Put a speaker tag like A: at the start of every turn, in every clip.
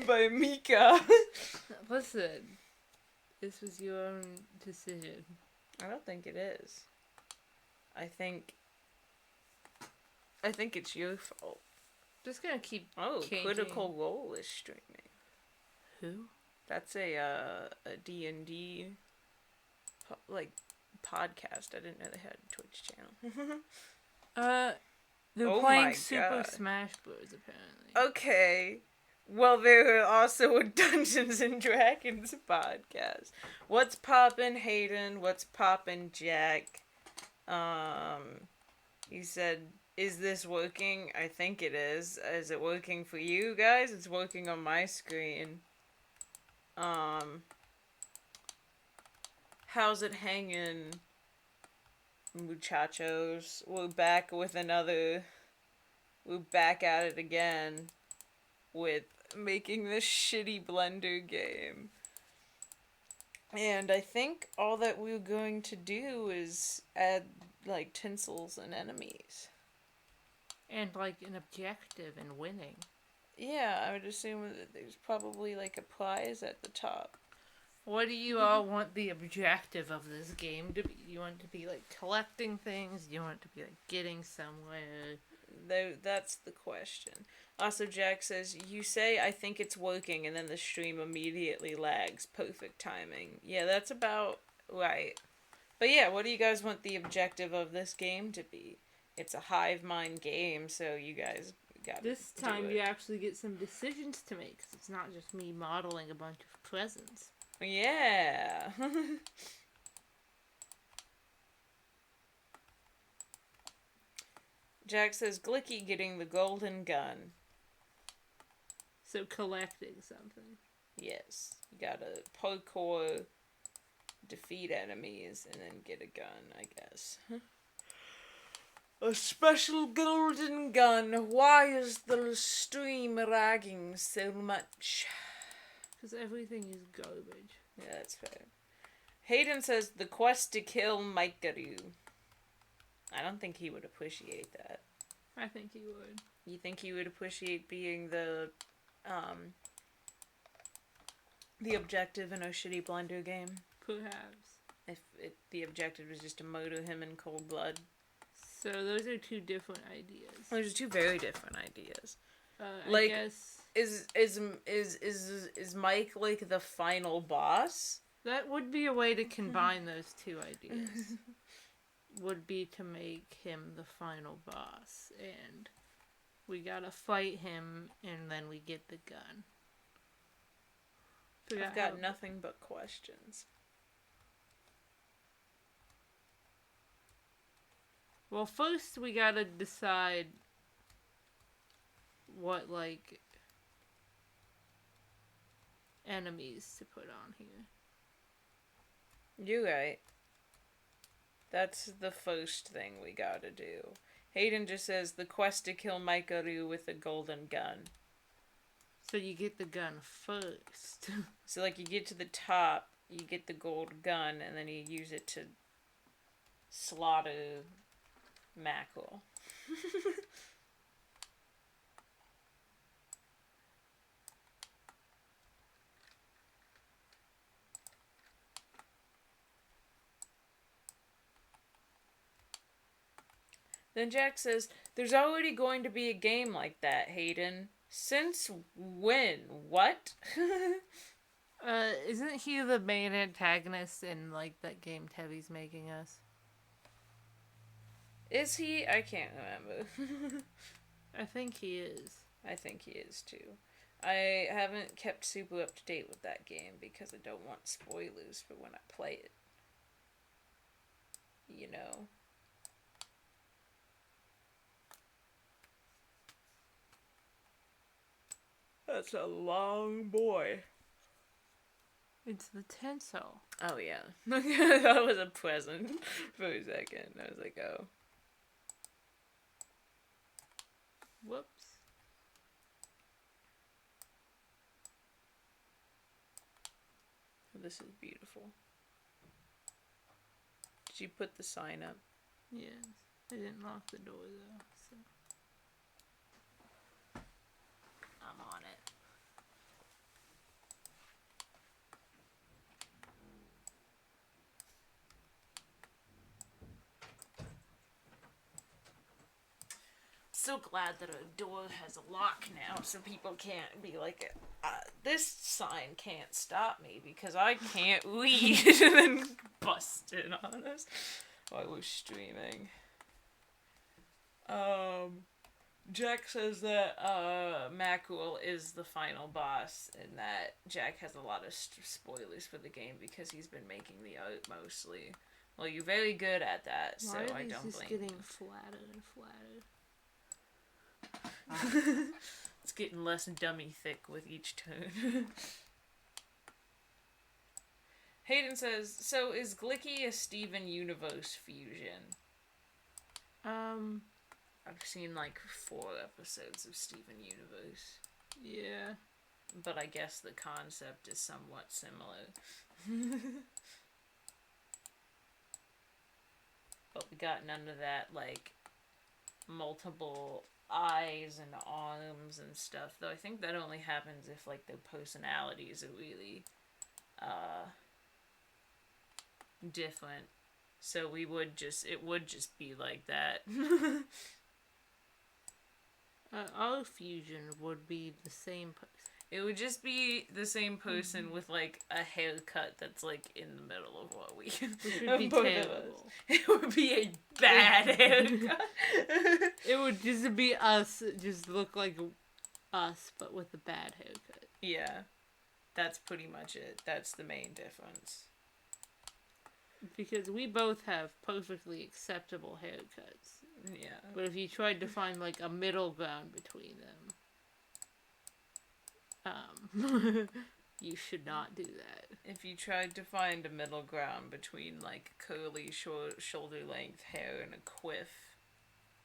A: by Mika.
B: Listen, this was your own decision.
A: I don't think it is. I think it's your fault.
B: Just gonna keep changing.
A: Critical Role is streaming.
B: Who?
A: That's a D&D podcast. I didn't know they had a Twitch channel.
B: They're playing Super Smash Bros. Apparently.
A: Okay. Well, they're also a Dungeons and Dragons podcast. What's poppin', Hayden? What's poppin', Jack? He said, is this working? I think it is. Is it working for you guys? It's working on my screen. How's it hanging, muchachos? We're back at it again with making this shitty Blender game. And I think all that we're going to do is add, tinsels and enemies.
B: And, an objective in winning.
A: Yeah, I would assume that there's probably, a prize at the top.
B: What do you all want the objective of this game to be? Do you want it to be, collecting things? Do you want it to be, getting somewhere?
A: That's the question. Also, Jack says, you say, I think it's working, and then the stream immediately lags. Perfect timing. Yeah, that's about right. But yeah, what do you guys want the objective of this game to be? It's a Hive-mind game, so you guys gotta
B: This time you actually get some decisions to make, because it's not just me modeling a bunch of presents.
A: Yeah. Jack says, Glicky getting the golden gun.
B: So collecting something.
A: Yes. You gotta parkour, defeat enemies, and then get a gun, I guess. A special golden gun. Why is the stream lagging so much?
B: Because everything is garbage.
A: Yeah, that's fair. Hayden says, the quest to kill Mikaru. I don't think he would appreciate that.
B: I think he would.
A: You think he would appreciate being the objective in a shitty Blender game?
B: Perhaps.
A: If the objective was just to murder him in cold blood.
B: So those are two different ideas.
A: Those are two very different ideas.
B: I guess...
A: Is Mike, the final boss?
B: That would be a way to combine those two ideas. Would be to make him the final boss. And we gotta fight him, and then we get the gun.
A: I've got nothing but questions.
B: Well, first we gotta decide what, enemies to put on here.
A: You're right. That's the first thing we gotta do. Hayden just says, the quest to kill Mikaru with a golden gun.
B: So you get the gun first.
A: So, you get to the top, you get the gold gun, and then you use it to slaughter mackerel. Then Jack says, there's already going to be a game like that, Hayden. Since when? What?
B: Isn't he the main antagonist in, that game Tevi's making us?
A: Is he? I can't remember.
B: I think he is.
A: I think he is, too. I haven't kept super up to date with that game because I don't want spoilers for when I play it. You know? That's a long boy.
B: It's the tinsel.
A: Oh, yeah. That was a present for a second. I was like, oh.
B: Whoops.
A: This is beautiful. Did you put the sign up?
B: Yes. I didn't lock the door, though, so...
A: I'm on it. so glad that a door has a lock now, so people can't be like, this sign can't stop me because I can't read, and then bust in on us while we're streaming. Jack says that Mackerel is the final boss, and that Jack has a lot of spoilers for the game because he's been making the art mostly. Well, you're very good at that, so I don't blame
B: just getting flatter and
A: flatter. It's getting less dummy thick with each turn. Hayden says, so is Glicky a Steven Universe fusion? I've seen like 4 episodes of Steven Universe.
B: Yeah.
A: But I guess the concept is somewhat similar. But we got none of that, like, multiple eyes and arms and stuff. Though I think that only happens if, like, their personalities are really, different. So it would just be like that.
B: Our fusion would be the same person.
A: It would just be the same person with, like, a haircut that's, like, in the middle of what we...
B: Which would be terrible.
A: It would be a bad haircut.
B: It would just be us, just look like us, but with a bad haircut.
A: Yeah. That's pretty much it. That's the main difference.
B: Because we both have perfectly acceptable haircuts.
A: Yeah.
B: But if you tried to find, like, a middle ground between them, you should not do that.
A: If you tried to find a middle ground between, like, curly, short, shoulder-length hair and a quiff,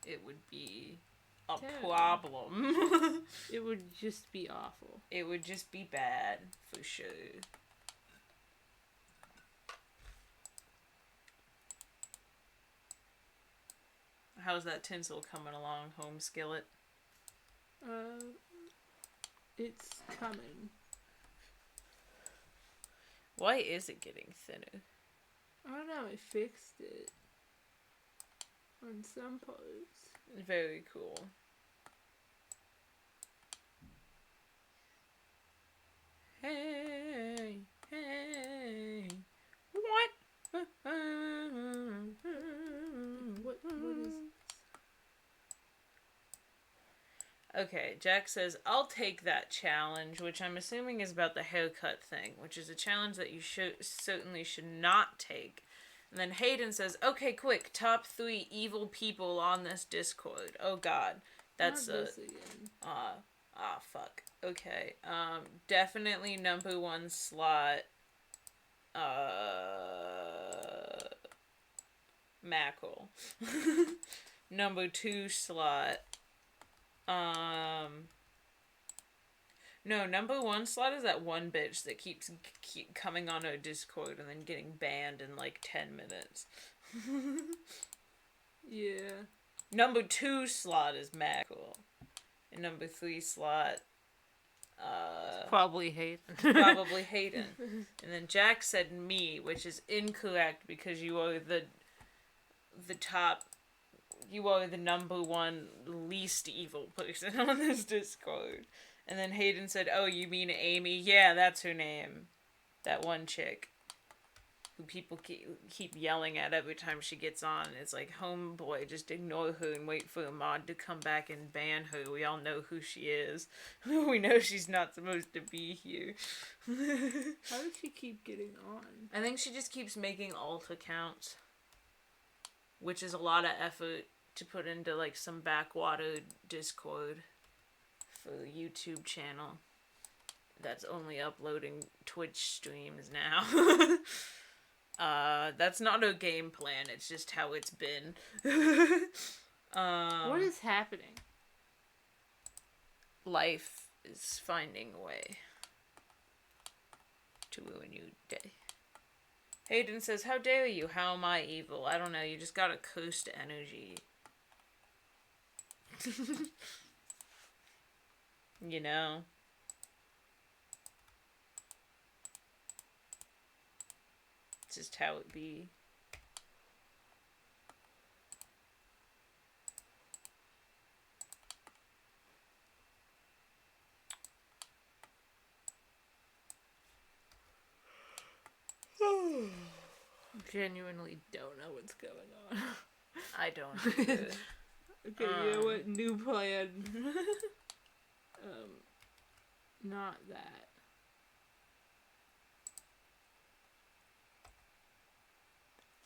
A: it would be a problem.
B: It would just be awful.
A: It would just be bad, for sure. How's that tinsel coming along, home skillet?
B: It's coming.
A: Why is it getting thinner?
B: I don't know, I fixed it. On some parts.
A: Very cool. Hey, hey. What?
B: What is...
A: Okay, Jack says, I'll take that challenge, which I'm assuming is about the haircut thing, which is a challenge that you certainly should not take. And then Hayden says, okay, quick, top 3 evil people on this Discord. Oh god, that's
B: this again.
A: Fuck. Okay, definitely number 1 slot, Mackerel. Number 2 slot, no, number 1 slot is that one bitch that keeps coming on our Discord and then getting banned in like 10 minutes.
B: Yeah.
A: Number 2 slot is Mackerel. And number 3 slot,
B: probably Hayden.
A: Probably Hayden. And then Jack said me, which is incorrect because you are the top... You are the number 1 least evil person on this Discord. And then Hayden said, oh, you mean Amy? Yeah, that's her name. That one chick. Who people keep yelling at every time she gets on. It's like, homeboy, just ignore her and wait for a mod to come back and ban her. We all know who she is. We know she's not supposed to be here.
B: How does she keep getting on?
A: I think she just keeps making alt accounts. Which is a lot of effort to put into, like, some backwater Discord for a YouTube channel that's only uploading Twitch streams now. That's not a game plan, it's just how it's been.
B: What is happening?
A: Life is finding a way to ruin your day. Hayden says, how dare you? How am I evil? I don't know, you just got a cursed energy. You know? It's just how it be.
B: genuinely don't know what's going on.
A: I don't either.
B: Okay, you know what? New plan. Not that.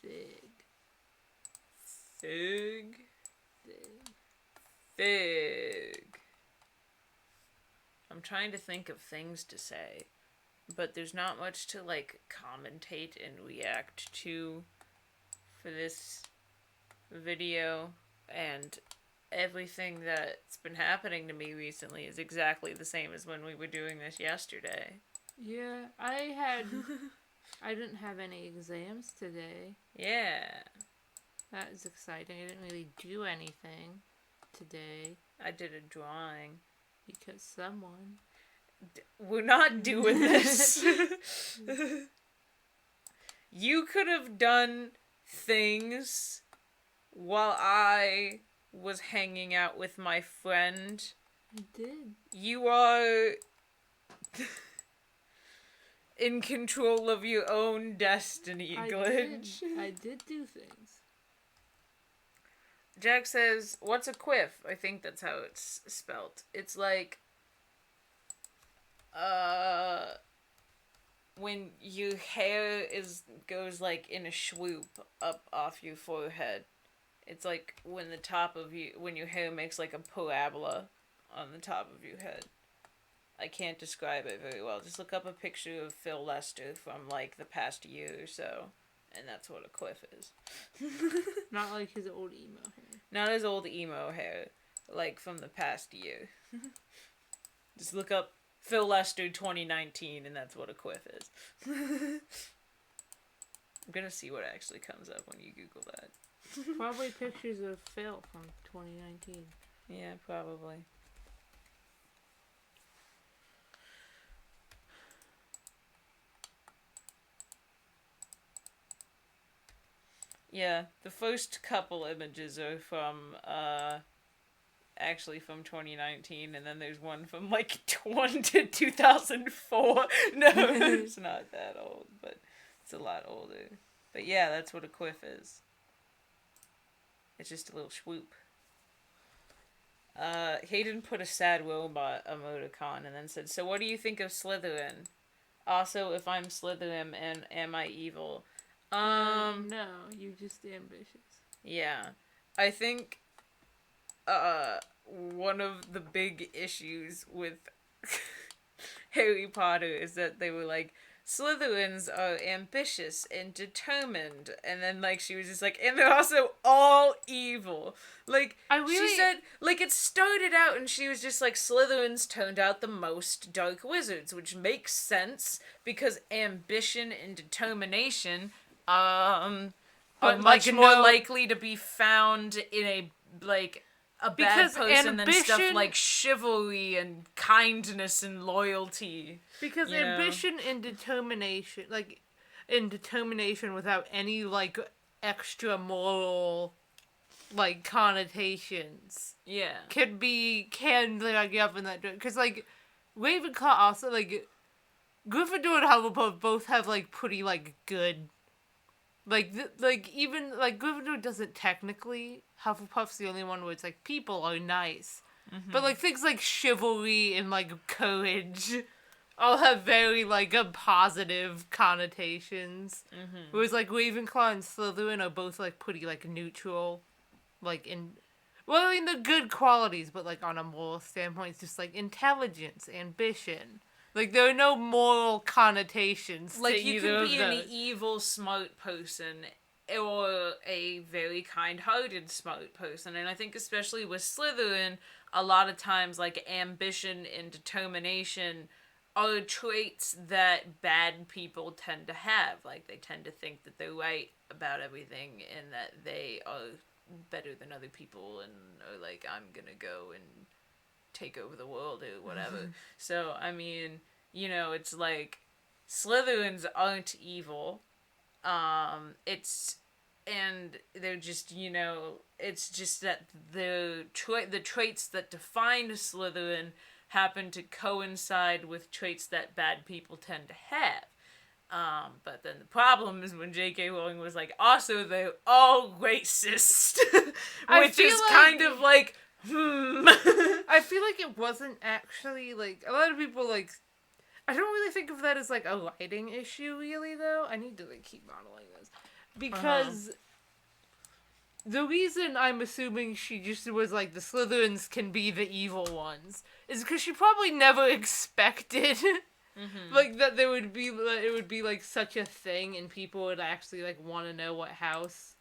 B: Fig.
A: Fig.
B: Fig.
A: Fig. I'm trying to think of things to say, but there's not much to, like, commentate and react to for this video, and everything that's been happening to me recently is exactly the same as when we were doing this yesterday.
B: Yeah, I didn't have any exams today.
A: Yeah.
B: That is exciting. I didn't really do anything today.
A: I did a drawing.
B: Because someone...
A: We're not doing this. You could have done things while I was hanging out with my friend.
B: I did.
A: You are in control of your own destiny, Glitch.
B: I did do things.
A: Jack says, what's a quiff? I think that's how it's spelt. It's like, when your hair goes like in a swoop up off your forehead. It's like when your hair makes like a parabola on the top of your head. I can't describe it very well. Just look up a picture of Phil Lester from like the past year or so, and that's what a quiff is.
B: Not like his old emo hair.
A: Not his old emo hair, like from the past year. Just look up Phil Lester 2019, and that's what a quiff is. I'm gonna see what actually comes up when you Google that.
B: Probably pictures of Phil from 2019.
A: Yeah, probably. Yeah, the first couple images are from, actually from 2019, and then there's one from, like, 2004. No, it's not that old, but it's a lot older. But yeah, that's what a quiff is. It's just a little swoop. Hayden put a sad robot emoticon and then said, so what do you think of Slytherin? Also, if I'm Slytherin, and am I evil?
B: No, you're just ambitious.
A: Yeah. I think, one of the big issues with Harry Potter is that they were like, Slytherins are ambitious and determined, and then, like, she was just like, and they're also all evil. Like, she said, like, it started out and she was just like, Slytherins turned out the most dark wizards, which makes sense, because ambition and determination, are much more likely to be found in a, like, a bad person than stuff like chivalry and kindness and loyalty.
B: Because ambition and determination, like, in determination without any, like, extra moral, like, connotations.
A: Yeah.
B: Can like, get up in that direction. Because, like, Ravenclaw also, like, Gryffindor and Hufflepuff both have, like, pretty, like, good... even Gryffindor doesn't technically. Hufflepuff's the only one where it's like, people are nice. Mm-hmm. But, like, things like chivalry and, like, courage all have very, like, positive connotations. Mm-hmm. Whereas, like, Ravenclaw and Slytherin are both, like, pretty, like, neutral. Like, well, I mean, they're good qualities, but, like, on a moral standpoint, it's just, like, intelligence, ambition. Like, there are no moral connotations
A: like,
B: to either
A: you
B: of
A: can be
B: those.
A: an evil, smart person, or a very kind-hearted, smart person. And I think especially with Slytherin, a lot of times, like, ambition and determination are traits that bad people tend to have. Like, they tend to think that they're right about everything, and that they are better than other people, and are like, I'm gonna go and take over the world or whatever. So, I mean, you know, it's like, Slytherins aren't evil. And they're just, you know, it's just that the traits that define Slytherin happen to coincide with traits that bad people tend to have. But then the problem is when J.K. Rowling was like, also they're all racist, which is kind of like,
B: I feel like it wasn't actually, like, a lot of people, like, I don't really think of that as, like, a lighting issue, really, though. I need to, like, keep modeling this. Because the reason I'm assuming she just was like, the Slytherins can be the evil ones, is because she probably never expected, like, that there would be, it would be, like, such a thing, and people would actually, like, want to know what house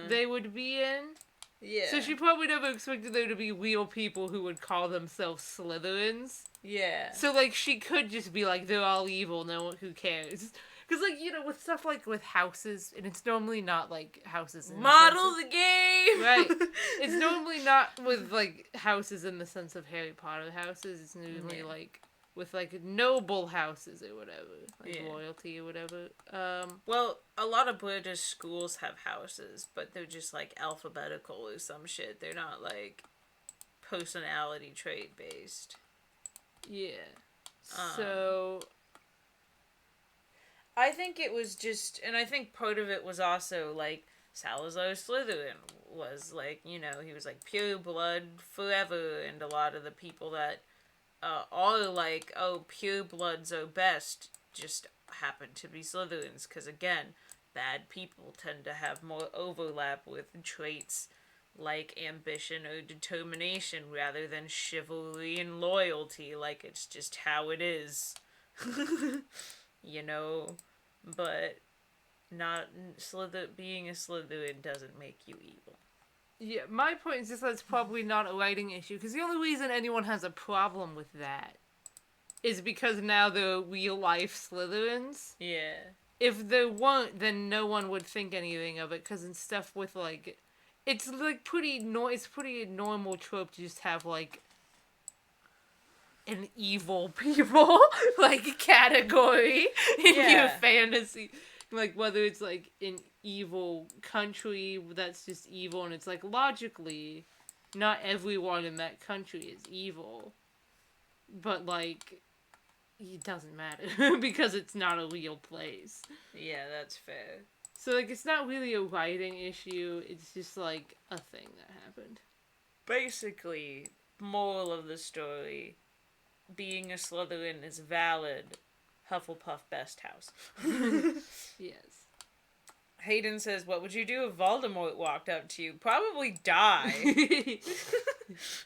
B: they would be in.
A: Yeah.
B: So she probably never expected there to be real people who would call themselves Slytherins.
A: Yeah.
B: So, like, she could just be like, they're all evil, no one, who cares? Because, like, you know, with stuff like with houses, and it's normally not, like, houses in
A: Model the game!
B: Right. It's normally not with, like, houses in the sense of Harry Potter houses. It's normally, like, with, like, noble houses or whatever. Like, royalty or whatever.
A: Well, a lot of British schools have houses, but they're just, like, alphabetical or some shit. They're not, like, personality trait based.
B: Yeah. So...
A: I think it was just... And I think part of it was also, like, Salazar Slytherin was, like, you know, he was, like, pure blood forever, and a lot of the people that are, like, oh, pure bloods are best just happen to be Slytherins, because, again, bad people tend to have more overlap with traits like ambition or determination rather than chivalry and loyalty, like, it's just how it is. You know? But being a Slytherin doesn't make you evil.
B: Yeah, my point is just that it's probably not a lighting issue, because the only reason anyone has a problem with that is because now they're real-life Slytherins.
A: Yeah.
B: If there weren't, then no one would think anything of it, because in stuff with, like... It's, like, it's pretty normal trope to just have, like, an evil people, like, category in your fantasy. Like, whether it's, like, an evil country that's just evil, and it's, like, logically, not everyone in that country is evil. But, like, it doesn't matter, because it's not a real place.
A: Yeah, that's fair.
B: So, like, it's not really a writing issue, it's just, like, a thing that happened.
A: Basically, moral of the story, being a Slytherin is valid. Hufflepuff best house.
B: Yes.
A: Hayden says, what would you do if Voldemort walked up to you? Probably die.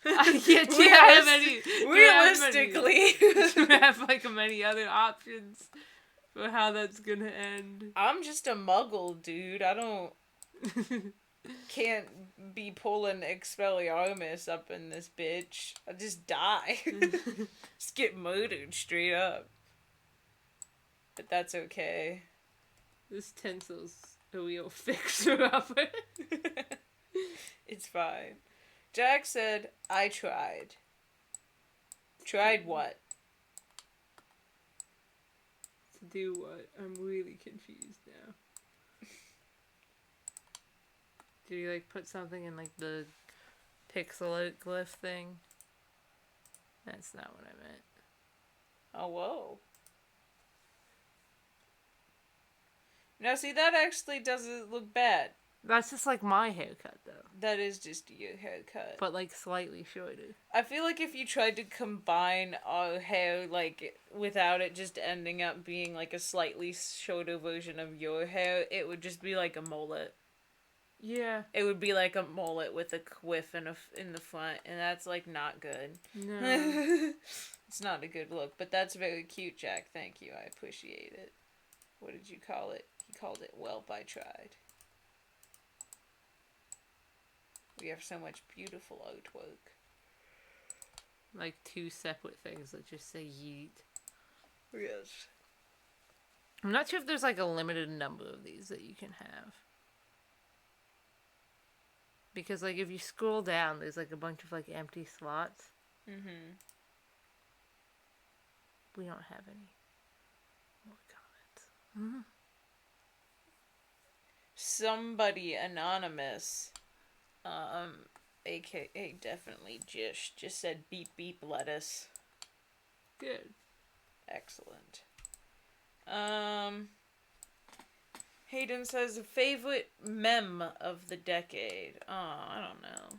A: Realistically.
B: Do you have, like, many other options for how that's gonna end?
A: I'm just a muggle, dude. I don't... can't be pulling Expelliarmus up in this bitch. I just die. Just get murdered straight up. But that's okay.
B: This tensil's a real fixer-upper.
A: It's fine. Jack said, I tried. Tried what?
B: To do what? I'm really confused now. Did you, like, put something in, like, the pixel art glyph thing? That's not what I meant.
A: Oh, whoa. Now, see, that actually doesn't look bad.
B: That's just, like, my haircut, though.
A: That is just your haircut.
B: But, like, slightly shorter.
A: I feel like if you tried to combine our hair, like, without it just ending up being, like, a slightly shorter version of your hair, it would just be like a mullet.
B: Yeah.
A: It would be like a mullet with a quiff in the front, and that's, like, not good.
B: No.
A: It's not a good look, but that's very cute, Jack. Thank you. I appreciate it. What did you call it? He called it Welp I Tried. We have so much beautiful artwork.
B: Like, two separate things that just say yeet.
A: Yes.
B: I'm not sure if there's, like, a limited number of these that you can have. Because, like, if you scroll down, there's, like, a bunch of, like, empty slots.
A: Mm-hmm.
B: We don't have any more comments. Mm-hmm.
A: Somebody anonymous, aka definitely Jish, just said beep beep lettuce.
B: Good.
A: Excellent. Um, Hayden says, favorite meme of the decade. Oh, I don't know.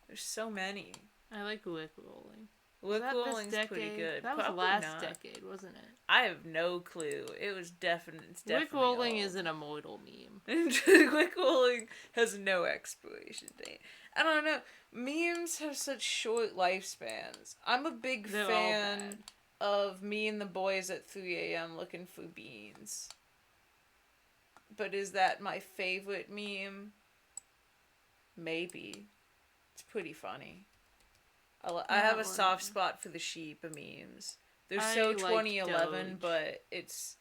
A: There's so many.
B: I like Wick Rolling.
A: Wick Rolling's pretty good.
B: That was
A: Probably
B: last
A: not.
B: decade, wasn't it?
A: I have no clue. It was definitely.
B: Wick Rolling is an immortal meme.
A: Wick Rolling has no expiration date. I don't know. Memes have such short lifespans. I'm a big fan of me and the boys at 3 a.m. looking for beans. But is that my favorite meme? Maybe. It's pretty funny. I have a soft spot for the sheep memes. They're so 2011, but it's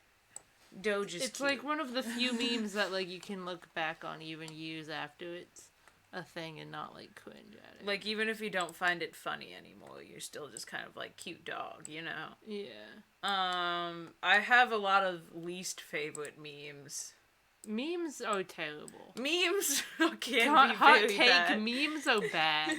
A: Doge is
B: it's
A: cute.
B: like one of the few memes that like you can look back on even years after it's a thing and not like cringe at it.
A: Like even if you don't find it funny anymore, you're still just kind of like cute dog, you know?
B: Yeah.
A: I have a lot of least favorite memes.
B: Memes are terrible.
A: Memes can be very bad.
B: Memes are bad.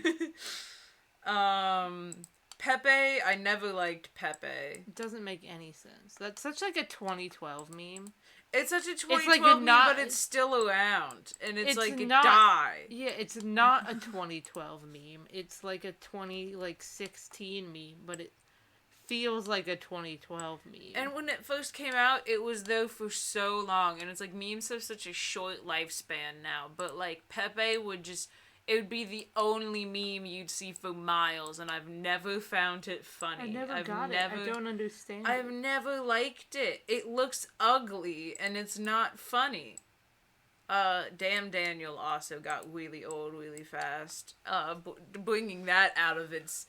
A: Pepe, I never liked Pepe.
B: It doesn't make any sense. That's such like a 2012 meme.
A: It's such a 2012 meme, but it's still around. And it's like not, it died.
B: Yeah, it's not a 2012 meme. It's like a 2016 meme, but it feels like a 2012 meme.
A: And when it first came out, it was there for so long. And it's like memes have such a short lifespan now. But like Pepe would just... It would be the only meme you'd see for miles, and I've never found it funny.
B: I never got it. I don't understand it.
A: I've never liked it. It looks ugly, and it's not funny. Damn Daniel also got really old really fast. Bringing that out of its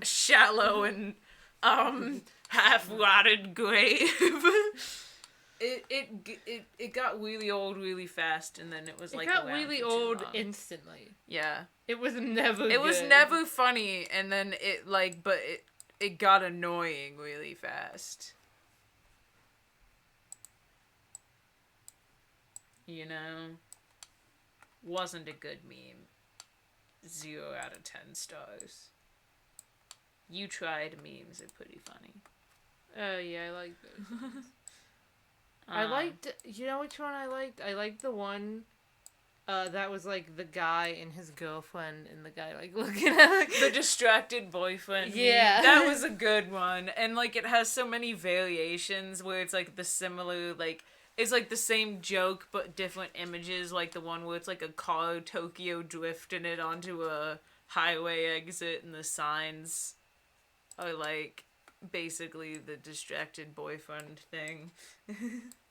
A: shallow and half-rotted grave. It got really old really fast, and then it was like
B: it got really old instantly.
A: Yeah,
B: it was never.
A: It was never funny, and then it got annoying really fast. You know, wasn't a good meme. 0 out of 10 stars. You tried memes; they're pretty funny.
B: Oh yeah, I like those. I liked, you know which one I liked? I liked the one that was like the guy and his girlfriend and the guy like looking at
A: the distracted boyfriend.
B: Yeah.
A: That was a good one. And like it has so many variations where it's like the similar, like, it's like the same joke but different images, like the one where it's like a car Tokyo drifting it onto a highway exit and the signs are like basically the distracted boyfriend thing.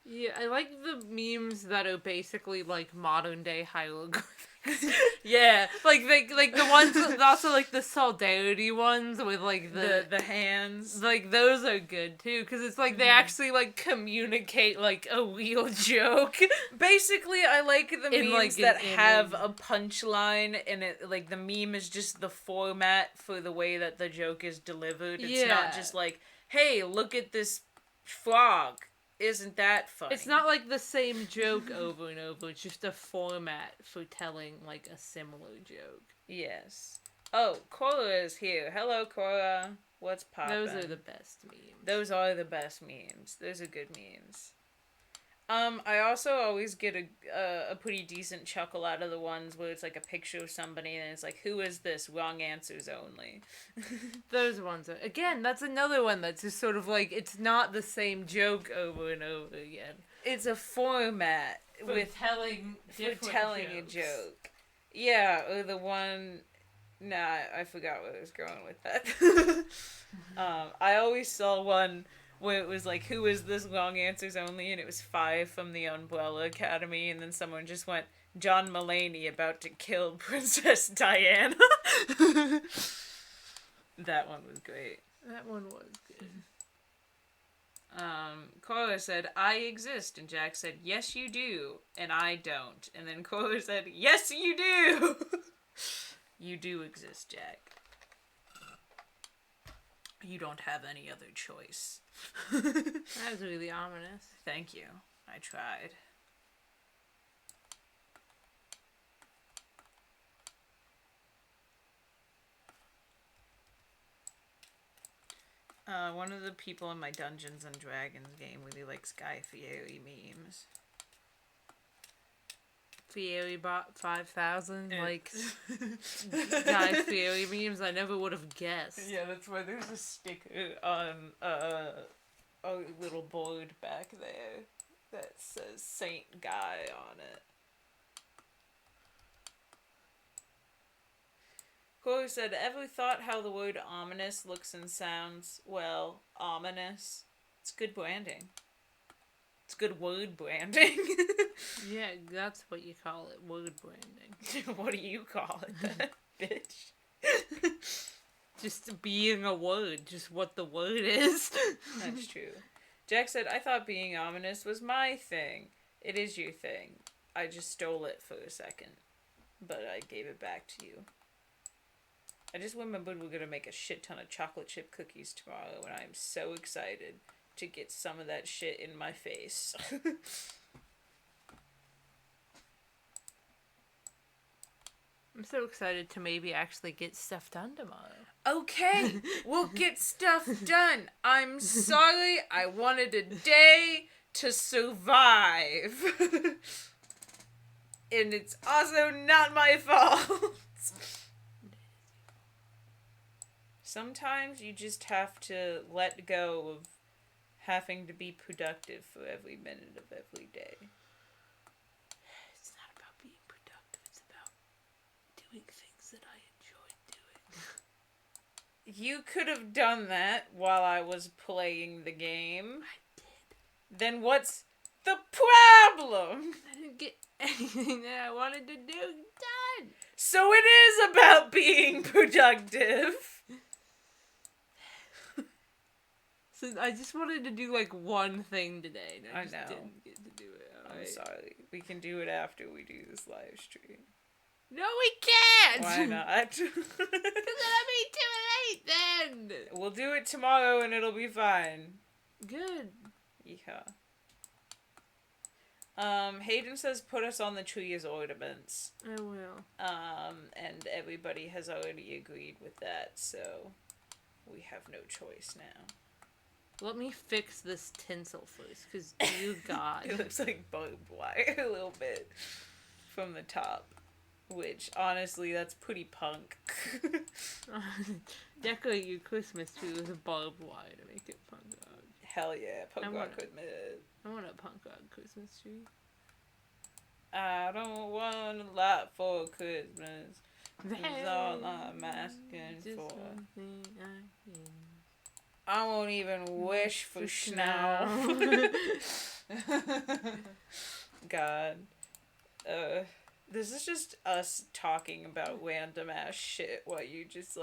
B: Yeah, I like the memes that are basically like modern day hieroglyphics.
A: Yeah,
B: like the ones also like the solidarity ones with like
A: the hands.
B: Like those are good too because it's like they actually like communicate like a real joke.
A: Basically, I like the memes like that have a punchline and it like the meme is just the format for the way that the joke is delivered. It's not just like, hey, look at this frog. Isn't that funny?
B: It's not like the same joke over and over. It's just a format for telling like a similar joke.
A: Yes. Oh, Cora is here. Hello, Cora. What's poppin'?
B: Those are the best memes.
A: Those are the best memes. Those are good memes. I also always get a pretty decent chuckle out of the ones where it's like a picture of somebody and it's like, who is this? Wrong answers only.
B: Those ones are, again, that's another one that's just sort of like, it's not the same joke over and over again.
A: It's a format
B: for telling
A: a joke. Yeah, or the one... Nah, I forgot where I was going with that. I always saw one where it was like, who is this? Wrong answers only, and it was 5 from the Umbrella Academy, and then someone just went, John Mulaney about to kill Princess Diana. That one was great.
B: That one was good.
A: Cora said, I exist, and Jack said, yes you do, and I don't. And then Cora said, yes you do! You do exist, Jack. You don't have any other choice.
B: That was really ominous.
A: Thank you. I tried. One of the people in my Dungeons and Dragons game really likes Guy Fieri memes.
B: Fieri bought 5,000
A: It-
B: like Guy Fieri memes. I never would have guessed.
A: Yeah, that's why there's a sticker on a little board back there that says Saint Guy on it. Corey said, ever thought how the word ominous looks and sounds, well, ominous? It's good branding. It's good word branding.
B: Yeah, that's what you call it, word branding.
A: What do you call it, bitch?
B: Just being a word, just what the word is.
A: That's true. Jack said, I thought being ominous was my thing. It is your thing. I just stole it for a second. But I gave it back to you. I just remembered we're gonna make a shit ton of chocolate chip cookies tomorrow, and I'm so excited to get some of that shit in my face.
B: I'm so excited to maybe actually get stuff done tomorrow.
A: Okay, we'll get stuff done. I'm sorry, I wanted a day to survive. And it's also not my fault. Sometimes you just have to let go of having to be productive for every minute of every day.
B: It's not about being productive, it's about doing things that I enjoy doing.
A: You could have done that while I was playing the game.
B: I did.
A: Then what's the problem?
B: I didn't get anything that I wanted to do done.
A: So it is about being productive.
B: So I just wanted to do like one thing today, and I just
A: know.
B: didn't get to do it.
A: I'm sorry. We can do it after we do this live stream.
B: No, we can't!
A: Why not?
B: Because it'll be too late then!
A: We'll do it tomorrow and it'll be fine.
B: Good.
A: Yeah. Hayden says put us on the tree as ornaments.
B: I will.
A: And everybody has already agreed with that, so we have no choice now.
B: Let me fix this tinsel first, because you God.
A: It looks like barbed wire a little bit from the top. Which, honestly, that's pretty punk.
B: Decorate your Christmas tree with a barbed wire to make it punk rock.
A: Hell yeah, punk rock admit.
B: I want a punk rock Christmas tree.
A: I don't want a lot for Christmas. That's all I'm asking for. I won't even wish for snow. God. This is just us talking about random ass shit while you just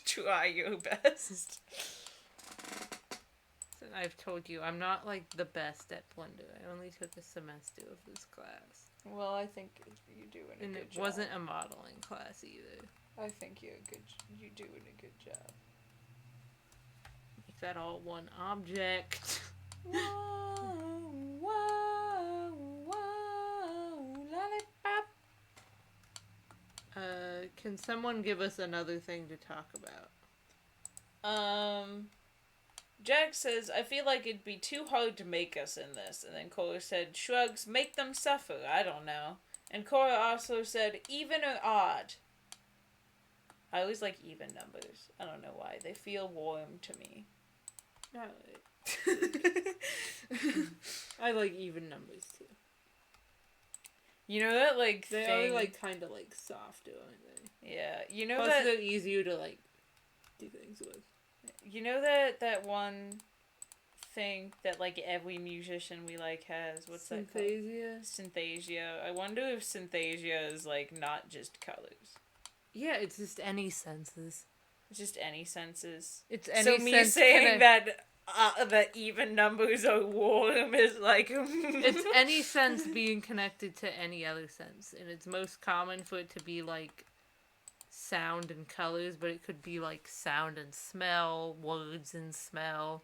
A: try your best.
B: I've told you, I'm not like the best at Blender. I only took a semester of this class.
A: Well, I think you're doing a
B: and
A: good
B: it
A: job.
B: Wasn't a modeling class either.
A: I think you're doing a good job.
B: Make that all one object.
A: Whoa, whoa, whoa, lollipop.
B: Can someone give us another thing to talk about?
A: Jack says, I feel like it'd be too hard to make us in this. And then Cora said, shrugs, make them suffer. I don't know. And Cora also said, even or odd. I always like even numbers. I don't know why. They feel warm to me.
B: I like even numbers too.
A: You know that
B: they
A: thing...
B: are kind of softer, aren't they?
A: Yeah. You know
B: Plus
A: that...
B: they're easier to do things with.
A: You know that one thing that every musician we has? What's that called? Synthesia. I wonder if synthesia is not just colors.
B: Yeah, it's just any senses.
A: It's just any senses.
B: It's any
A: so me saying that even numbers are warm is
B: it's any sense being connected to any other sense, and it's most common for it to be sound and colors, but it could be sound and smell, words and smell,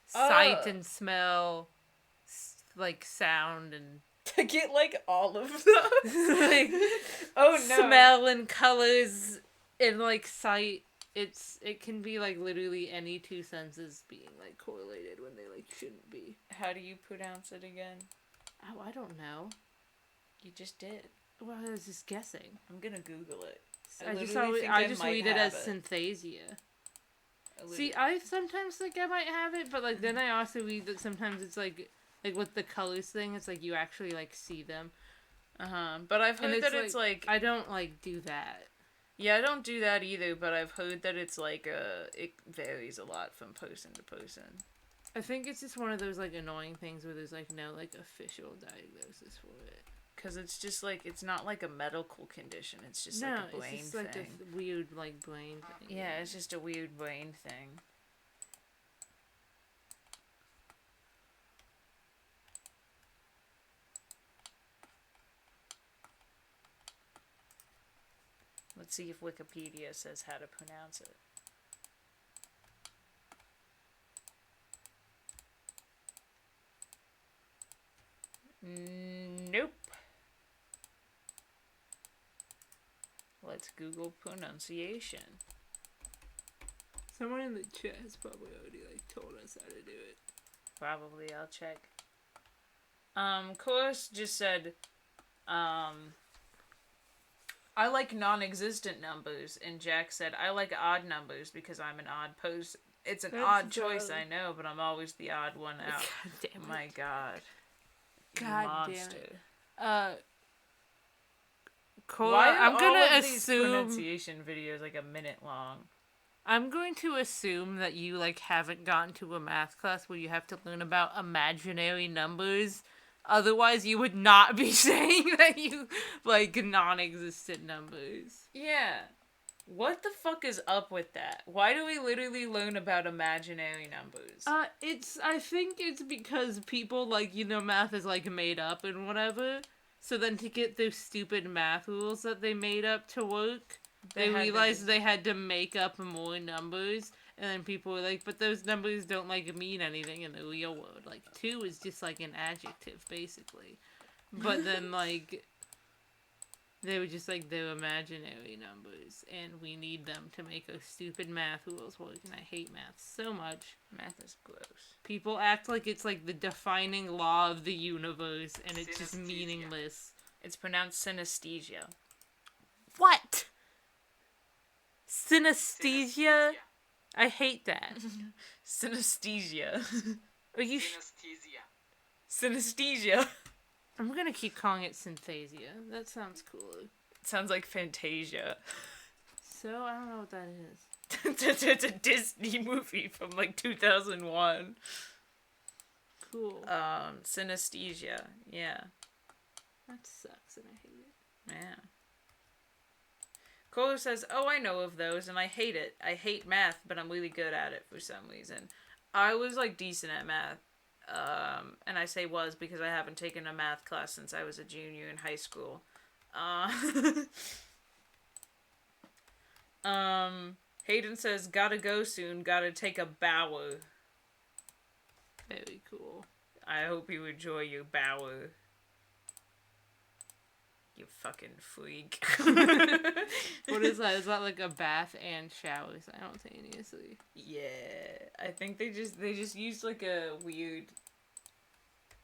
B: sight and smell, sound and...
A: To get all of those? Oh no.
B: Smell and colors and sight it can be like literally any two senses being like correlated when they like shouldn't be.
A: How do you pronounce it again?
B: Oh, I don't know.
A: You just did.
B: Well, I was just guessing.
A: I'm gonna Google it.
B: I just read it as synthesia. See, I sometimes think I might have it, but like then I also read that sometimes it's like with the colors thing, it's like you actually like see them.
A: But I've heard that it's like
B: I don't like do that.
A: Yeah, I don't do that either, but I've heard that it's like it varies a lot from person to person.
B: I think it's just one of those like annoying things where there's like no like official diagnosis for it.
A: Cause it's just like it's not like a medical condition. It's just like a brain
B: it's just
A: thing.
B: Like a weird like brain thing.
A: Yeah, it's just a weird brain thing. Let's see if Wikipedia says how to pronounce it. Nope. Let's Google pronunciation.
B: Someone in the chat has probably already like told us how to do it.
A: Probably, I'll check. Chorus just said, I like non-existent numbers, and Jack said, I like odd numbers because I'm an odd person. It's an odd choice, I know, but I'm always the odd one out.
B: God damn it.
A: My God.
B: God
A: Monster.
B: damn it.
A: Why are
B: I'm gonna
A: all of these
B: assume
A: pronunciation videos like a minute long?
B: I'm going to assume that you like haven't gotten to a math class where you have to learn about imaginary numbers. Otherwise, you would not be saying that you like non-existent numbers.
A: Yeah. What the fuck is up with that? Why do we literally learn about imaginary numbers?
B: I think it's because people like, math is like made up and whatever. So then to get those stupid math rules that they made up to work, they realized they had to make up more numbers. And then people were like, but those numbers don't like mean anything in the real world. Like 2 is just like an adjective, basically. But then like they were just like, they're imaginary numbers, and we need them to make our stupid math rules work, and I hate math so much.
A: Math is gross.
B: People act like it's like the defining law of the universe, and it's just meaningless.
A: It's pronounced synesthesia.
B: What? Synesthesia? I hate that.
A: Synesthesia.
B: Are you
A: Synesthesia.
B: I'm gonna keep calling it synthesia. That sounds cooler.
A: It sounds like Fantasia.
B: So, I don't know what that is.
A: It's a Disney movie from like 2001.
B: Cool.
A: Synesthesia. Yeah.
B: That sucks and I hate it.
A: Yeah. Cole says, oh, I know of those, and I hate it. I hate math, but I'm really good at it for some reason. I was, like, decent at math. And I say was because I haven't taken a math class since I was a junior in high school. Hayden says, gotta go soon, gotta take a bower.
B: Very cool.
A: I hope you enjoy your bower. You fucking freak.
B: What is that? Is that like a bath and shower simultaneously?
A: Yeah, I think they just used like a weird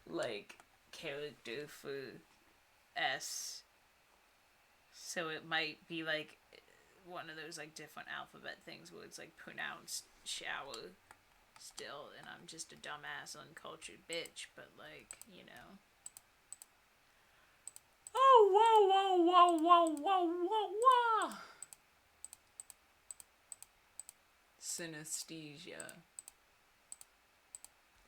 A: like character for S, so it might be like one of those like different alphabet things where it's like pronounced shower still, and I'm just a dumbass uncultured bitch, but like, you know. Oh, whoa, whoa, whoa, whoa, whoa, whoa, whoa. Synesthesia.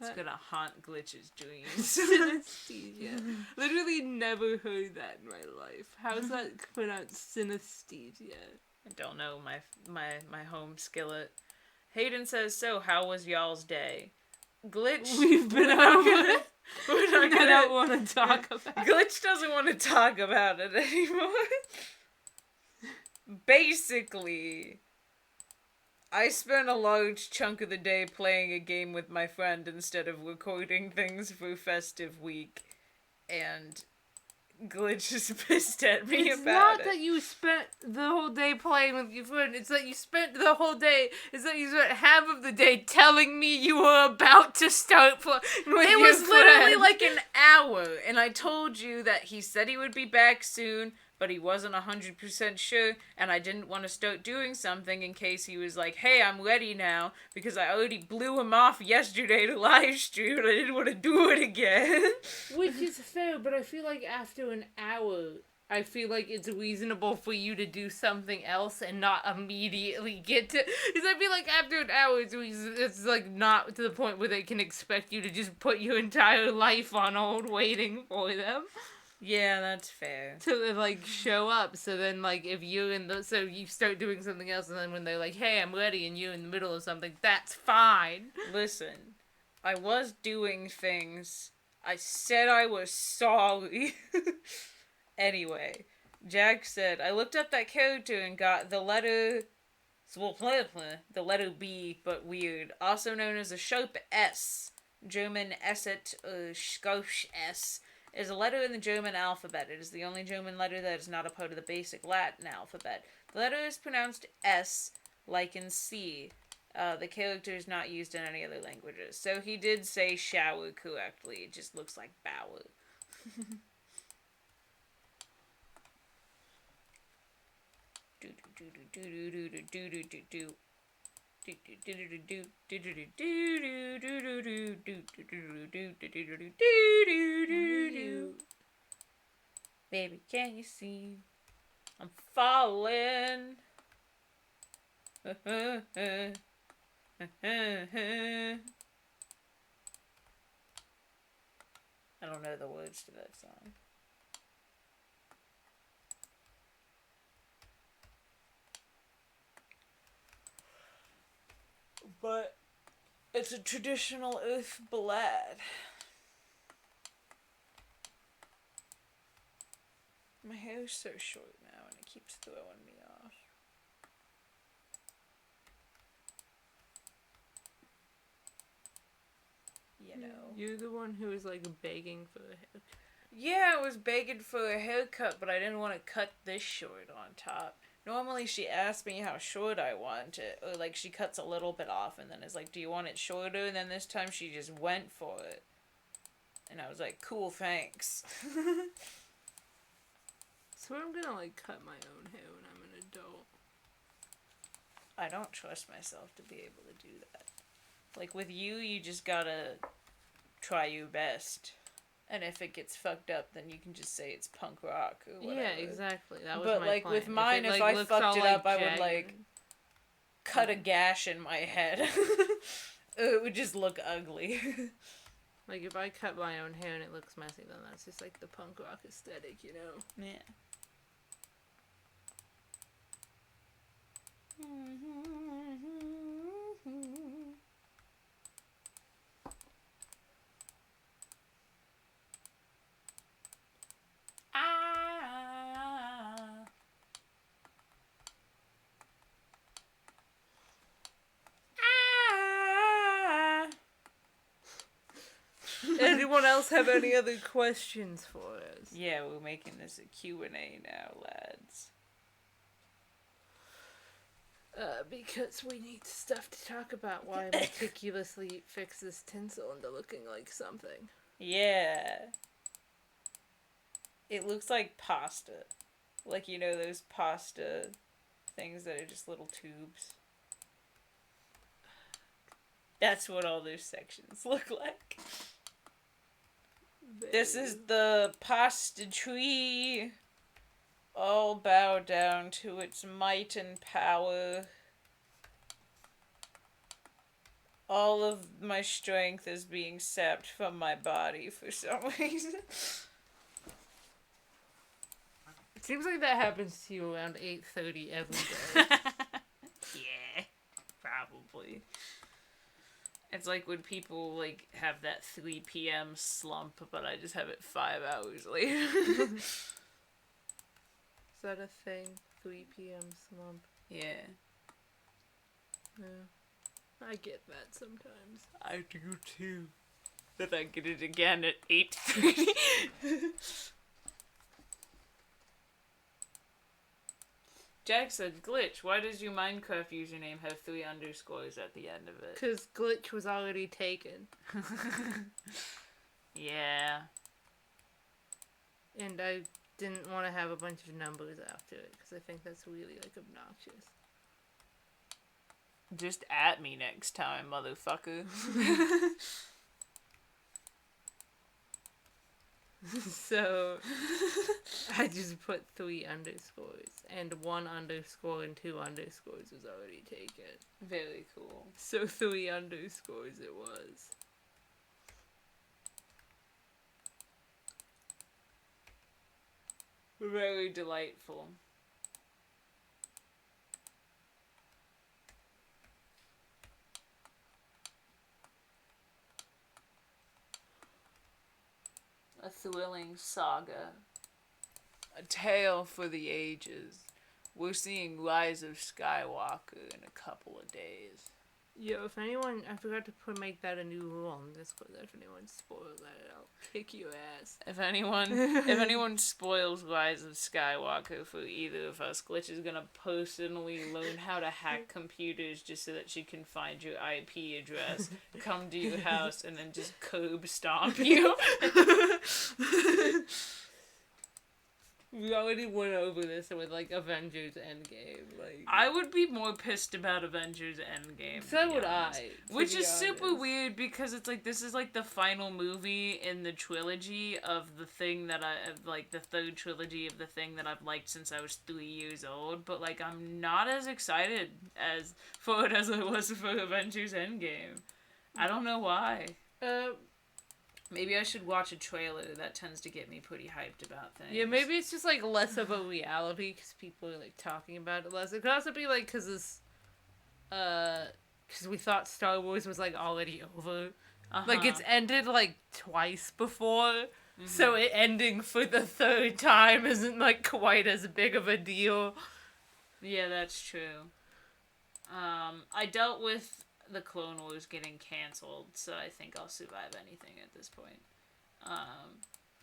A: It's gonna haunt Glitch's dreams.
B: Synesthesia. Literally never heard that in my life. How's that pronounced synesthesia?
A: I don't know, my home skillet. Hayden says, so how was y'all's day? Glitch.
B: We've been over. I don't want to talk about it.
A: Glitch doesn't want to talk about it anymore. Basically, I spent a large chunk of the day playing a game with my friend instead of recording things for festive week. And Glitch is pissed at me
B: it's
A: about
B: not
A: it.
B: that you spent the whole day playing with your friend. It's that you spent the whole day. It's that you spent half of the day telling me you were about to start playing with
A: It
B: your
A: was literally
B: friend.
A: like an hour, and I told you that he said he would be back soon, but he wasn't 100% sure, and I didn't want to start doing something in case he was like, hey, I'm ready now, because I already blew him off yesterday to live stream, and I didn't want to do it again.
B: Which is fair, but I feel like after an hour, I feel like it's reasonable for you to do something else and not immediately get to... Because I feel like after an hour, it's like not to the point where they can expect you to just put your entire life on hold waiting for them.
A: Yeah, that's fair.
B: To, like, show up. So then, like, if you're in the... So you start doing something else, and then when they're like, hey, I'm ready, and you're in the middle of something, that's fine.
A: Listen, I was doing things. I said I was sorry. Anyway, Jack said, I looked up that character and got the letter... The letter B, but weird. Also known as a sharp S. German Esset or Scharf S. Is a letter in the German alphabet. It is the only German letter that is not a part of the basic Latin alphabet. The letter is pronounced S, like in C. The character is not used in any other languages. So he did say shower correctly. It just looks like bower. Baby, can you see? I'm falling. I don't know the words to that song. But it's a traditional Earth ballad. My hair's so short now and it keeps throwing me off. You know.
B: You're the one who was, like, begging for a haircut.
A: Yeah, I was begging for a haircut, but I didn't want to cut this short on top. Normally she asks me how short I want it, or like she cuts a little bit off and then is like, do you want it shorter? And then this time she just went for it. And I was like, cool, thanks.
B: So I'm gonna, like, cut my own hair when I'm an adult.
A: I don't trust myself to be able to do that. Like with you, you just gotta try your best. And if it gets fucked up, then you can just say it's punk rock or whatever.
B: Yeah, exactly. That was
A: but
B: my
A: like
B: plan.
A: with mine, if I fucked it up, I would like cut a gash in my head. It would just look ugly.
B: Like if I cut my own hair and it looks messy, then that's just like the punk rock aesthetic, you know?
A: Yeah.
B: Anyone else have any other questions for us?
A: Yeah, we're making this a Q&A now, lads.
B: Because we need stuff to talk about while I meticulously fix this tinsel into looking like something.
A: Yeah. It looks like pasta. Like, you know, those pasta things that are just little tubes. That's what all those sections look like. This is the pasta tree. All bow down to its might and power. All of my strength is being sapped from my body for some reason.
B: It seems like that happens to you around 8:30 every day.
A: Yeah, probably. It's like when people like have that 3 p.m. slump, but I just have it 5 hours later.
B: Is that a thing? 3 p.m. slump?
A: Yeah.
B: Yeah. I get that sometimes.
A: I do too. Then I get it again at 8:30. Jack said, Glitch, why does your Minecraft username have 3 underscores at the end of it?
B: Because Glitch was already taken.
A: Yeah.
B: And I didn't want to have a bunch of numbers after it, because I think that's really, like, obnoxious.
A: Just at me next time, motherfucker.
B: So, I just put 3 underscores, and 1 underscore and 2 underscores was already taken.
A: Very cool.
B: So 3 underscores it was.
A: Very delightful. A thrilling saga. A tale for the ages. We're seeing Rise of Skywalker in a couple of days.
B: Yo, if anyone, I forgot to make that a new rule on Discord, that if anyone spoils that, I'll kick your ass.
A: If anyone spoils Rise of Skywalker for either of us, Glitch is gonna personally learn how to hack computers just so that she can find your IP address, come to your house, and then just curb stomp you.
B: We already went over this with, like, Avengers Endgame. Like,
A: I would be more pissed about Avengers Endgame.
B: So would I.
A: Which is super weird because it's like, this is like the final movie in the trilogy of the thing that like the third trilogy of the thing that I've liked since I was 3 years old. But like, I'm not as excited for it as I was for Avengers Endgame. I don't know why. Maybe I should watch a trailer. That tends to get me pretty hyped about things.
B: Yeah, maybe it's just, like, less of a reality because people are, like, talking about it less. It could also be, like, because we thought Star Wars was, like, already over. Like, it's ended, like, twice before. Mm-hmm. So it ending for the 3rd time isn't, like, quite as big of a deal.
A: Yeah, that's true. I dealt with the Clone Wars getting cancelled, so I think I'll survive anything at this point.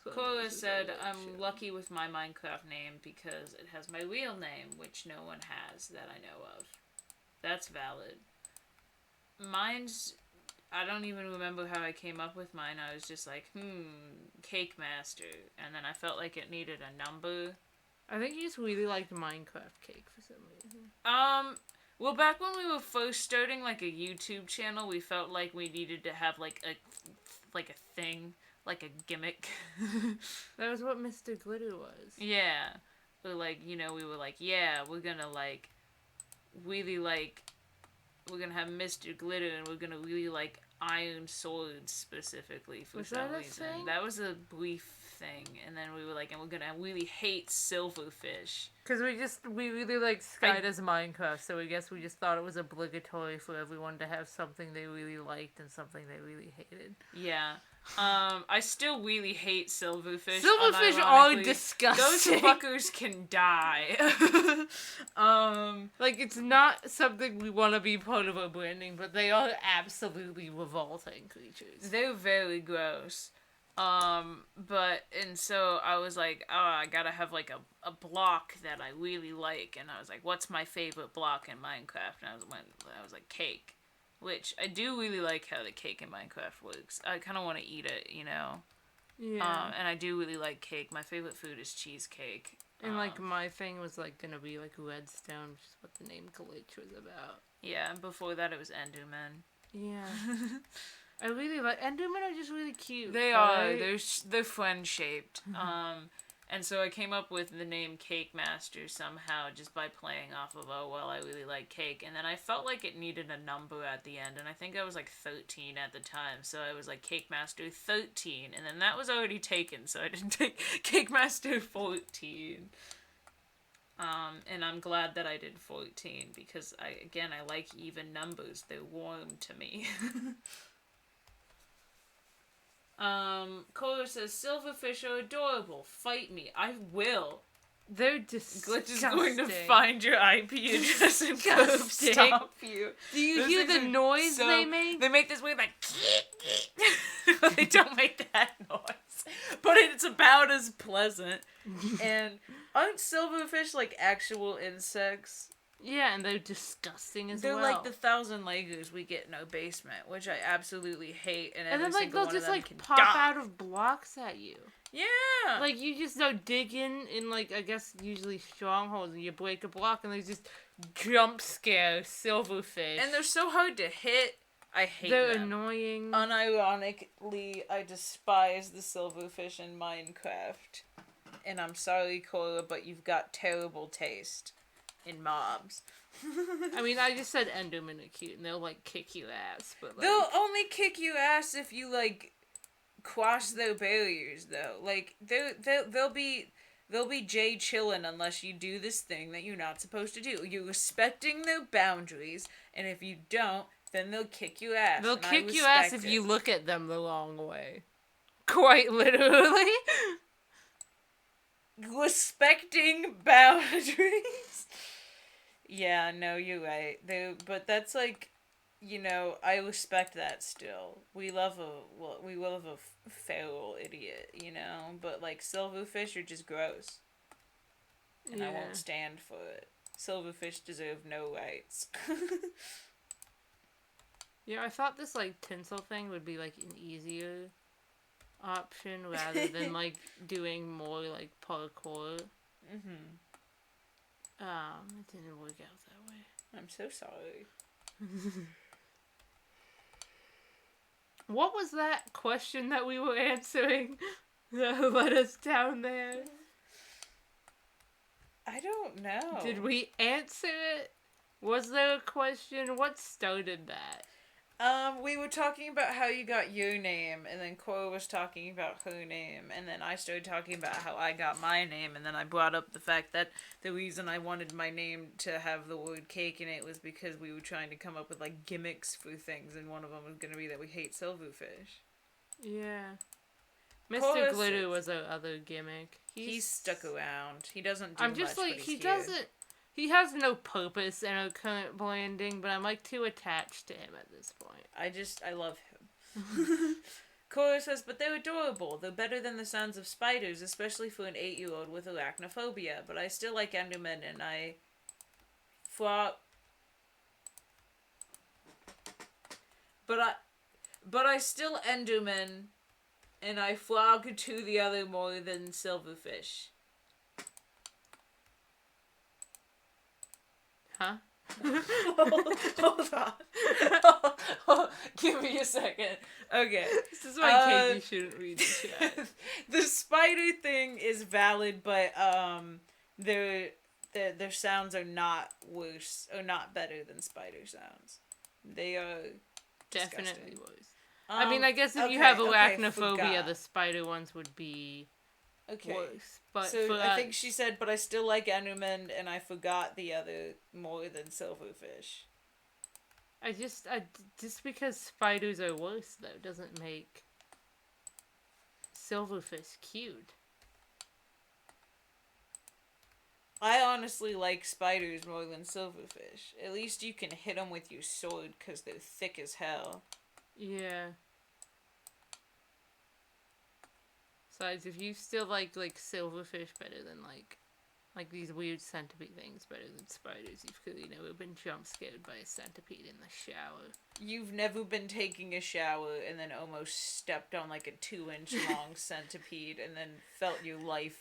A: Cora said, I'm lucky with my Minecraft name because it has my real name, which no one has that I know of. That's valid. Mine's... I don't even remember how I came up with mine. I was just like, Cake Master. And then I felt like it needed a number.
B: I think you just really liked Minecraft Cake for some reason.
A: Well, back when we were first starting, like, a YouTube channel, we felt like we needed to have, like a thing, like a gimmick.
B: That was what Mr. Glitter was.
A: Yeah. But, like, you know, we were like, yeah, we're gonna, like, really, like, we're gonna have Mr. Glitter, and we're gonna really, like, iron swords specifically for some reason.
B: Thing?
A: That was a brief thing, and then we were like, and we're gonna really hate silverfish.
B: Because we really like Sky does Minecraft, so I guess we just thought it was obligatory for everyone to have something they really liked and something they really hated.
A: Yeah. I still really hate silverfish.
B: Silverfish are disgusting.
A: Those fuckers can die.
B: Like, it's not something we want to be part of our branding, but they are absolutely revolting creatures.
A: They're very gross. And so I was like, oh, I gotta have, like, a block that I really like, and I was like, what's my favorite block in Minecraft? And I was like, cake. Which, I do really like how the cake in Minecraft works. I kind of want to eat it, you know?
B: Yeah.
A: And I do really like cake. My favorite food is cheesecake.
B: And, like, my thing was, like, gonna be, like, redstone, which is what the name Glitch was about.
A: Yeah, and before that it was Enderman.
B: Yeah. I really like... Endermen are just really cute.
A: They are. They're friend-shaped. And so I came up with the name Cake Master somehow just by playing off of, oh, well, I really like cake. And then I felt like it needed a number at the end. And I think I was like 13 at the time. So I was like Cake Master 13. And then that was already taken. So I didn't take Cake Master 14. And I'm glad that I did 14. Because, I like even numbers. They're warm to me. Kohler says, silverfish are adorable. Fight me. I will.
B: They're disgusting.
A: Glitch is going to find your IP address and curb stomp you.
B: Do you hear the noise they make?
A: They make this weird, like, but they don't make that noise. but it's about as pleasant. And aren't silverfish like actual insects?
B: Yeah, and they're disgusting as
A: They're
B: well.
A: like the 1,000 Legos we get in our basement, which I absolutely hate. And
B: then
A: every
B: like
A: single
B: they'll
A: one
B: just
A: of them
B: like
A: can
B: pop
A: die.
B: out of blocks at you.
A: Yeah.
B: Like you just go digging in like I guess usually strongholds and you break a block and they just jump scare silverfish.
A: And they're so hard to hit. I hate
B: They're
A: them.
B: annoying.
A: Unironically, I despise the silverfish in Minecraft. And I'm sorry, Cora, but you've got terrible taste in mobs.
B: I mean, I just said Endermen are cute and they'll like kick you ass, but like...
A: They'll only kick you ass if you like cross their barriers, though. Like they'll be Jay chillin' unless you do this thing that you're not supposed to do. You're respecting their boundaries, and if you don't, then they'll kick you ass.
B: They'll kick you ass if you look at them the wrong way. Quite literally.
A: Respecting boundaries. Yeah, no, you're right. But that's like, I respect that still. We love a feral idiot, But like silverfish are just gross, and I won't stand for it. Silverfish deserve no rights.
B: Yeah, I thought this like tinsel thing would be like an easier option rather than like doing more like parkour. It didn't work out that way.
A: I'm so sorry.
B: What was that question that we were answering that led us down there?
A: I don't know.
B: Did we answer it? Was there a question? What started that?
A: We were talking about how you got your name, and then Cora was talking about her name, and then I started talking about how I got my name, and then I brought up the fact that the reason I wanted my name to have the word cake in it was because we were trying to come up with, like, gimmicks for things, and one of them was going to be that we hate silverfish.
B: Yeah. Mr. Glitter was our other gimmick.
A: He's stuck around. He doesn't do
B: I'm just
A: much,
B: like,
A: but
B: he
A: here.
B: doesn't... He has no purpose in our current branding, but I'm like too attached to him at this point.
A: I love him. Cora says, but they're adorable. They're better than the sounds of spiders, especially for an 8-year-old with arachnophobia. But I still like Endermen, and I... But I still Enderman, and I flog to the other more than silverfish.
B: Huh?
A: Hold on. Give me a second. Okay.
B: This is why Katie shouldn't read the chat.
A: The spider thing is valid, but their sounds are not worse or not better than spider sounds. They are
B: definitely worse. I mean, I guess if you have arachnophobia, the spider ones would be worse. But
A: so I think she said, but I still like Enderman, and I forgot the other more than silverfish.
B: Just because spiders are worse, though, doesn't make silverfish cute.
A: I honestly like spiders more than silverfish. At least you can hit them with your sword, because they're thick as hell.
B: Yeah. Besides, if you still like silverfish better than like these weird centipede things better than spiders, you've clearly never been jump scared by a centipede in the shower.
A: You've never been taking a shower and then almost stepped on like a 2-inch long centipede and then felt your life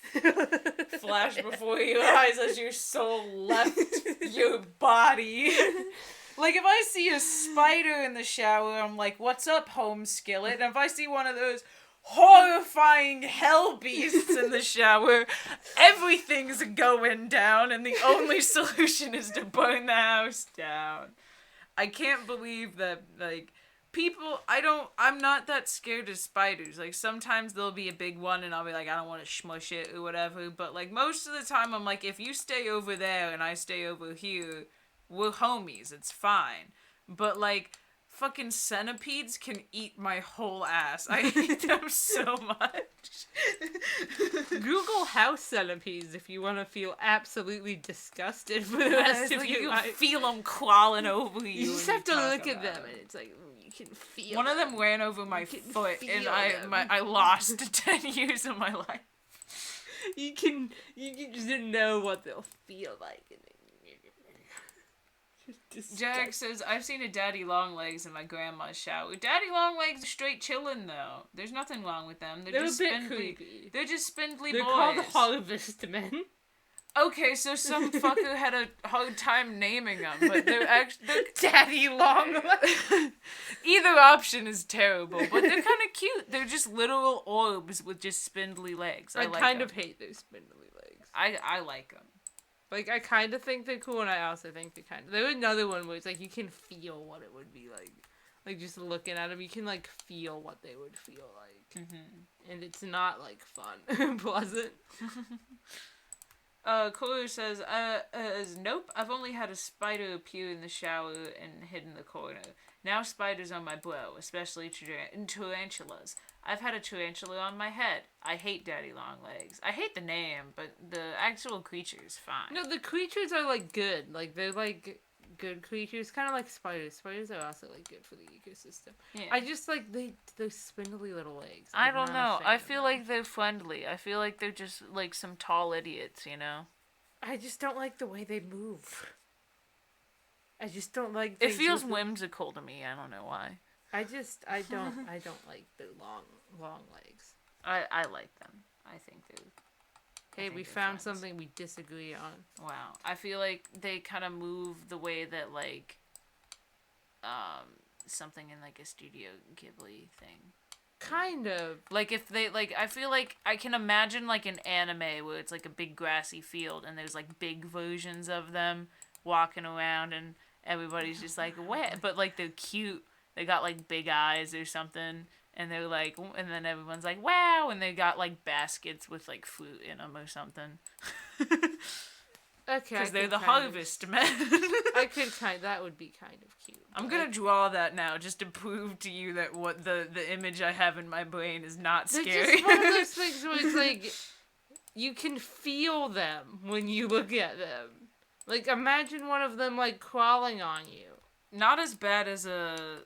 A: flash before your eyes as your soul left your body. Like, if I see a spider in the shower, I'm like, what's up, home skillet? And if I see one of those horrifying hell beasts in the shower, everything's going down, and the only solution is to burn the house down. I can't believe that, like, I'm not that scared of spiders. Like, sometimes there'll be a big one, and I'll be like, I don't want to smush it or whatever, but, like, most of the time, I'm like, if you stay over there and I stay over here, we're homies, it's fine. But, like, fucking centipedes can eat my whole ass. I hate them so much.
B: Google house centipedes if you want to feel absolutely disgusted for the rest of your life.
A: You feel them crawling over you.
B: You just have to look at them, and it's like, you can feel
A: One
B: them.
A: of them ran over my foot, and I lost 10 years of my life.
B: You can just know what they'll feel like.
A: Jack says, I've seen a daddy longlegs in my grandma's shower. Daddy longlegs are straight chilling, though. There's nothing wrong with them. They're just
B: a bit
A: spindly.
B: creepy.
A: They're just spindly
B: They're
A: boys.
B: called harvest men.
A: Okay, so some fucker had a hard time naming them, but they're actually...
B: Daddy longlegs.
A: Either option is terrible, but they're kind of cute. They're just literal orbs with just spindly legs. I like
B: kind
A: them.
B: of hate those spindly legs.
A: I like them.
B: Like, I kind of think they're cool, and I also think they're kind of... There's another one where it's like, you can feel what it would be like. Like, just looking at them, you can, like, feel what they would feel like. Mm-hmm. And it's not, like, fun. Pleasant.
A: Koru says, nope, I've only had a spider appear in the shower and hid in the corner. Now spiders on my brow, especially tarantulas. I've had a tarantula on my head. I hate daddy longlegs. I hate the name, but the actual creature is fine.
B: No, the creatures are, like, good. Like, they're, like, good creatures. Kind of like spiders. Spiders are also, like, good for the ecosystem. Yeah. I just, like, those spindly little legs.
A: I don't know. I feel like they're friendly. I feel like they're just, like, some tall idiots, you know?
B: I just don't like the way they move. I just don't like...
A: It feels whimsical to me. I don't know why.
B: I don't like the long legs.
A: I like them. I think they're...
B: Hey, we found something we disagree on.
A: Wow. I feel like they kind of move the way that, like, something in, like, a Studio Ghibli thing.
B: Kind of.
A: Like, if they, like, I feel like I can imagine, like, an anime where it's, like, a big grassy field and there's, like, big versions of them walking around and everybody's just, like, what? But, like, they're cute. They got, like, big eyes or something. And they're like, and then everyone's like, wow, and they got, like, baskets with, like, fruit in them or something.
B: Okay.
A: Because they're the harvest men.
B: That would be kind of cute.
A: I'm gonna draw that now, just to prove to you that what the image I have in my brain is not scary.
B: They're just one of those things where it's like, you can feel them when you look at them. Like, imagine one of them, like, crawling on you.
A: Not as bad as a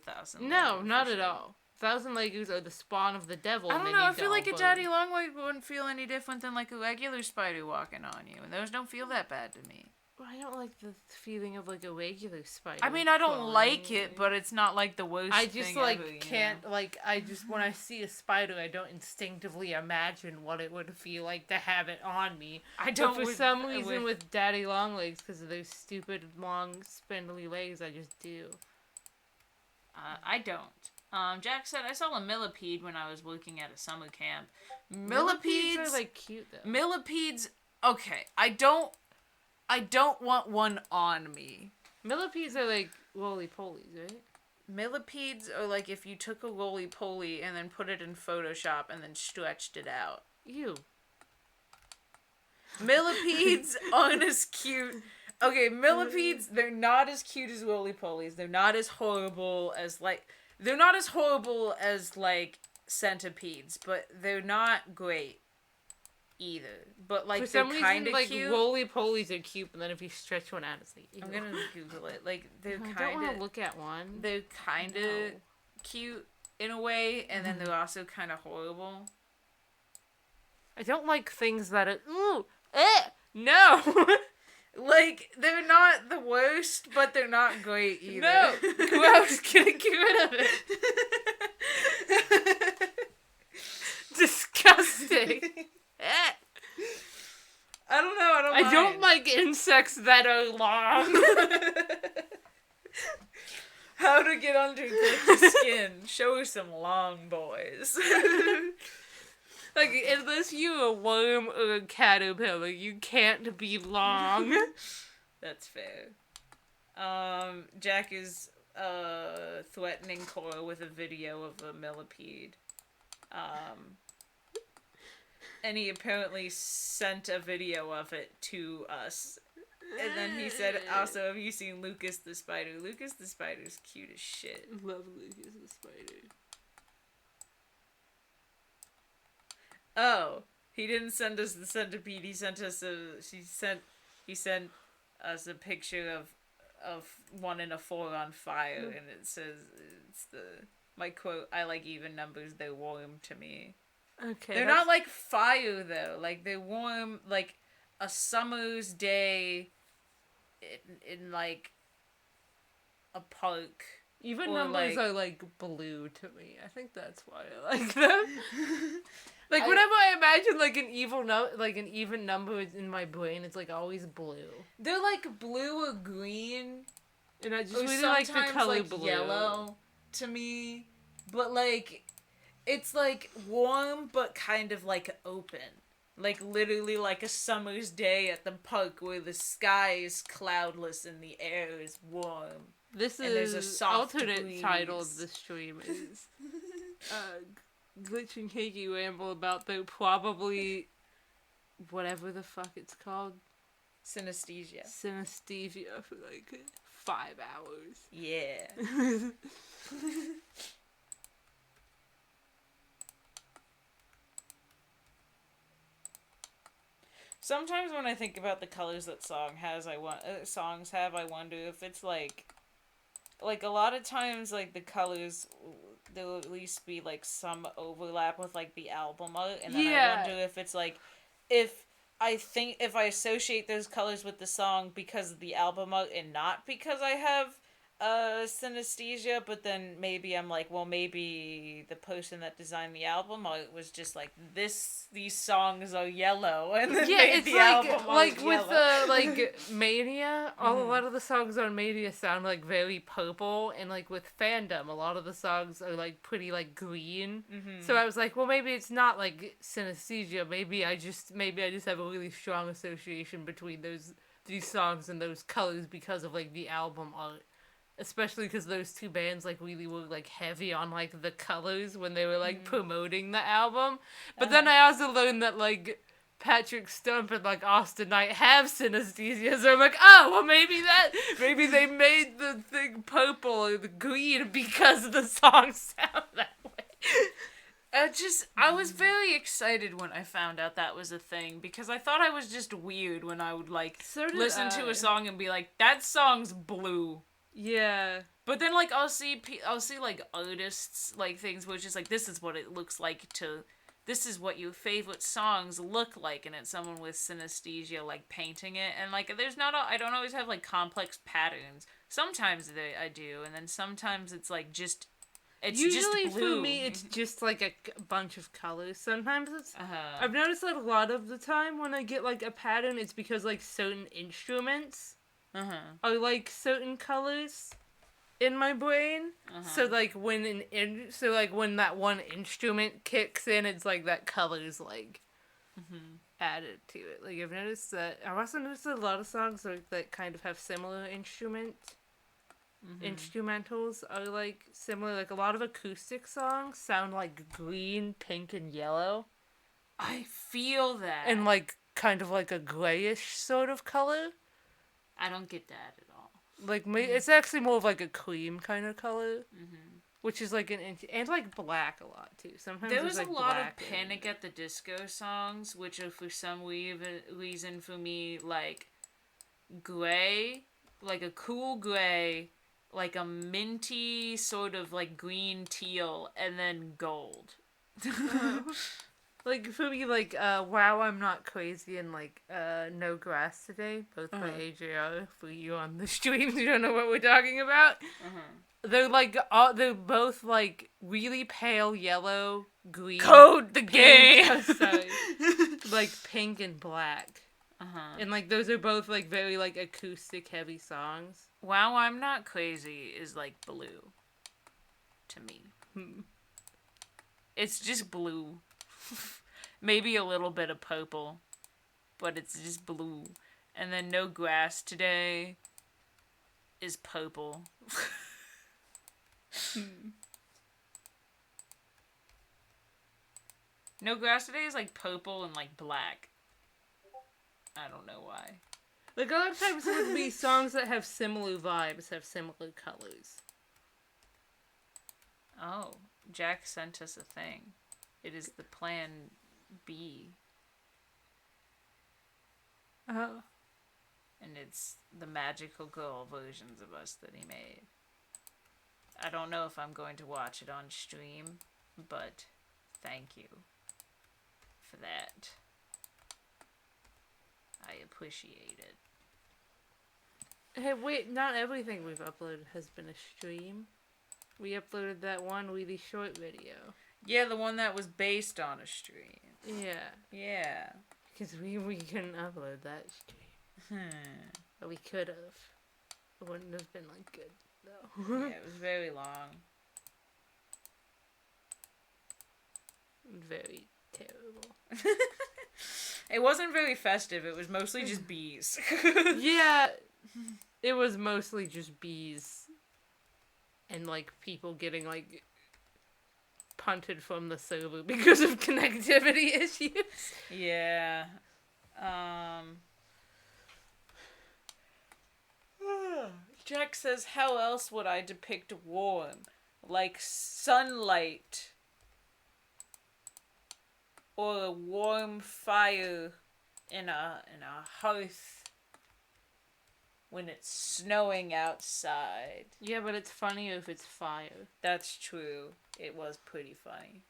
A: thousand.
B: No, not at all. Thousand Legus are the spawn of the devil.
A: I don't know. I feel like a daddy longleg wouldn't feel any different than like a regular spider walking on you, and those don't feel that bad to me.
B: I don't like the feeling of like a regular spider.
A: I mean, I don't like it, but it's not like the worst.
B: I just
A: thing
B: like
A: ever,
B: can't like. I just when I see a spider, I don't instinctively imagine what it would feel like to have it on me.
A: I don't.
B: But for some reason, with daddy longlegs, because of those stupid long spindly legs, I just do.
A: I don't. Jack said, I saw a millipede when I was working at a summer camp. Millipedes
B: are, like, cute, though.
A: Millipedes, okay, I don't want one on me.
B: Millipedes are, like, roly-polies, right?
A: Millipedes are, like, if you took a roly-poly and then put it in Photoshop and then stretched it out.
B: Ew.
A: Millipedes aren't as cute. Okay, millipedes, they're not as cute as roly-polies. They're not as horrible as, like... They're not as horrible as, like, centipedes, but they're not great either. But, like, they're kind of cute.
B: Like, roly-polies are cute, but then if you stretch one out, it's like, ew.
A: I'm gonna Google it. Like, they're kind of...
B: I don't want to look at one.
A: They're kind of cute in a way, and then they're also kind of horrible.
B: I don't like things that are... Ooh! No!
A: Like, they're not the worst, but they're not great either.
B: No! Gross! Get rid of it! Disgusting!
A: I don't know, I
B: don't like insects that are long.
A: How to get under the skin. Show some long boys.
B: Like, unless you're a worm or a caterpillar, you can't be long.
A: That's fair. Jack is, threatening Cora with a video of a millipede. And he apparently sent a video of it to us. And then he said, also, have you seen Lucas the Spider? Lucas the Spider's cute as shit.
B: Love Lucas the Spider.
A: Oh, he didn't send us the centipede. He sent us he sent us a picture of one in a 4 on fire, and it says my quote, "I like even numbers. They're warm to me."
B: Okay.
A: They're not like fire though. Like they're warm, like a summer's day in like a park.
B: Even
A: or,
B: numbers
A: like,
B: are like blue to me. I think that's why I like them. Like
A: I-
B: whenever I imagine like an even number in my brain, it's like always blue.
A: They're like blue or green.
B: And I just
A: Or
B: really like the
A: sometimes,
B: color
A: like,
B: blue.
A: yellow to me. But like it's like warm but kind of like open. Like literally like a summer's day at the park where the sky is cloudless and the air is warm.
B: This
A: And there's a
B: is
A: soft
B: alternate
A: breeze.
B: title of the stream is Glitch and Cakey ramble about the probably whatever the fuck it's called.
A: Synesthesia.
B: Synesthesia for like 5 hours.
A: Yeah. Sometimes when I think about the colors that songs have, I wonder if it's like a lot of times like the colors there'll at least be like some overlap with like the album art, and then I wonder if it's like if I associate those colors with the song because of the album art and not because I have synesthesia, but then maybe I'm like, well, maybe the person that designed the album art was just like, these songs are yellow, and then made the album art
B: like
A: yellow.
B: with like Mania, a lot of the songs on Mania sound like very purple, and like with Fandom, a lot of the songs are like pretty like green. So I was like, well, maybe it's not like synesthesia. Maybe I just have a really strong association between these songs and those colors because of like the album art. Especially because those two bands like really were like heavy on like the colors when they were like promoting the album. But then I also learned that like Patrick Stump and like Austin Knight have synesthesia, so I'm like, oh well, maybe they made the thing purple or the green because the songs sound that way.
A: I was very excited when I found out that was a thing, because I thought I was just weird when I would like listen to a song and be like, that song's blue.
B: Yeah.
A: But then like I'll see like artists like things where it's just like, this is what it looks like this is what your favorite songs look like, and it's someone with synesthesia like painting it, and like I don't always have like complex patterns. Sometimes I do, and then sometimes it's like it's
B: usually
A: just blue.
B: For me it's just like a bunch of colors. Sometimes it's I've noticed that a lot of the time when I get like a pattern, it's because like certain instruments are like certain colors in my brain. So like when when that one instrument kicks in, it's like that color's like added to it. Like I've noticed that. I've also noticed that a lot of songs that kind of have similar instrumentals are like similar. Like a lot of acoustic songs sound like green, pink, and yellow.
A: I feel that.
B: And like kind of like a grayish sort of color.
A: I don't get that at all.
B: Like it's actually more of like a cream kind of color, which is like and like black a lot too. Sometimes
A: there was
B: like
A: a lot of
B: black
A: Panic at the Disco songs, which are for some reason for me like gray, like a cool gray, like a minty sort of like green teal, and then gold.
B: Like for me, like Wow, I'm Not Crazy and like No Grass Today, both by AJR. For you on the stream, you don't know what we're talking about. They're like they're both like really pale yellow, green.
A: Code the
B: pink,
A: game.
B: Sorry, like pink and black. And like those are both like very like acoustic heavy songs.
A: Wow, I'm Not Crazy is like blue to me. It's just blue. Maybe a little bit of purple, but it's just blue. And then No Grass Today is purple. No Grass Today is like purple and like black. I don't know why.
B: Like, a lot of times it would be songs that have similar vibes, have similar colors.
A: Oh, Jack sent us a thing. It is the Plan B.
B: Oh.
A: And it's the magical girl versions of us that he made. I don't know if I'm going to watch it on stream, but thank you for that. I appreciate it.
B: Hey, wait, not everything we've uploaded has been a stream. We uploaded that one really short video.
A: Yeah, the one that was based on a stream.
B: Yeah.
A: Yeah.
B: Because we couldn't upload that stream. But we could have. It wouldn't have been, like, good, though.
A: Yeah, it was very long.
B: Very terrible.
A: It wasn't very festive. It was mostly just bees.
B: Yeah. It was mostly just bees. And, like, people getting, like, punted from the server because of connectivity issues.
A: Yeah. Jack says, how else would I depict warm? Like sunlight. Or a warm fire in a hearth when it's snowing outside.
B: Yeah, but it's funnier if it's fire.
A: That's true. It was pretty funny.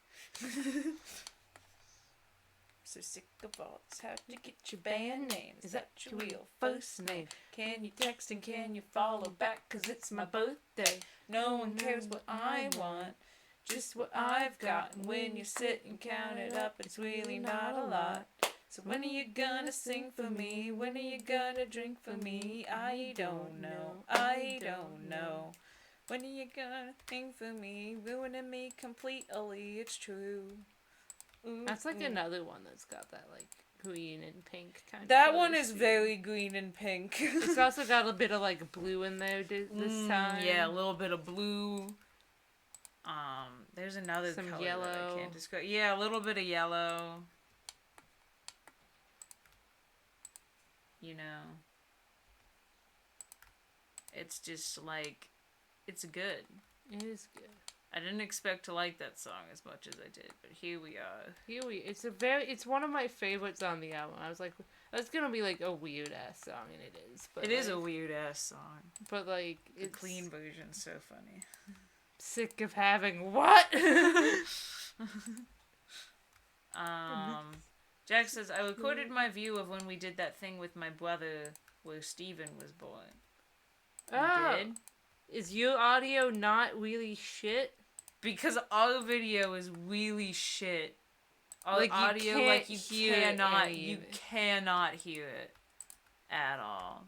A: So sick of all this. How'd you get your band name? Is that your real first name? Can you text and can you follow back? 'Cause it's my birthday. No one cares what I want. Just what I've got. And when you sit and count it up, it's really not a lot. So when are you gonna sing for me? When are you gonna drink for me? I don't know. I don't know. When are you gonna sing for me? Ruining me completely, it's true. Ooh,
B: That's like
A: ooh.
B: another one that's got that, like, green and pink kind of
A: That
B: color
A: one is
B: scheme.
A: very green and pink.
B: It's also got a bit of, like, blue in there this time.
A: Yeah, a little bit of blue. There's another
B: Some
A: color
B: yellow.
A: that I can't describe. Yeah, a little bit of yellow. You know. It's just like, it's good.
B: It is good.
A: I didn't expect to like that song as much as I did, but here we are.
B: It's one of my favorites on the album. I was like, that's gonna be like a weird ass song, and it is. But
A: It is a weird ass song.
B: But like,
A: The
B: it's
A: clean version's so funny.
B: sick of having what?
A: Jack says, I recorded my view of when we did that thing with my brother where Steven was born. You did?
B: Is your audio not really shit?
A: Because our video is really shit. Our
B: Like, you
A: audio,
B: can't
A: like, you
B: hear any of it.
A: cannot hear it at all.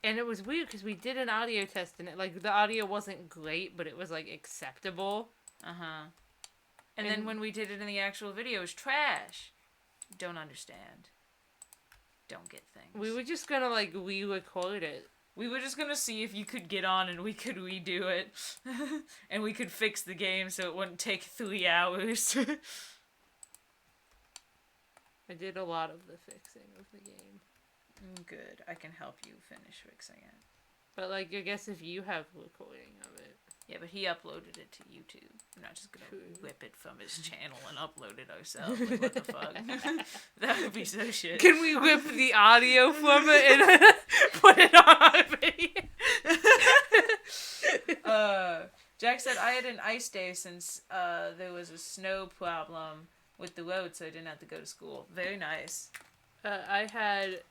B: And it was weird because we did an audio test and it, like, the audio wasn't great, but it was, like, acceptable.
A: Uh-huh. And then when we did it in the actual video, it was trash. Don't understand. Don't get things.
B: We were just gonna, like, re-record it.
A: We were just gonna see if you could get on and we could redo it. And we could fix the game so it wouldn't take 3 hours.
B: I did a lot of the fixing of the game.
A: Good. I can help you finish fixing it.
B: But, like, I guess if you have recording of it.
A: Yeah, but he uploaded it to YouTube. We're not just gonna
B: True.
A: whip it from his channel and upload it ourselves. Like, what the fuck? That would be so shit.
B: Can we whip the audio from it and put it on our video?
A: Jack said, I had an ice day since there was a snow problem with the road, so I didn't have to go to school. Very nice.
B: I had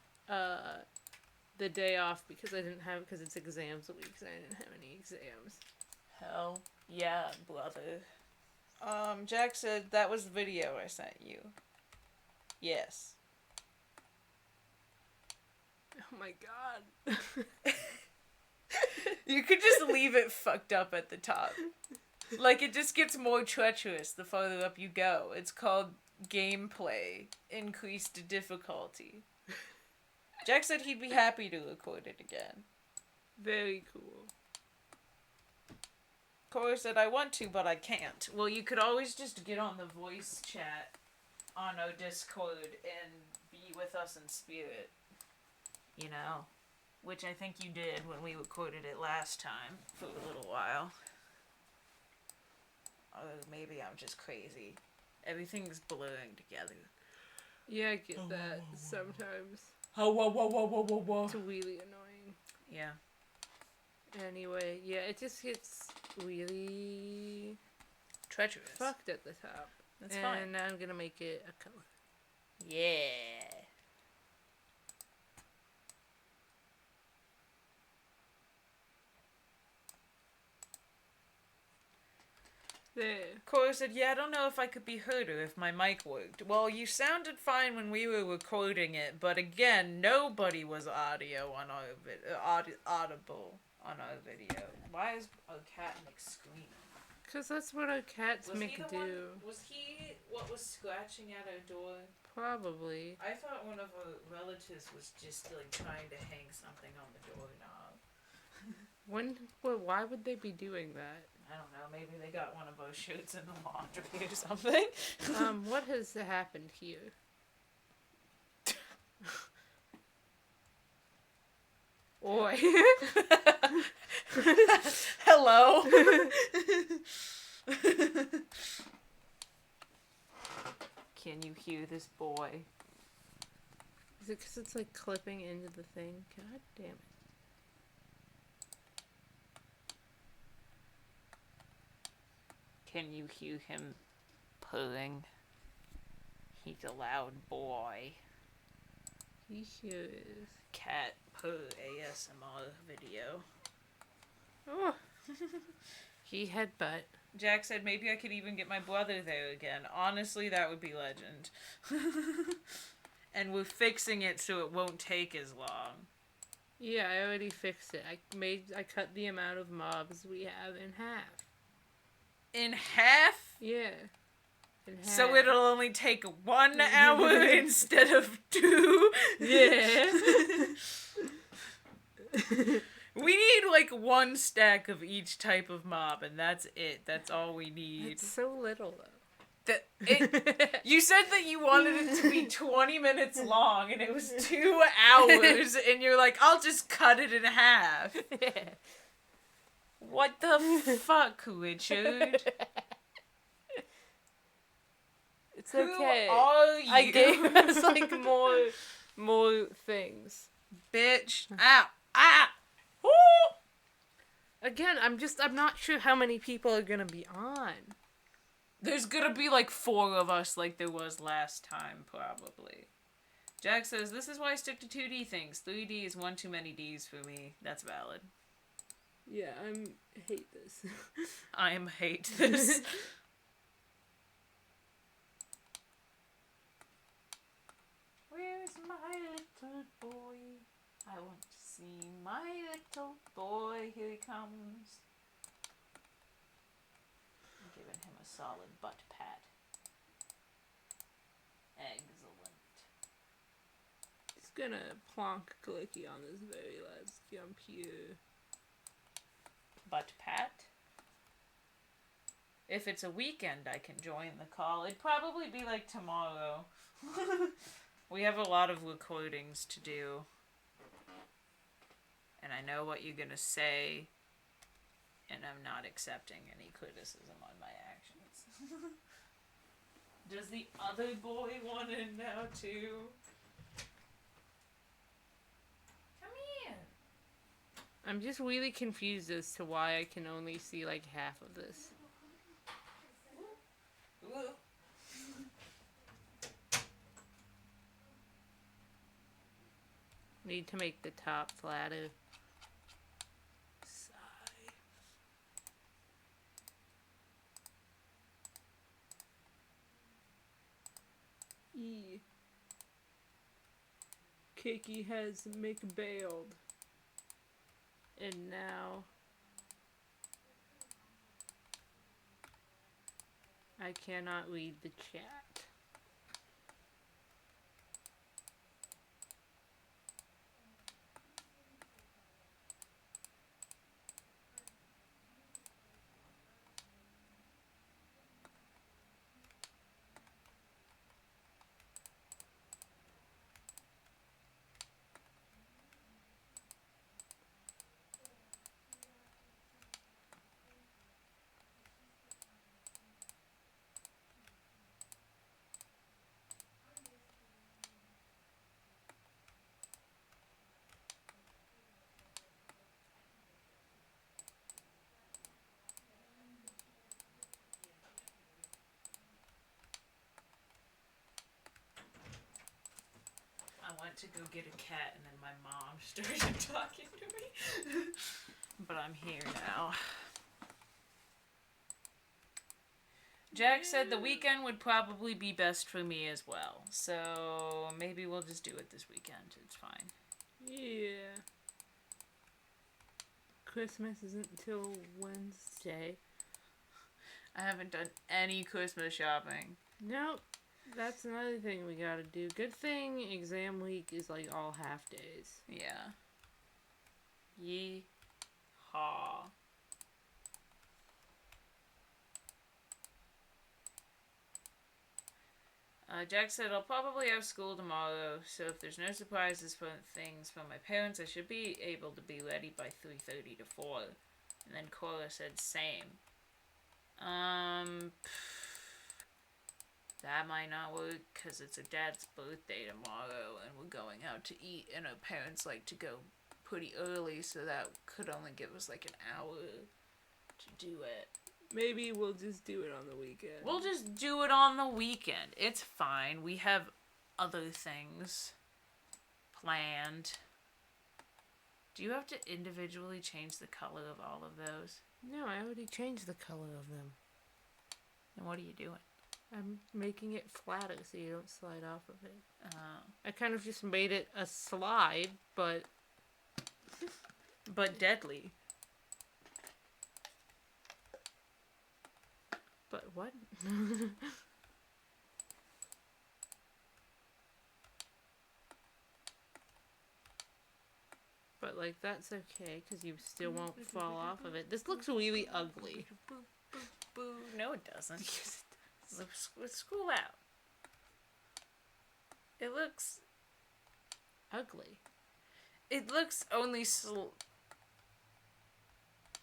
B: the day off because it's exams week, so I didn't have any exams.
A: Hell yeah, brother. Jack said, that was the video I sent you. Yes.
B: Oh my god.
A: You could just leave it fucked up at the top. Like, it just gets more treacherous the farther up you go. It's called gameplay. Increased difficulty. Jack said he'd be happy to record it again.
B: Very cool.
A: Cora said, I want to, but I can't. Well, you could always just get on the voice chat on our Discord and be with us in spirit. You know? Which I think you did when we recorded it last time for a little while. Or maybe I'm just crazy. Everything's blurring together.
B: Yeah, I get that sometimes.
A: Oh, whoa.
B: It's really annoying.
A: Yeah.
B: Anyway, yeah, it just gets really
A: Treacherous.
B: fucked at the top.
A: That's fine.
B: And now I'm gonna make it a color.
A: Yeah.
B: There.
A: Cora said, yeah, I don't know if I could be heard or if my mic worked. Well, you sounded fine when we were recording it, but again, nobody was audio on our audible on our video. Why is our cat screaming?
B: Because that's what our cats make do.
A: Was he what was scratching at our door?
B: Probably.
A: I thought one of our relatives was just like trying to hang something on the doorknob.
B: Why would they be doing that?
A: I don't know, maybe they got one of our shirts in the laundry or something.
B: What has happened here? Oi.
A: Hello. Can you hear this boy?
B: Is it because it's like clipping into the thing? God damn it.
A: Can you hear him purring? He's a loud boy.
B: He sure is.
A: Cat purr ASMR video.
B: Oh. He headbutt.
A: Jack said maybe I could even get my brother there again. Honestly, that would be legend. And we're fixing it so it won't take as long.
B: Yeah, I already fixed it. I cut the amount of mobs we have in half.
A: In half?
B: Yeah. In half.
A: So it'll only take 1 hour instead of 2?
B: Yeah.
A: We need like 1 stack of each type of mob, and that's it. That's all we need.
B: It's so little, though.
A: You said that you wanted it to be 20 minutes long, and it was 2 hours, and you're like, I'll just cut it in half. What the fuck, Richard?
B: It's okay.
A: Who are you?
B: I gave us like more things.
A: Bitch. Ow. Ah. Woo.
B: Again, I'm not sure how many people are gonna be on.
A: There's gonna be like 4 of us like there was last time, probably. Jack says, this is why I stick to 2D things. 3D is one too many Ds for me. That's valid.
B: Yeah, hate this.
A: I hate this. Where's my little boy? I want to see my little boy. Here he comes. I'm giving him a solid butt pat. Excellent.
B: He's gonna plonk Clicky on this very last jump here.
A: Butt pat? If it's a weekend, I can join the call. It'd probably be like tomorrow. We have a lot of recordings to do. And I know what you're gonna say. And I'm not accepting any criticism on my actions. Does the other boy want in now too? Come here.
B: I'm just really confused as to why I can only see like half of this.
A: Ooh.
B: Need to make the top flatter. Sigh. E. Kiki has McBailed. And now I cannot read the chat.
A: went to go get a cat, and then my mom started talking to me. But I'm here now. Jack said the weekend would probably be best for me as well. So maybe we'll just do it this weekend. It's fine.
B: Yeah. Christmas isn't until Wednesday.
A: I haven't done any Christmas shopping.
B: Nope. That's another thing we gotta do. Good thing exam week is like all half days.
A: Yeah. Yee-haw. Jack said, I'll probably have school tomorrow, so if there's no surprises for things from my parents, I should be able to be ready by 3:30 to 4. And then Cora said, same. That might not work, because it's her dad's birthday tomorrow, and we're going out to eat, and our parents like to go pretty early, so that could only give us like an hour to do it.
B: Maybe we'll just do it on the weekend.
A: We'll just do it on the weekend. It's fine. We have other things planned. Do you have to individually change the color of all of those?
B: No, I already changed the color of them.
A: And what are you doing?
B: I'm making it flatter so you don't slide off of it. I kind of just made it a slide, but...
A: but deadly.
B: But what? But, like, that's okay, because you still won't fall off of it. This looks really ugly.
A: No, it doesn't. Let's scroll out. It looks...
B: ugly.
A: It looks only...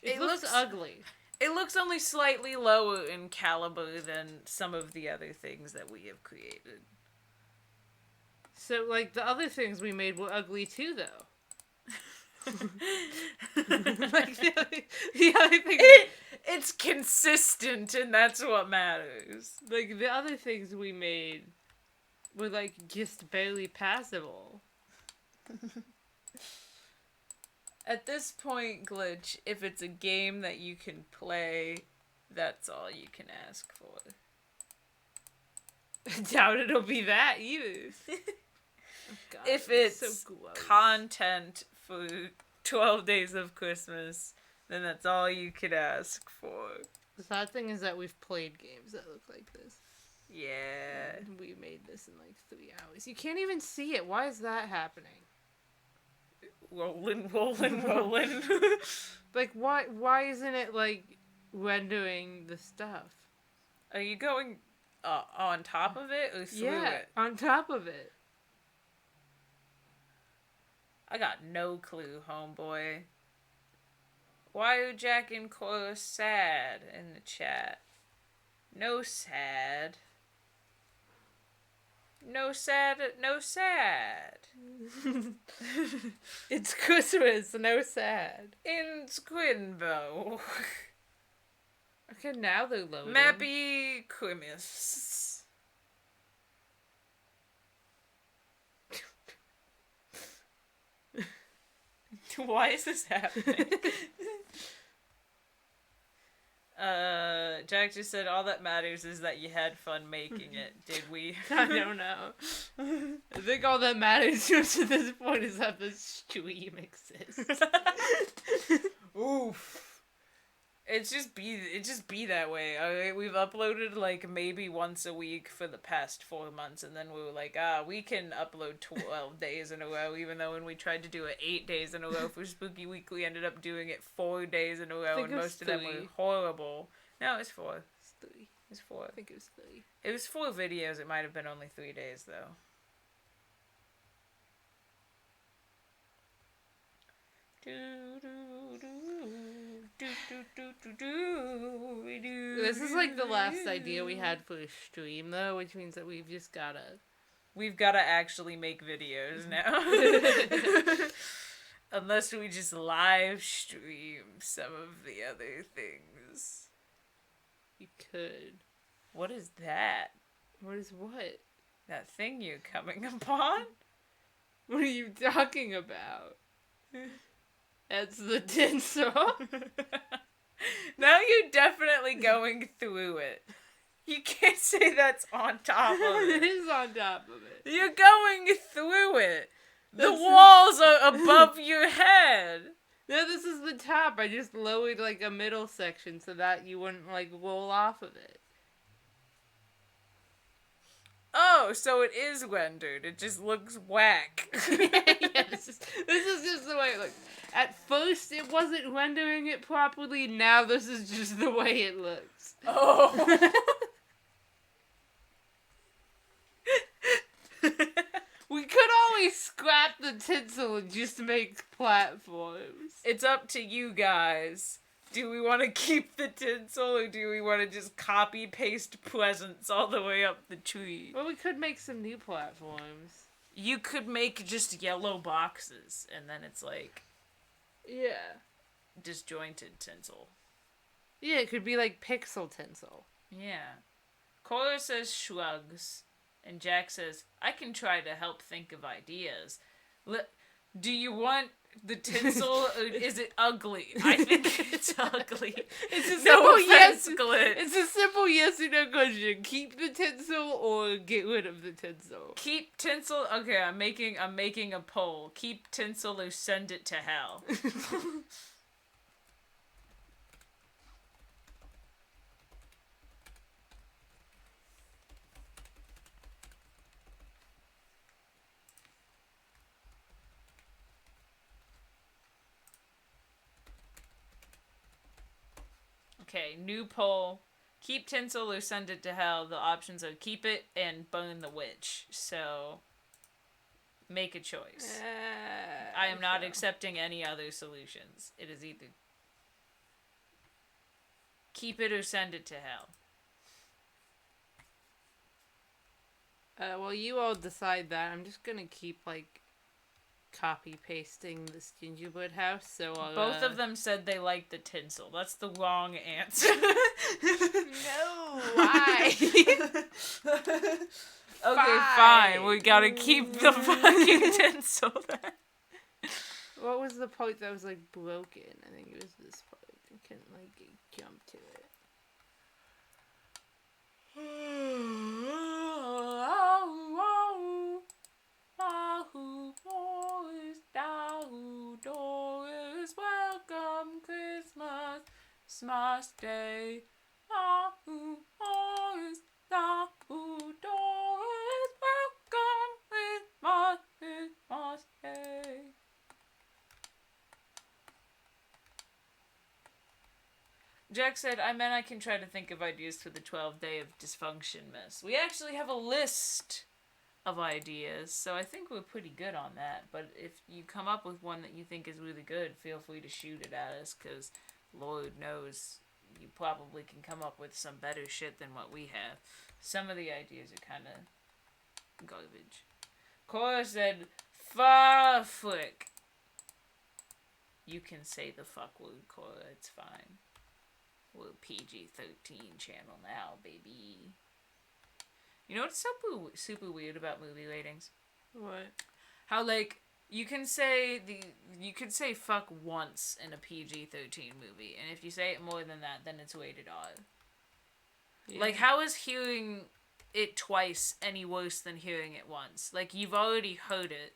B: It looks ugly.
A: It looks only slightly lower in caliber than some of the other things that we have created.
B: So, like, the other things we made were ugly too, though. Like, the other thing...
A: It's consistent, and that's what matters.
B: Like, the other things we made were, like, just barely passable.
A: At this point, Glitch, if it's a game that you can play, that's all you can ask for.
B: I doubt it'll be that either. Oh, God,
A: if it's
B: so
A: content for 12 Days of Christmas, then that's all you could ask for.
B: The sad thing is that we've played games that look like this.
A: Yeah.
B: And we made this in like 3 hours. You can't even see it. Why is that happening?
A: Rolling.
B: Like, why isn't it, like, rendering the stuff?
A: Are you going on top of it or through it?
B: On top of it.
A: I got no clue, homeboy. Why are Jack and Cora sad in the chat? No sad. No sad.
B: It's Christmas, no sad.
A: In Squinbo.
B: Okay, now they're loading.
A: Mappy Christmas. Why is this happening? Jack just said all that matters is that you had fun making it. Did we?
B: I don't know. I think all that matters to us at this point is that the stream exists.
A: Oof. It just be that way. Alright, we've uploaded like maybe once a week for the past 4 months, and then we were like, we can upload 12 days in a row, even though when we tried to do it 8 days in a row for Spooky Week, we ended up doing it 4 days in a row, and most of them were horrible. No, it's 4.
B: It's 3.
A: It's 4.
B: I think it was 3.
A: It was 4 videos, it might have been only 3 days, though.
B: This is like the last idea we had for a stream, though, which means that we've gotta
A: actually make videos now. Unless we just live stream some of the other things.
B: You could.
A: What is that?
B: What is what?
A: That thing you're coming upon?
B: What are you talking about? That's the tinsel.
A: Now you're definitely going through it. You can't say that's on top of
B: It
A: it.
B: is on top of it.
A: You're going through it. The walls are above your head.
B: No, this is the top. I just lowered like a middle section so that you wouldn't like roll off of it.
A: Oh, so it is rendered. It just looks whack.
B: Yeah, this is just the way it looks. At first, it wasn't rendering it properly. Now this is just the way it looks.
A: Oh.
B: We could always scrap the tinsel and just make platforms.
A: It's up to you guys. Do we want to keep the tinsel or do we want to just copy paste presents all the way up the tree?
B: Well, we could make some new platforms.
A: You could make just yellow boxes and then it's like
B: Yeah.
A: disjointed tinsel.
B: Yeah, it could be like pixel tinsel.
A: Yeah. Cora says shrugs and Jack says, I can try to help think of ideas. Do you want the tinsel or is it ugly? I think it's ugly.
B: It's a
A: No
B: simple
A: offense,
B: yes.
A: Glit.
B: It's a simple yes or no question. Keep the tinsel or get rid of the tinsel.
A: Keep tinsel. Okay, I'm making a poll. Keep tinsel or send it to hell. Okay, new poll. Keep tinsel or send it to hell. The options are keep it and burn the witch. So, make a choice. I am not accepting any other solutions. It is either keep it or send it to hell.
B: Well, you all decide that. I'm just gonna keep, like, copy-pasting this gingerbread house, so I'll,
A: Both of them said they liked the tinsel. That's the wrong answer.
B: No, why?
A: Okay, fine. We gotta keep the fucking tinsel then.
B: What was the part that was, like, broken? I think it was this part. I couldn't, like, jump to it.
A: Welcome Christmas, Christmas Day. Welcome Christmas, Christmas Day. Jack said, I meant I can try to think of ideas for the 12th day of dysfunction mess. We actually have a list of ideas, so I think we're pretty good on that. But if you come up with one that you think is really good, feel free to shoot it at us, because Lord knows you probably can come up with some better shit than what we have. Some of the ideas are kind of garbage. Cora said, flick. You can say the fuck word, Cora, it's fine. We're a PG-13 channel now, baby. You know what's super weird about movie ratings?
B: What?
A: How, like, you can say fuck once in a PG-13 movie, and if you say it more than that, then it's rated R. Yeah. Like, how is hearing it twice any worse than hearing it once? Like, you've already heard it.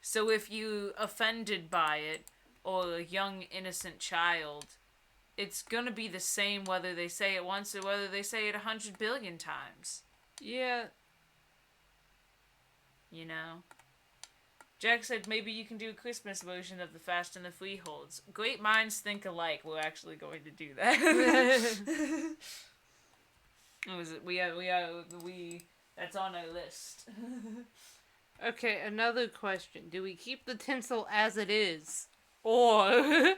A: So if you offended by it, or a young innocent child, it's gonna be the same whether they say it once or whether they say it 100 billion times.
B: Yeah.
A: You know? Jack said maybe you can do a Christmas version of the Fast and the Freeholds. Great minds think alike. We're actually going to do that. That's on our list.
B: Okay, another question. Do we keep the tinsel as it is? Or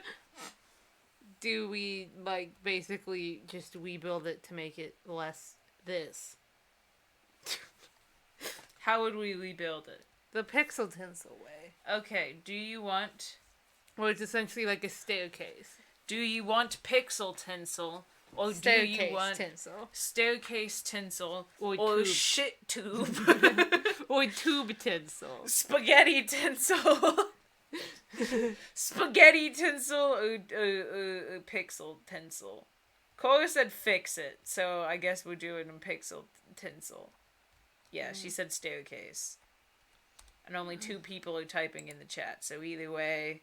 B: do we, like, basically just rebuild it to make it less this?
A: How would we rebuild it?
B: The pixel tinsel way.
A: Okay, do you want...
B: Or it's essentially like a staircase.
A: Do you want pixel tinsel, Or do you want
B: tinsel.
A: staircase tinsel
B: Or
A: or
B: tube.
A: shit tube?
B: Or tube tinsel.
A: Spaghetti tinsel. Spaghetti tinsel or pixel tinsel. Cora said fix it, so I guess we're doing pixel tinsel. Yeah, she said staircase. And only 2 people are typing in the chat, so either way,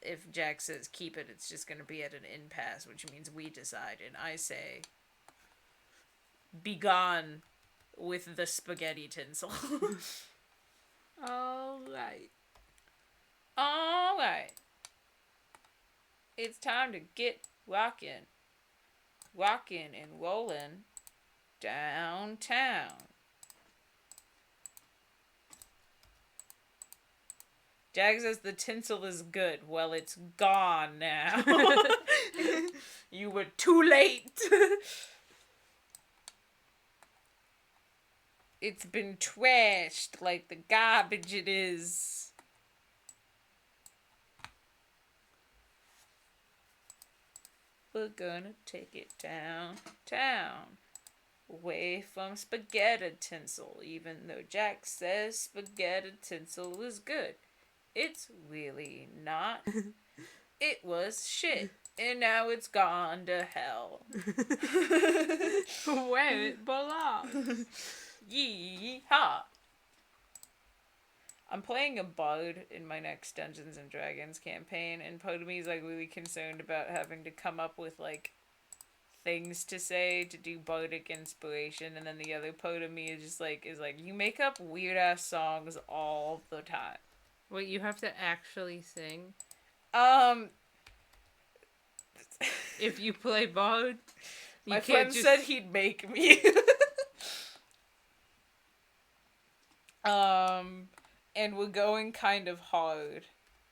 A: if Jack says keep it, it's just going to be at an impasse, which means we decide. And I say, be gone with the spaghetti tinsel.
B: Alright.
A: Alright. It's time to get rockin'. Rockin' and rollin' downtown. Jag says the tinsel is good. Well, it's gone now. You were too late. It's been trashed like the garbage it is. We're gonna take it downtown. Away from spaghetti tinsel. Even though Jack says spaghetti tinsel is good. It's really not. It was shit. And now it's gone to hell.
B: Where it belongs.
A: Yee-haw. I'm playing a bard in my next Dungeons and Dragons campaign, and part of me is like really concerned about having to come up with like things to say to do bardic inspiration, and then the other part of me is just like you make up weird ass songs all the time.
B: Wait, you have to actually sing? If you play bard,
A: my friend said he'd make me. And we're going kind of hard,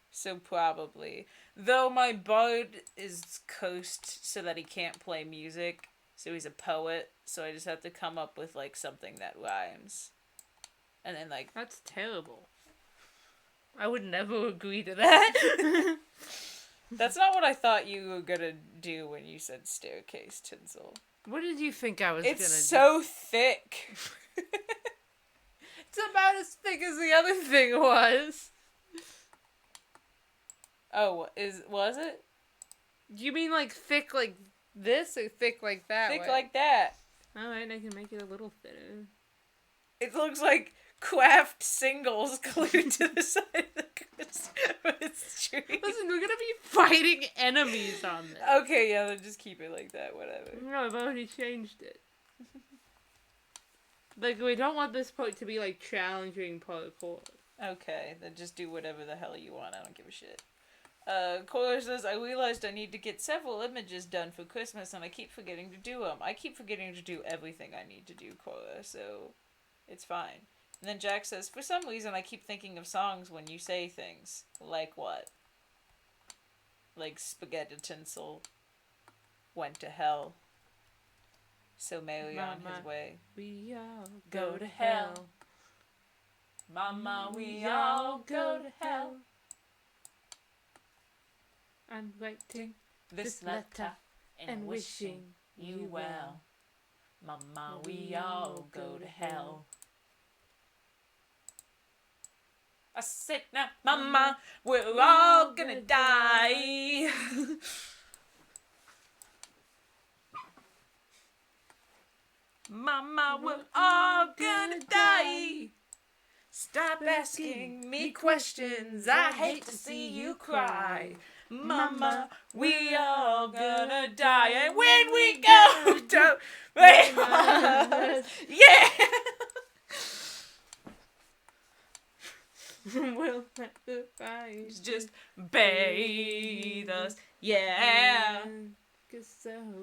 A: so probably. Though my bard is cursed so that he can't play music, so he's a poet, so I just have to come up with, like, something that rhymes. And then, like...
B: That's terrible. I would never agree to that.
A: That's not what I thought you were gonna do when you said staircase tinsel.
B: What did you think I was gonna do?
A: It's so thick.
B: It's about as thick as the other thing was.
A: Oh, was it?
B: You mean like thick like this or thick like that?
A: Thick like that.
B: Alright, I can make it a little thinner.
A: It looks like craft singles glued to the side of the Christmas tree.
B: Listen, we're gonna be fighting enemies on this.
A: Okay, yeah, then just keep it like that, whatever.
B: No, I've already changed it. Like, we don't want this part to be, like, challenging parkour.
A: Okay, then just do whatever the hell you want, I don't give a shit. Cora says, I realized I need to get several images done for Christmas and I keep forgetting to do them. I keep forgetting to do everything I need to do, Cora, so it's fine. And then Jack says, for some reason I keep thinking of songs when you say things. Like what? Like spaghetti tinsel went to hell. So merry on his way.
B: We all
A: Go to hell. Mama, we all go to hell.
B: I'm writing
A: This letter and wishing you well. Mama, we all go to hell. I said now, Mama, we're all gonna die. Mama, we're all gonna die. Stop asking me questions. I hate to see you cry. Mama, we all gonna die. And when we go to yeah.
B: we'll let the fires
A: Just bathe us. Yeah.
B: Cause so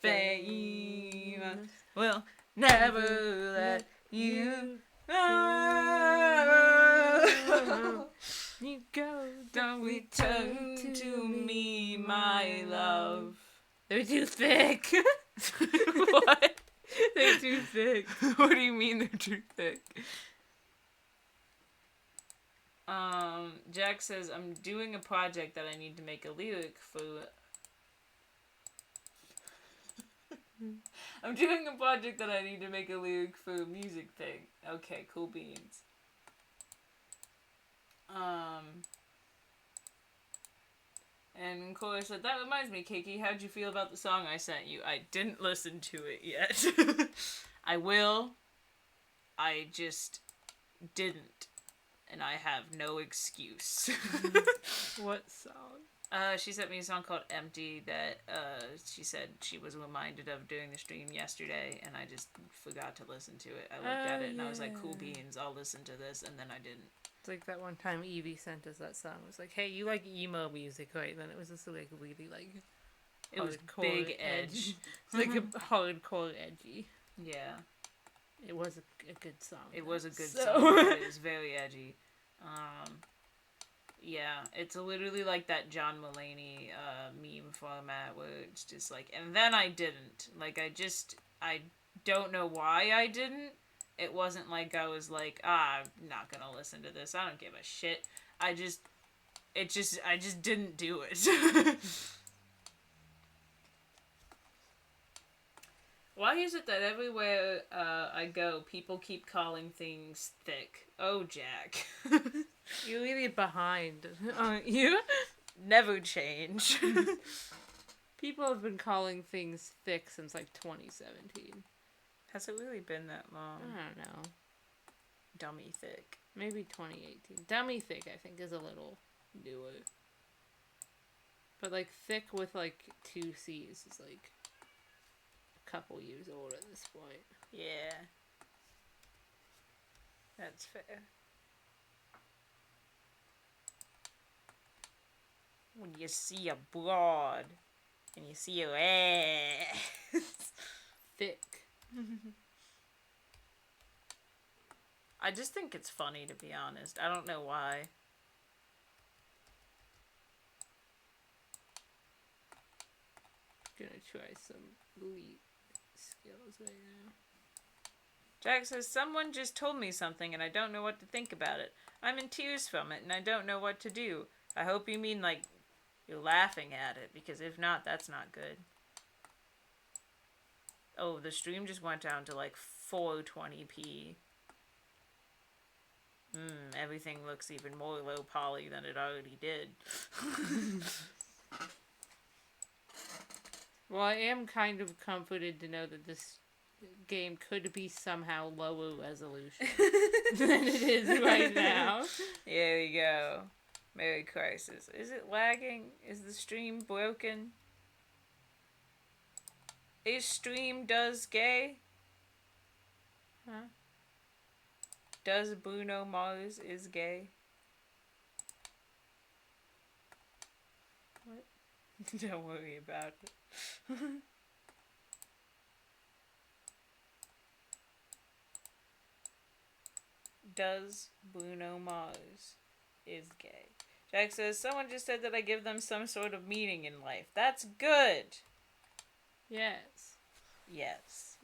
A: Famous. We'll never let you go.
B: You go,
A: Don't return to me, my love.
B: They're too thick.
A: What?
B: They're too thick.
A: What do you mean they're too thick? Jack says, I'm doing a project that I need to make a lyric for I'm doing a project that I need to make a lyric for a music thing. Okay, cool beans. And Cora said, that reminds me, Kiki, how'd you feel about the song I sent you? I didn't listen to it yet. I will. I just didn't. And I have no excuse.
B: What song?
A: She sent me a song called Empty that she said she was reminded of during the stream yesterday, and I just forgot to listen to it. I looked at it and I was like, cool beans, I'll listen to this, and then I didn't.
B: It's like that one time Evie sent us that song. It was like, hey, you like emo music, right? And then it was just like really like...
A: It was big edge.
B: It's like a hardcore edgy.
A: Yeah.
B: It was a good song.
A: It was a good song, but it was very edgy. Yeah, it's literally like that John Mulaney meme format where it's just like, and then I didn't. Like, I don't know why I didn't. It wasn't like I was like, I'm not gonna listen to this. I don't give a shit. I just didn't do it. Why is it that everywhere I go, people keep calling things thick? Oh, Jack.
B: You're really behind, aren't you?
A: Never change.
B: People have been calling things thick since like 2017.
A: Has it really been that long?
B: I don't know.
A: Dummy thick.
B: Maybe 2018. Dummy thick, I think, is a little newer. But like thick with like 2 C's is like a couple years old at this point.
A: Yeah. That's fair. When you see a broad and you see her ass.
B: Thick.
A: I just think it's funny, to be honest. I don't know why.
B: Gonna try some elite skills right now.
A: Jack says, someone just told me something and I don't know what to think about it. I'm in tears from it and I don't know what to do. I hope you mean, like, you're laughing at it, because if not, that's not good. Oh, the stream just went down to, like, 420p. Everything looks even more low poly than it already did.
B: Well, I am kind of comforted to know that this game could be somehow lower resolution than it is right now.
A: There we go. Merry Crisis. Is it lagging? Is the stream broken? Is stream does gay?
B: Huh?
A: Does Bruno Mars is gay?
B: What?
A: Don't worry about it. Does Bruno Mars is gay? Jack says, someone just said that I give them some sort of meaning in life. That's good.
B: Yes.
A: Yes.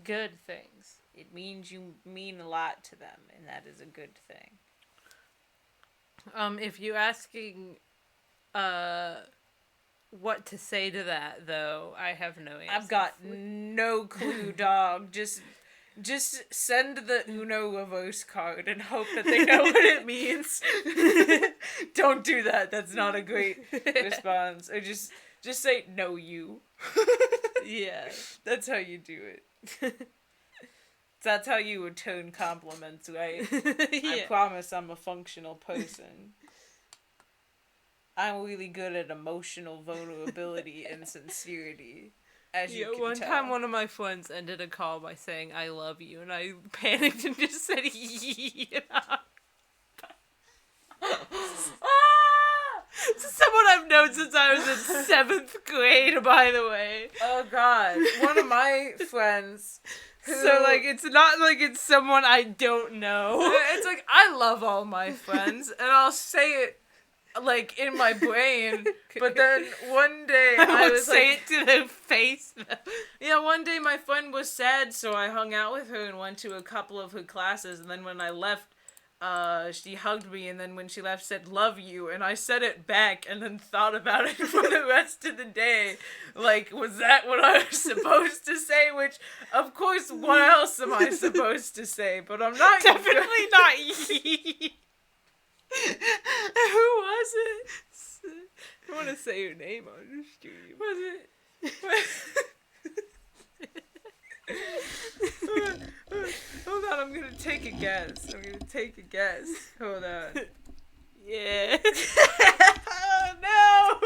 B: Good things.
A: It means you mean a lot to them, and that is a good thing.
B: If you're asking, what to say to that, though, I have no answer.
A: I've got no clue, dog. Just send the Uno reverse card and hope that they know what it means. Don't do that. That's not a great response. Or just say, no, you.
B: Yeah.
A: That's how you do it. That's how you return compliments, right?
B: Yeah.
A: I promise I'm a functional person. I'm really good at emotional vulnerability and sincerity. As you can
B: one
A: tell.
B: time one of my friends ended a call by saying, I love you, and I panicked and just said, yeah. This is someone I've known since I was in 7th grade, by the way.
A: Oh, God. One of my friends...
B: So, like, it's not like it's someone I don't know.
A: It's like, I love all my friends, and I'll say it, like, in my brain, but then one day I was
B: say
A: like...
B: it to their face.
A: Yeah, one day my friend was sad, so I hung out with her and went to a couple of her classes, and then when I left, she hugged me, and then when she left said, "Love you," and I said it back, and then thought about it for the rest of the day. Like, was that what I was supposed to say? Which, of course, what else am I supposed to say? But I'm not...
B: Definitely not ye. Who was it?
A: I want to say your name on the stream.
B: Was it?
A: Hold on, I'm gonna take a guess. Hold on.
B: Yeah.
A: Oh no!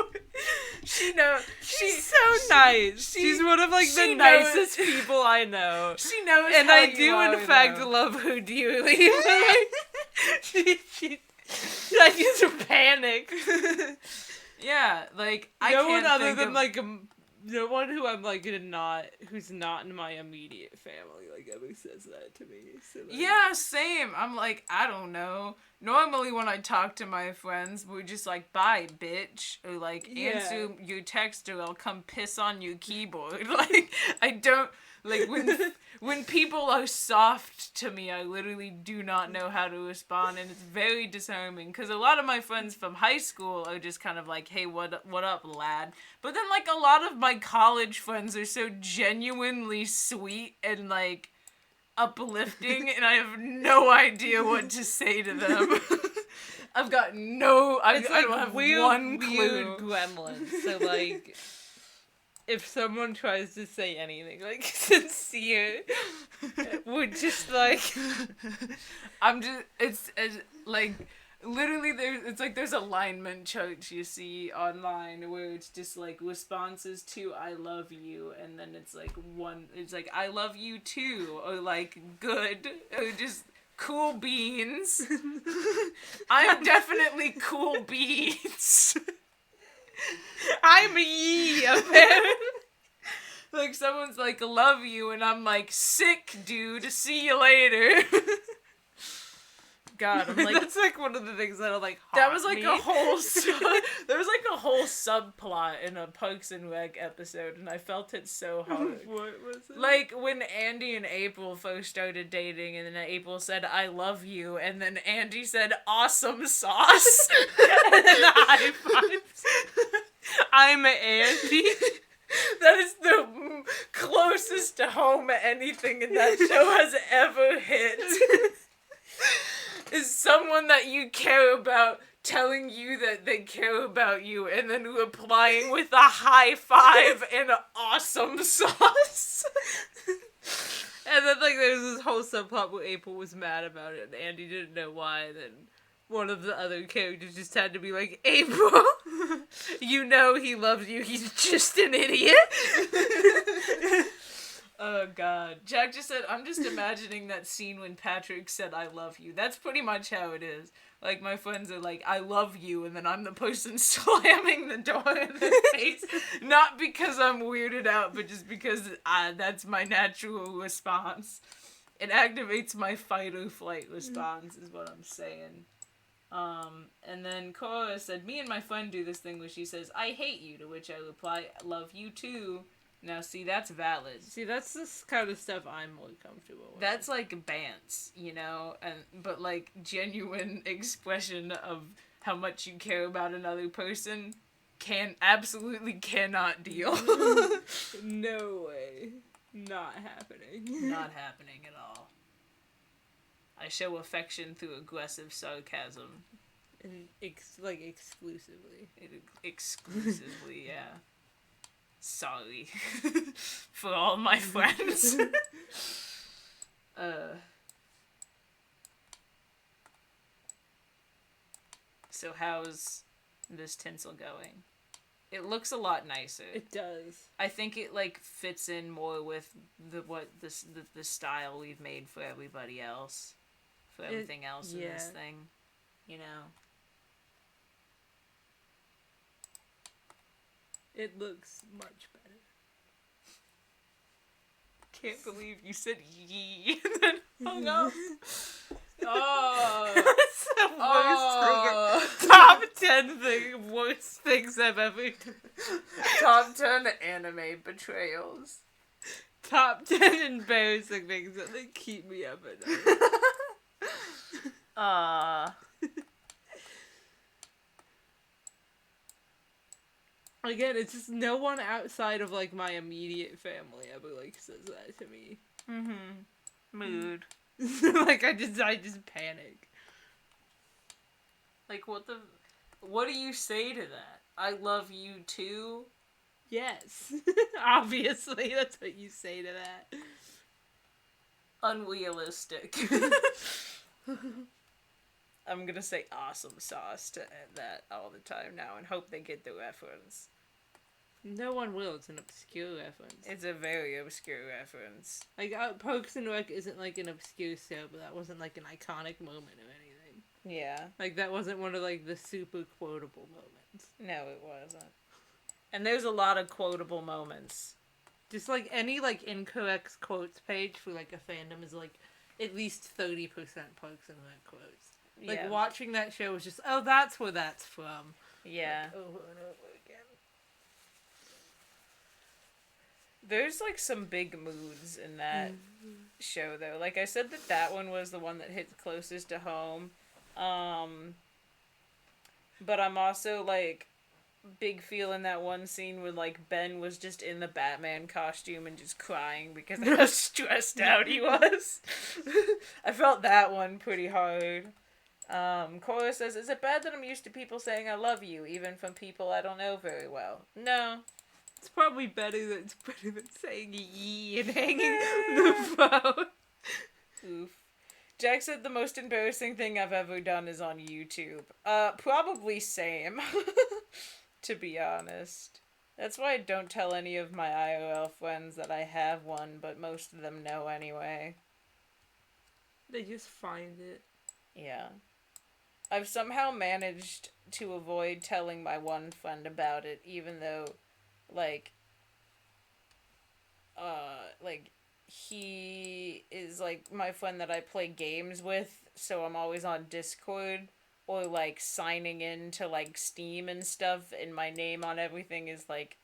B: She's so nice. She's one of like the nicest people I know.
A: She knows,
B: and
A: how
B: I
A: you
B: do
A: are,
B: in fact
A: though.
B: love her dearly. she I used to panic.
A: Yeah, like I
B: No
A: can't
B: one other
A: think
B: than
A: of...
B: like no one who I'm like who's not in my immediate family like ever says that to me. So like,
A: Yeah, same. I'm like, I don't know. Normally when I talk to my friends, we're just like, bye, bitch. Or like, answer your text or I'll come piss on your keyboard. Like, I don't... Like, when people are soft to me, I literally do not know how to respond, and it's very disarming, because a lot of my friends from high school are just kind of like, hey, what up, lad? But then, like, a lot of my college friends are so genuinely sweet and, like, uplifting, and I have no idea what to say to them. I've got no... I don't have one clue.
B: Gremlins, so, like... If someone tries to say anything, like, sincere, we're just, like...
A: It's like, literally, there's alignment charts you see online where it's just, like, responses to I love you, and then it's, like, I love you too, or, like, good, or just... Cool beans. I'm definitely cool beans.
B: I'm a ye, apparently.
A: Like, someone's like, love you, and I'm like, sick, dude, see you later. God, I'm like...
B: That's, like, one of the things that'll, like,
A: That was, like,
B: me.
A: there was, like, a whole subplot in a Parks and Rec episode, and I felt it so hard.
B: What was it?
A: Like, when Andy and April first started dating, and then April said, I love you, and then Andy said, awesome sauce.
B: And then the high fives. I'm Andy.
A: That is the closest to home anything in that show has ever hit. Is someone that you care about telling you that they care about you and then replying with a high five and an awesome sauce.
B: And then, like, there's this whole subplot where April was mad about it and Andy didn't know why, and then one of the other characters just had to be like, April, you know he loves you, he's just an idiot.
A: Oh, God. Jack just said, I'm just imagining that scene when Patrick said, I love you. That's pretty much how it is. Like, my friends are like, I love you, and then I'm the person slamming the door in their face. Not because I'm weirded out, but just because that's my natural response. It activates my fight or flight response, is what I'm saying. And then Cora said, me and my friend do this thing where she says, I hate you, to which I reply, love you too. Now, see, that's valid.
B: See, that's this kind of stuff I'm more comfortable with.
A: That's like bants, you know? But, like, genuine expression of how much you care about another person absolutely cannot deal.
B: No way. Not happening.
A: Not happening at all. I show affection through aggressive sarcasm.
B: And exclusively.
A: Exclusively, yeah. Sorry. For all my friends. So how's this tinsel going? It looks a lot nicer.
B: It does.
A: I think it, like, fits in more with the style we've made for everybody else. For everything else in this thing. You know?
B: It looks much better.
A: Can't believe you said yee and then hung up. Oh.
B: That's the worst thing. Top 10 worst things I've ever done.
A: Top 10 anime betrayals.
B: Top 10 embarrassing things that, like, keep me up at night.
A: Ah.
B: Again, it's just no one outside of, like, my immediate family ever, like, says that to me.
A: Mm-hmm. Mood.
B: Like, I just panic.
A: Like, what do you say to that? I love you too?
B: Yes. Obviously, that's what you say to that.
A: Unrealistic. I'm gonna say awesome sauce to end that all the time now and hope they get the reference.
B: No one will. It's an obscure reference.
A: It's a very obscure reference.
B: Like, Parks and Rec isn't, like, an obscure show, but that wasn't, like, an iconic moment or anything.
A: Yeah.
B: Like, that wasn't one of, like, the super quotable moments.
A: No, it wasn't. And there's a lot of quotable moments.
B: Just, like, any, like, incorrect quotes page for, like, a fandom is, like, at least 30% Parks and Rec quotes. Like,
A: Yeah.
B: watching that show was just, oh, that's where that's from.
A: Yeah.
B: Like, over and over again.
A: There's, like, some big moods in that show, though. Like, I said that one was the one that hit closest to home. But I'm also, like, big feeling that one scene where, like, Ben was just in the Batman costume and just crying because of how stressed out he was. I felt that one pretty hard. Cora says, is it bad that I'm used to people saying I love you, even from people I don't know very well? No.
B: It's probably better than saying yee and hanging the phone.
A: Oof. Jack said the most embarrassing thing I've ever done is on YouTube. Probably same. To be honest. That's why I don't tell any of my IRL friends that I have one, but most of them know anyway.
B: They just find it.
A: Yeah. I've somehow managed to avoid telling my one friend about it, even though, like, he is, like, my friend that I play games with, so I'm always on Discord, or, like, signing in to, like, Steam and stuff, and my name on everything is, like,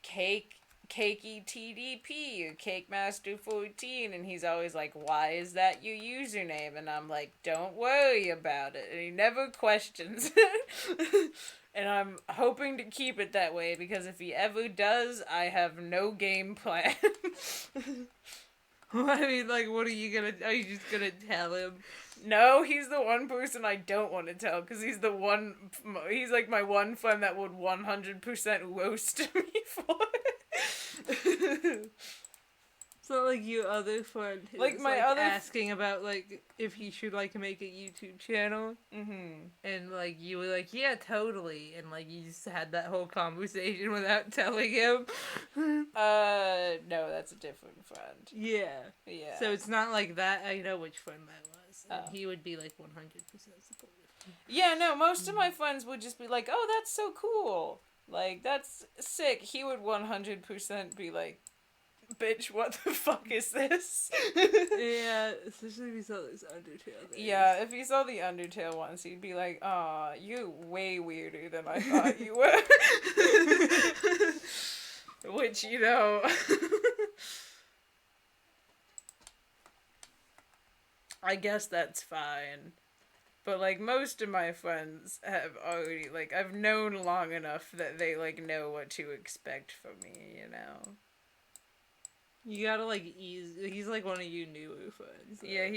A: Cakey TDP or Cake Master 14, and he's always like, why is that your username? And I'm like, don't worry about it. And he never questions it. And I'm hoping to keep it that way, because if he ever does, I have no game plan.
B: I mean, like, what are you just gonna tell him?
A: No, he's the one person I don't want to tell, because he's like my one friend that would 100% roast me for it.
B: It's not like your other friend who
A: Like,
B: was,
A: my
B: like,
A: other
B: asking about, like, if he should, like, make a YouTube channel.
A: Mm-hmm.
B: And, like, you were like, yeah, totally. And, like, you just had that whole conversation without telling him.
A: No, that's a different friend.
B: Yeah.
A: Yeah.
B: So it's not like that. I know which friend that was. And
A: Oh.
B: he would be, like, 100% supportive.
A: Yeah, no, most of my friends would just be like, oh, that's so cool. Like, that's sick. He would 100% be like, bitch, what the fuck is this?
B: Yeah, especially if he saw those Undertale things.
A: Yeah, if he saw the Undertale ones, he'd be like, aw, you're way weirder than I thought you were. Which, you know... I guess that's fine. But, like, most of my friends have already, like, I've known long enough that they, like, know what to expect from me, you know?
B: You gotta, like, he's, like, one of your newer friends. So.
A: Yeah,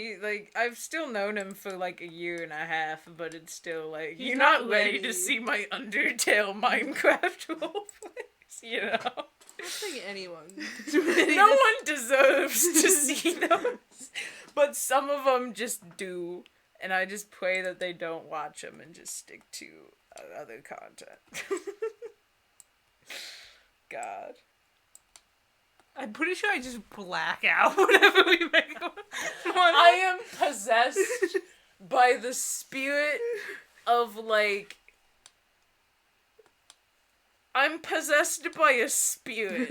A: I've still known him for, like, a year and a half, but it's still, like,
B: He's
A: you're
B: not
A: not ready
B: ready.
A: to see my Undertale Minecraft roleplays, you know?
B: I don't think anyone.
A: No one deserves to see those. But some of them just do. And I just pray that they don't watch them and just stick to other content. God.
B: I'm pretty sure I just black out whenever we make one.
A: I am possessed by the spirit of, like... I'm possessed by a spirit.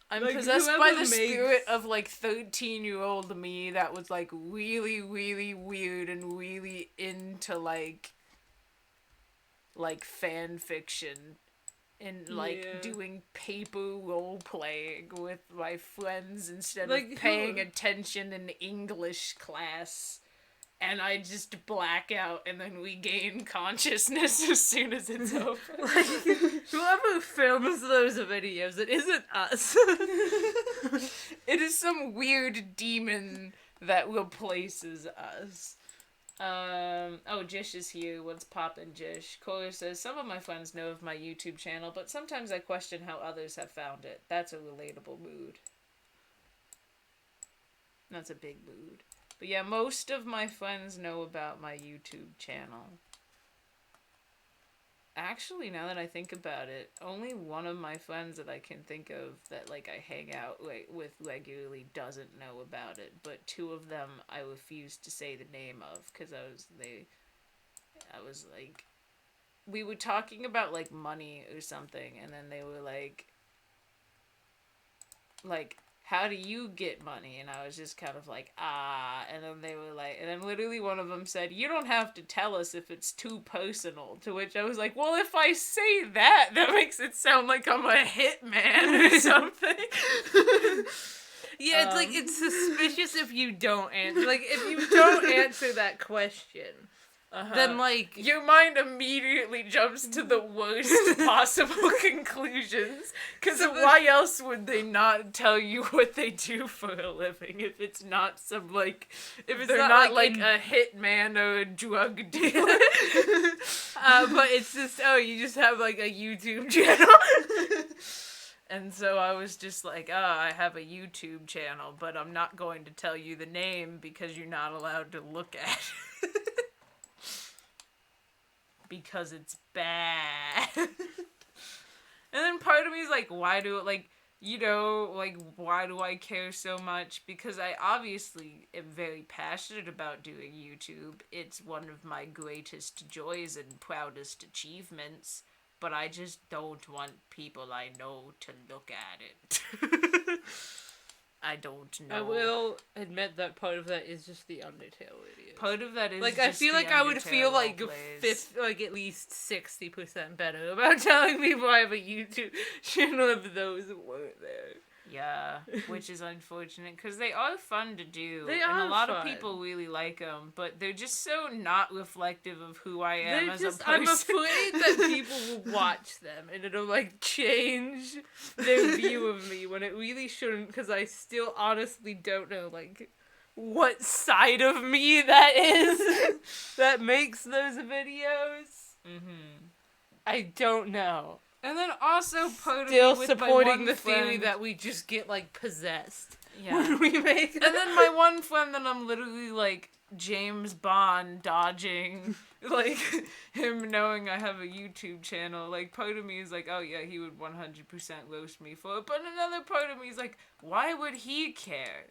A: I'm
B: like,
A: possessed by the
B: makes...
A: spirit of, like, 13-year-old me that was, like, really, really weird and really into, like fan fiction and, like, doing paper role-playing with my friends instead
B: Like,
A: of paying attention in English class. And I just black out and then regain consciousness as soon as it's over.
B: Like, whoever films those videos, it isn't us.
A: It is some weird demon that replaces us. Oh, Jish is here. What's poppin', Jish? Cora says, some of my friends know of my YouTube channel, but sometimes I question how others have found it. That's a relatable mood. That's a big mood. But yeah, most of my friends know about my YouTube channel. Actually, now that I think about it, only one of my friends that I can think of that, like, I hang out with regularly doesn't know about it. But two of them I refused to say the name of because I was like, we were talking about, like, money or something, and then they were like, how do you get money? And I was just kind of like, and then they were like, and then literally one of them said, you don't have to tell us if it's too personal, to which I was like, well, if I say that makes it sound like I'm a hitman or something.
B: Yeah, it's like, it's suspicious if you don't answer, like, if you don't answer that question, then, like,
A: your mind immediately jumps to the worst possible conclusions. Because why else would they not tell you what they do for a living if it's not some, like, if they're not like a hitman or a drug dealer?
B: But it's just, you just have, like, a YouTube channel.
A: And so I was just like, I have a YouTube channel, but I'm not going to tell you the name because you're not allowed to look at it. Because it's bad. And then part of me is like, why do I care so much? Because I obviously am very passionate about doing YouTube. It's one of my greatest joys and proudest achievements. But I just don't want people I know to look at it. I don't know.
B: I will admit that part of that is just the Undertale videos.
A: Part of that is
B: like,
A: just
B: I feel
A: the
B: like I would feel like at least 60% better about telling people I have a YouTube channel if those weren't there.
A: Yeah, which is unfortunate because they are fun to do.
B: They
A: and
B: are
A: a lot
B: fun.
A: of people really like them, but they're just so not reflective of who I am as a person.
B: I'm afraid that people will watch them and it'll, like, change their view of me when it really shouldn't, because I still honestly don't know, like, what side of me that is that makes those videos.
A: Mm-hmm.
B: I don't know.
A: And then also part
B: still
A: of me with
B: supporting
A: my
B: the theory that we just get, like, possessed
A: when
B: we make
A: them. And then my one friend that I'm literally, like, James Bond dodging, like, him knowing I have a YouTube channel, like, part of me is like, oh yeah, he would 100% roast me for it, but another part of me is like, why would he care?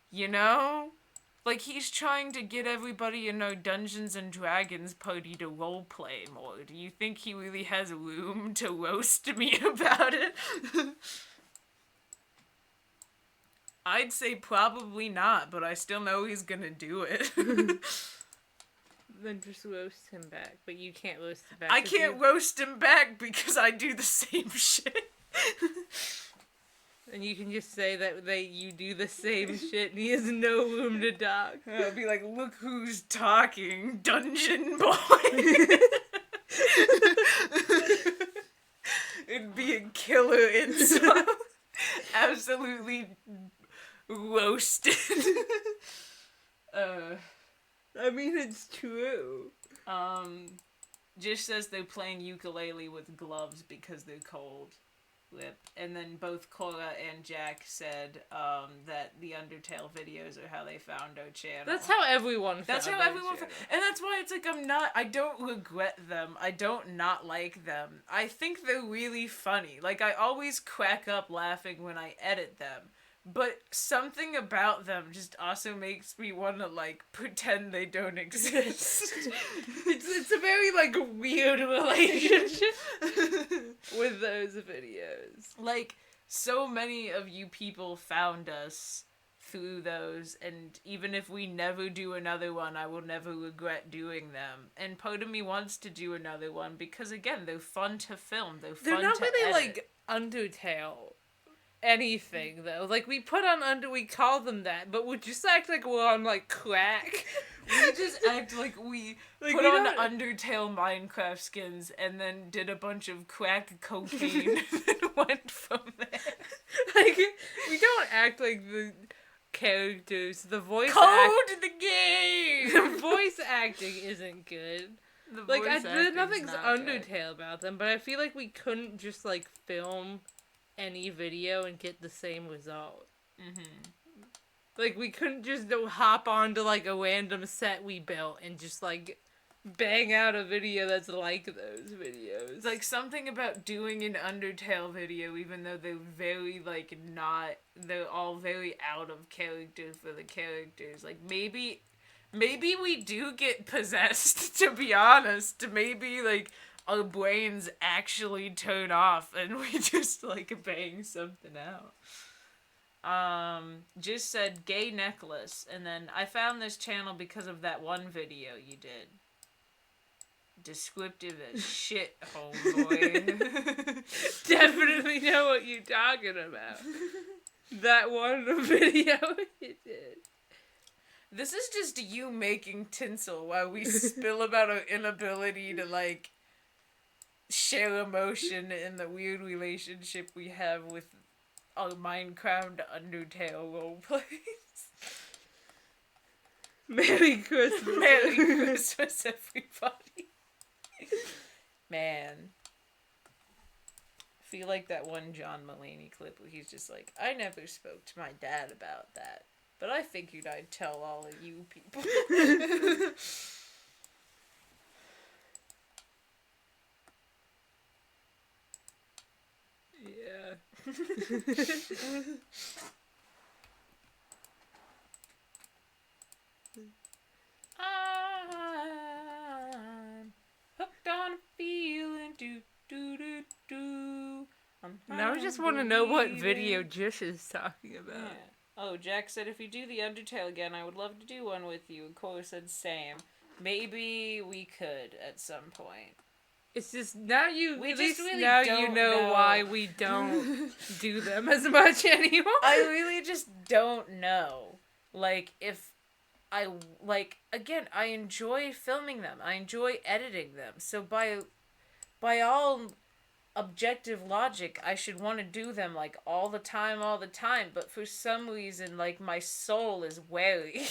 A: You know? Like, he's trying to get everybody in our Dungeons and Dragons party to roleplay more. Do you think he really has room to roast me about it? I'd say probably not, but I still know he's gonna do it.
B: Then just roast him back, but you can't roast him back.
A: I can't roast him back because I do the same shit.
B: And you can just say that you do the same shit and he has no room to talk.
A: I'll be like, look who's talking, Dungeon Boy. It'd be a killer insult. Absolutely roasted.
B: I mean, it's true.
A: Just says they're playing ukulele with gloves because they're cold. And then both Cora and Jack said that the Undertale videos are how they found our channel.
B: That's how everyone found
A: That's how everyone found. And that's why it's like I don't regret them. I don't not like them. I think they're really funny. Like, I always crack up laughing when I edit them. But something about them just also makes me want to, like, pretend they don't exist.
B: It's a very, like, weird relationship with those videos.
A: Like, so many of you people found us through those, and even if we never do another one, I will never regret doing them. And part of me wants to do another one because, again, they're fun to film. They're
B: not
A: to
B: really
A: edit.
B: like Undertale anything though. Like we put on we call them that, but we just act like we're on like crack.
A: We just act like we
B: Like,
A: put
B: we
A: on
B: don't-
A: Undertale Minecraft skins and then did a bunch of crack cocaine and went from there.
B: Like we don't act like the characters. The voice
A: Code the game!
B: the voice acting isn't good.
A: The
B: Like
A: voice acting's
B: nothing's
A: not good.
B: Undertale about them, but I feel like we couldn't just like film any video and get the same result. Like we couldn't just hop onto like a random set we built and just like bang out a video that's like those videos.
A: Like something about doing an Undertale video, even though they're very like not, they're all very out of character for the characters. Like maybe we do get possessed, to be honest. Maybe like our brains actually turn off and we just like bang something out. Just said gay necklace, and then I found this channel because of that one video you did. Descriptive as shit, homeboy.
B: Definitely know what you're talking about. That one video you did.
A: This is just you making tinsel while we spill about our inability to like share emotion in the weird relationship we have with our Minecraft Undertale roleplays.
B: Merry Christmas.
A: Merry Christmas, everybody. Man. I feel like that one John Mulaney clip where he's just like, I never spoke to my dad about that, but I figured I'd tell all of you people.
B: Yeah.
A: I'm hooked on a feeling, do do do do.
B: Now I just want to know what video Jish is talking about.
A: Yeah. Oh, Jack said if you do the Undertale again, I would love to do one with you. And Cora said same. Maybe we could at some point.
B: It's just now you
A: We
B: at
A: just
B: least
A: really
B: now you
A: don't
B: know
A: know.
B: why we don't do them as much anymore.
A: I really just don't know. Like, if I, like, again, I enjoy filming them. I enjoy editing them. So by all objective logic, I should want to do them, like, all the time. But for some reason, like, my soul is wary.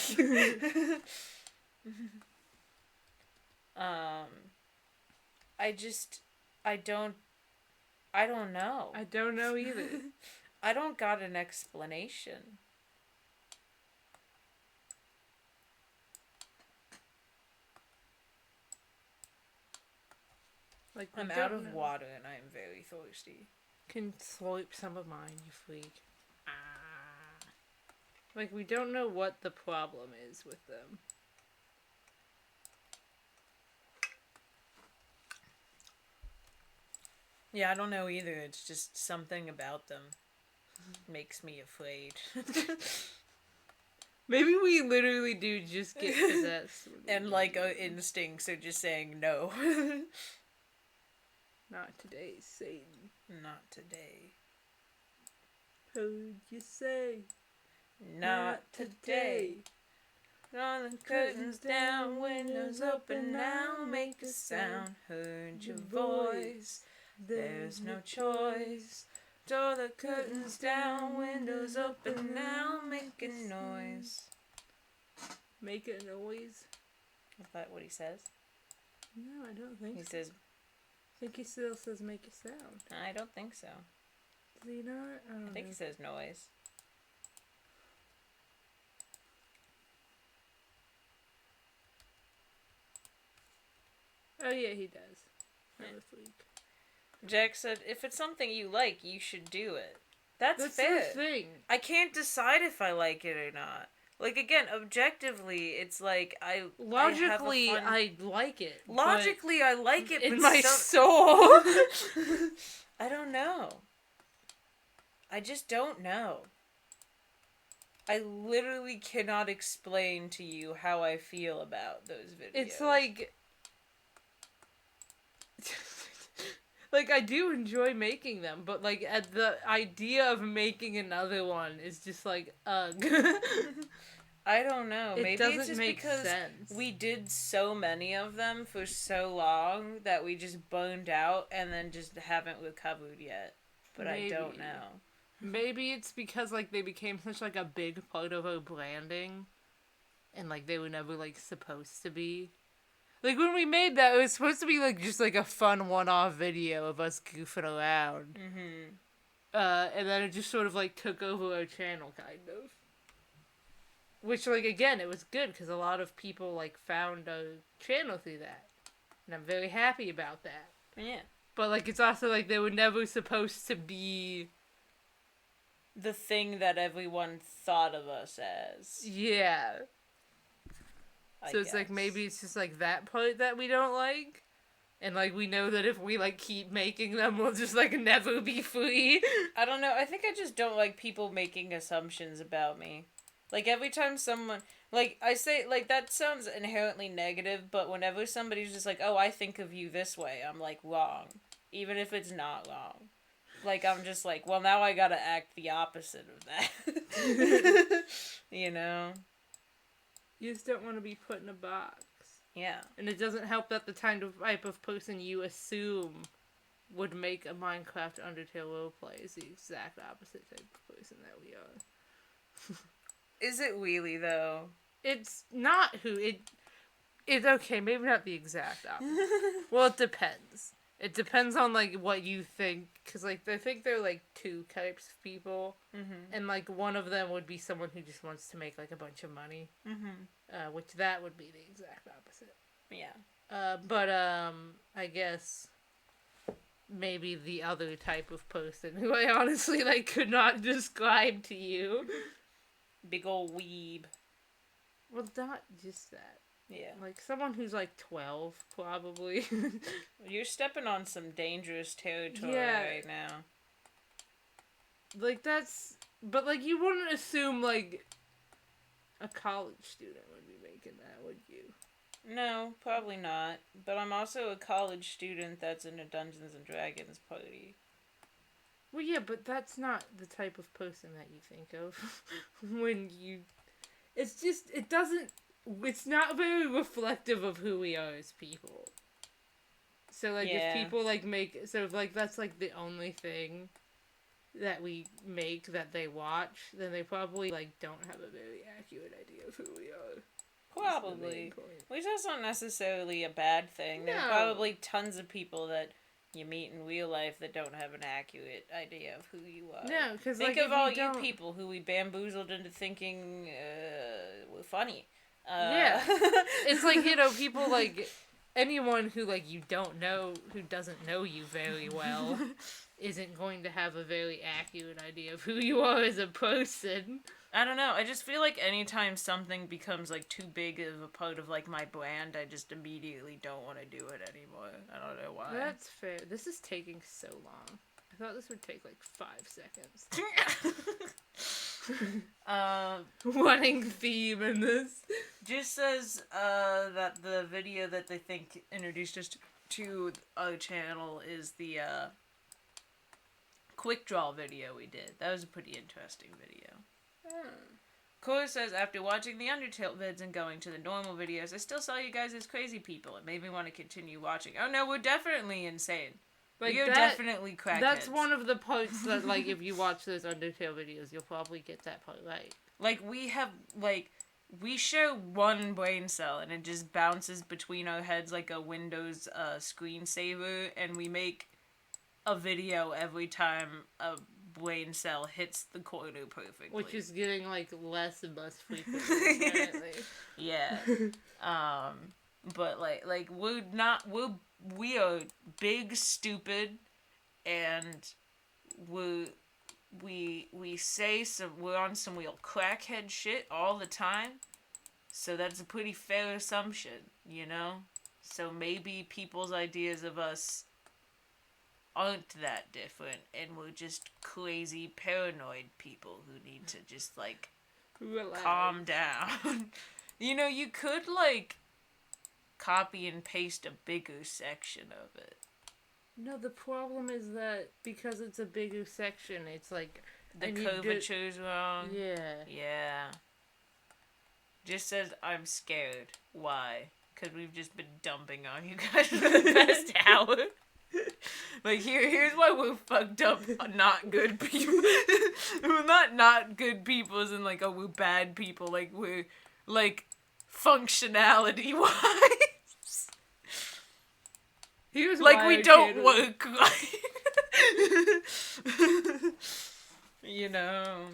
A: I don't know.
B: I don't know either.
A: I don't got an explanation.
B: Like
A: I'm
B: we
A: out
B: don't
A: of
B: know.
A: water and I am very thirsty.
B: Can slurp some of mine, you freak. Ah. Like we don't know what the problem is with them.
A: Yeah, I don't know either. It's just something about them makes me afraid.
B: Maybe we literally do just get possessed.
A: And like our instincts are just saying no.
B: Not today, Satan.
A: Not today.
B: Who'd you say?
A: Not today. Draw the curtains down, windows open now, make a sound. Heard your voice, there's no choice. Draw the curtains down, windows open now, make a noise.
B: Make a noise?
A: Is that what he says?
B: No, I don't think
A: He
B: so.
A: says,
B: I think he still says make a sound.
A: I don't think so.
B: Does he not?
A: I think he says noise.
B: Oh yeah, he does.
A: Yeah.
B: I'm a freak.
A: Jack said, if it's something you like, you should do it. That's
B: That's
A: fair.
B: the thing.
A: I can't decide if I like it or not. Like, again, objectively, it's like,
B: Logically,
A: I have a fun...
B: like it.
A: Logically, I like it,
B: in
A: but
B: my
A: some...
B: soul.
A: I don't know. I just don't know. I literally cannot explain to you how I feel about those videos.
B: It's like... like, I do enjoy making them, but, like, at the idea of making another one is just like, ugh.
A: I don't know.
B: It
A: Maybe it's
B: doesn't
A: just
B: make
A: because
B: sense.
A: we did so many of them for so long that we just burned out and then just haven't recovered yet. But
B: Maybe.
A: I don't know.
B: Maybe it's because, like, they became such, like, a big part of our branding. And, like, they were never, like, supposed to be. Like, when we made that, it was supposed to be, like, just, like, a fun one-off video of us goofing around.
A: Mm-hmm.
B: And then it just sort of, like, took over our channel, kind of. Which, like, again, it was good, because a lot of people, like, found our channel through that. And I'm very happy about that.
A: Yeah.
B: But, like, it's also, like, they were never supposed to be...
A: the thing that everyone thought of us as.
B: Yeah. So it's
A: guess.
B: like, maybe it's just, like, that part that we don't like. And, like, we know that if we, like, keep making them, we'll just, like, never be free.
A: I don't know. I think I just don't like people making assumptions about me. Like, every time someone... Like, I say... Like, that sounds inherently negative, but whenever somebody's just like, oh, I think of you this way, I'm like, wrong. Even if it's not wrong. Like, I'm just like, well, now I gotta act the opposite of that. You know?
B: You just don't want to be put in a box.
A: Yeah.
B: And it doesn't help that the type of person you assume would make a Minecraft Undertale roleplay is the exact opposite type of person that we are.
A: Is it really, though?
B: It's not who it's okay, maybe not the exact opposite. Well, it depends. It depends on, like, what you think, because, like, I think there are, like, two types of people, and, like, one of them would be someone who just wants to make, like, a bunch of money, which that would be the exact opposite.
A: Yeah.
B: But, I guess maybe the other type of person who I honestly, like, could not describe to you.
A: Big ol' weeb.
B: Well, not just that.
A: Yeah.
B: Like, someone who's, like, 12, probably.
A: You're stepping on some dangerous territory right now.
B: Like, that's... But, like, you wouldn't assume, like, a college student would be making that, would you?
A: No, probably not. But I'm also a college student that's in a Dungeons and Dragons party.
B: Well, yeah, but that's not the type of person that you think of when you... It's just, it doesn't... It's not very reflective of who we are as people. So, like, if people, like, make... So, like, that's, like, the only thing that we make that they watch, then they probably, like, don't have a very accurate idea of who we are.
A: Probably. Which is not necessarily a bad thing.
B: No.
A: There are probably tons of people that you meet in real life that don't have an accurate idea of who you are.
B: No, because,
A: Think
B: like,
A: of all you people who we bamboozled into thinking were funny.
B: Yeah. It's like, you know, people, like, anyone who, like, you don't know, who doesn't know you very well, isn't going to have a very accurate idea of who you are as a person.
A: I don't know. I just feel like anytime something becomes, like, too big of a part of, like, my brand, I just immediately don't want to do it anymore. I don't know why.
B: That's fair. This is taking so long. I thought this would take, like, 5 seconds. Running theme in this.
A: Just says that the video that they think introduced us to our channel is the quick draw video we did. That was a pretty interesting video. Cora says, after watching the Undertale vids and going to the normal videos, I still saw you guys as crazy people. It made me want to continue watching. Oh no, we're definitely insane. Like, you're definitely crackheads.
B: That's one of the parts that, like, if you watch those Undertale videos, you'll probably get that part right.
A: Like, we share one brain cell, and it just bounces between our heads like a Windows screensaver, and we make a video every time a brain cell hits the corner perfectly.
B: Which is getting, like, less and less frequent, apparently.
A: Yeah. But, like, we are big, stupid, and we say we're on some real crackhead shit all the time, so that's a pretty fair assumption, you know? So maybe people's ideas of us aren't that different, and we're just crazy, paranoid people who need to just, like,
B: Relax.
A: Calm down. You know, you could, like, copy and paste a bigger section of it.
B: No, the problem is that because it's a bigger section, it's like...
A: The curvature's wrong.
B: Yeah.
A: Yeah. Just says, I'm scared. Why? Because we've just been dumping on you guys for the past hour. Like, here's why we're fucked up, not good people. We're not good people as in, like, oh, we're bad people. Like, we're, like, functionality-wise.
B: Here's
A: like,
B: why
A: we don't work right. You know.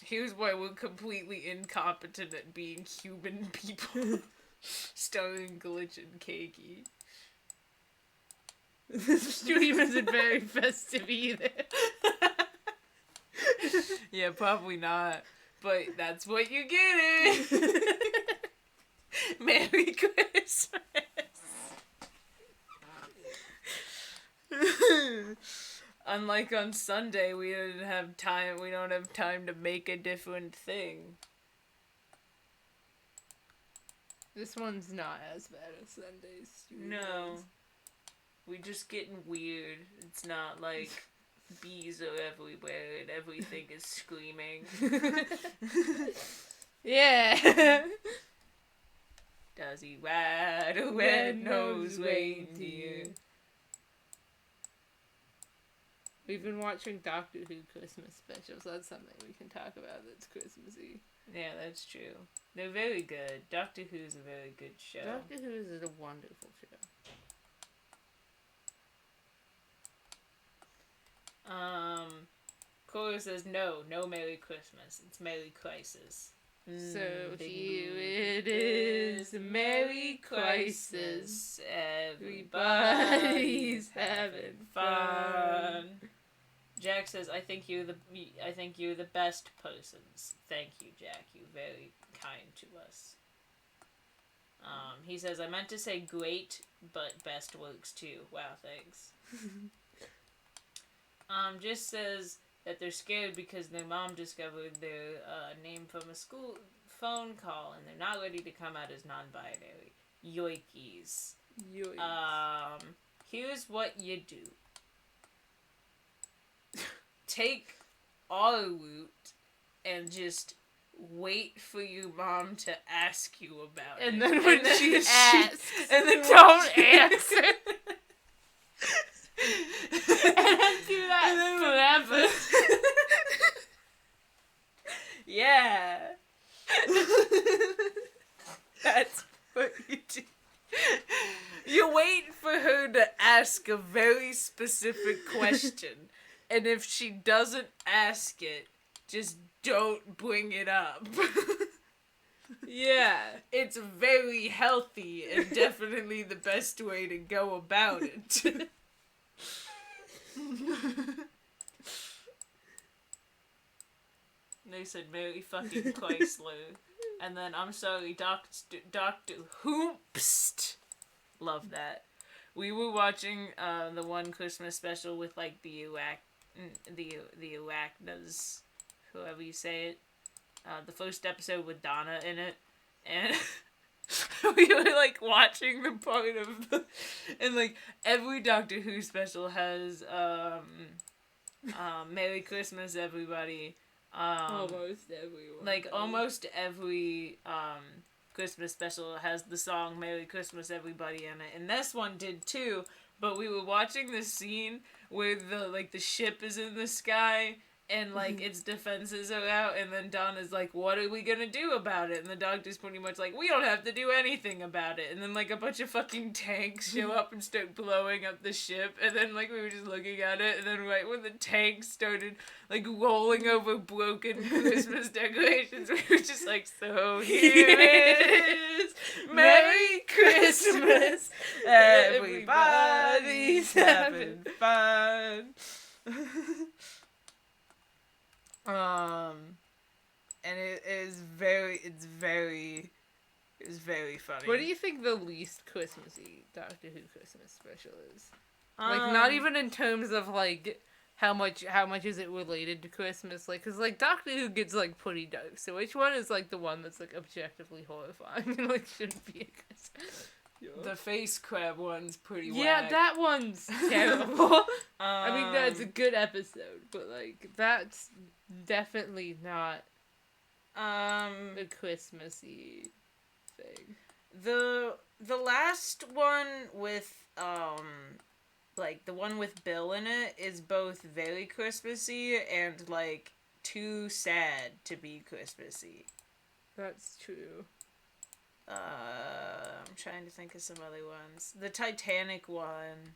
A: Here's why we're completely incompetent at being human people. Starring Glitch and Cakey.
B: This stream isn't very festive either.
A: Yeah, probably not. But that's what you're getting. Merry Christmas. Unlike on Sunday, we don't have time to make a different thing.
B: This one's not as bad as Sunday's stream.
A: No. We're just getting weird. It's not like bees are everywhere and everything is screaming.
B: Yeah.
A: Does he ride a red-nosed reindeer?
B: We've been watching Doctor Who Christmas specials. That's something we can talk about that's Christmassy.
A: Yeah, that's true. They're very good. Doctor Who's a very good show.
B: Doctor Who is a wonderful show.
A: Cora says no Merry Christmas. It's Merry Crisis.
B: So here it is, Merry Crisis.
A: Everybody's having fun. Jack says, I think you're the best persons. Thank you, Jack. You're very kind to us. He says, I meant to say great, but best works too. Wow, thanks. Just says that they're scared because their mom discovered their name from a school phone call and they're not ready to come out as non-binary. Yoikies. Here's what you do. Take our route and just wait for your mom to ask you about it.
B: And then when she asks,
A: and then
B: don't answer. And then do that forever.
A: Yeah. That's what you do. You wait for her to ask a very specific question. And if she doesn't ask it, just don't bring it up. Yeah. It's very healthy and definitely the best way to go about it. They said Mary fucking Chrysler. And then, I'm sorry, Dr. Hoopst. Love that. We were watching the one Christmas special with, like, the Arachnas, whoever you say it. The first episode with Donna in it. And we were, like, watching the part of the... And, like, every Doctor Who special has, Merry Christmas, everybody.
B: Almost everyone.
A: Like, almost every, Christmas special has the song Merry Christmas, everybody in it. And this one did, too. But we were watching this scene where the ship is in the sky and, like, its defenses are out, and then Donna's like, what are we gonna do about it? And the Doctor's pretty much like, we don't have to do anything about it. And then, like, a bunch of fucking tanks show up and start blowing up the ship, and then, like, we were just looking at it, and then right when the tanks started, like, rolling over broken Christmas decorations, we were just like, so here it is! Merry Christmas! Everybody's having fun! And it's very funny.
B: What do you think the least Christmassy Doctor Who Christmas special is? Like, not even in terms of, like, how much is it related to Christmas? Like, cause like Doctor Who gets like pretty dark. So which one is like the one that's like objectively horrifying and like shouldn't be a Christmas?
A: The face crab one's pretty
B: Yeah,
A: whack.
B: that one's terrible. I mean, that's a good episode, but like that's definitely not a Christmassy thing.
A: The last one with like the one with Bill in it is both very Christmassy and like too sad to be Christmassy.
B: That's true.
A: I'm trying to think of some other ones. The Titanic one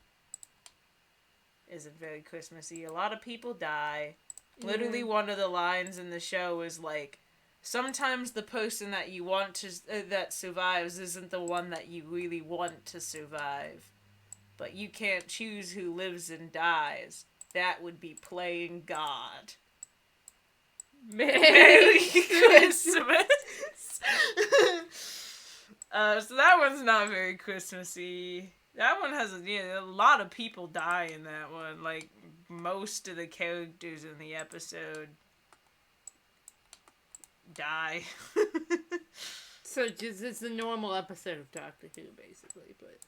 A: isn't very Christmassy. A lot of people die. Yeah. Literally, one of the lines in the show is like, sometimes the person that you want to that survives isn't the one that you really want to survive, but you can't choose who lives and dies. That would be playing God. Merry Christmas. So that one's not very Christmassy. That one has a lot of people die in that one. Like, most of the characters in the episode die.
B: So just it's a normal episode of Doctor Who, basically, but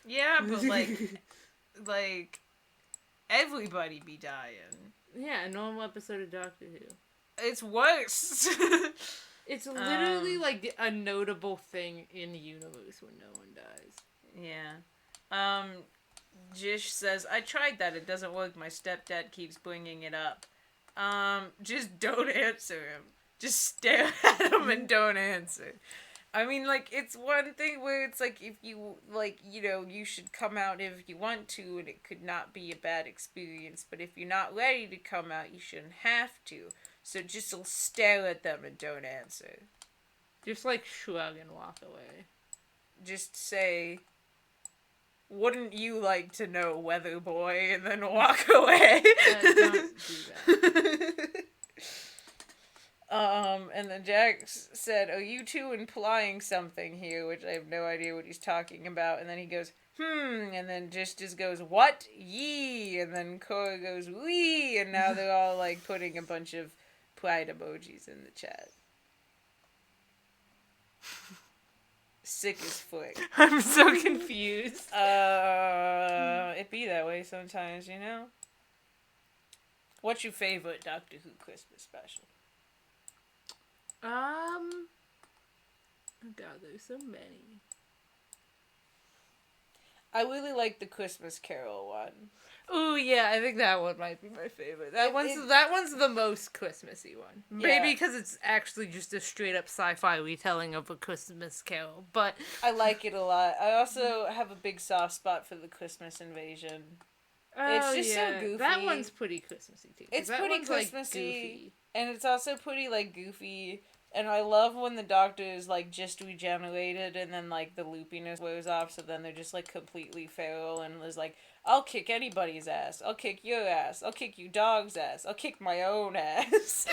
A: yeah, but like everybody be dying.
B: Yeah, a normal episode of Doctor Who.
A: It's worse.
B: It's literally like a notable thing in the universe when no one dies.
A: Yeah. Jish says, I tried that. It doesn't work. My stepdad keeps bringing it up. Just don't answer him. Just stare at him and don't answer. I mean, like, it's one thing where it's like, if you, like, you know, you should come out if you want to, and it could not be a bad experience. But if you're not ready to come out, you shouldn't have to. So just stare at them and don't answer.
B: Just, like, shrug and walk away.
A: Just say, wouldn't you like to know, weather boy, and then walk away.
B: Don't do that.
A: And then Jax said, are you two implying something here? Which I have no idea what he's talking about. And then he goes, and then just goes, what? Yee! And then Cora goes, wee! And now they're all, like, putting a bunch of pride emojis in the chat. Sick as fuck.
B: I'm so confused.
A: It be that way sometimes, you know? What's your favorite Doctor Who Christmas special?
B: Oh God, there's so many.
A: I really like the Christmas Carol one.
B: Ooh, yeah, I think that one might be my favorite. That one's the most Christmassy one.
A: Yeah.
B: Maybe because it's actually just a straight up sci-fi retelling of A Christmas Carol, but
A: I like it a lot. I also have a big soft spot for the Christmas Invasion. It's just so goofy.
B: That one's pretty Christmassy too.
A: It's pretty Christmassy,
B: like, goofy.
A: And it's also pretty like goofy. And I love when the Doctor is like just regenerated, and then like the loopiness wears off. So then they're just like completely feral, and is like, "I'll kick anybody's ass. I'll kick your ass. I'll kick you dog's ass. I'll kick my own ass."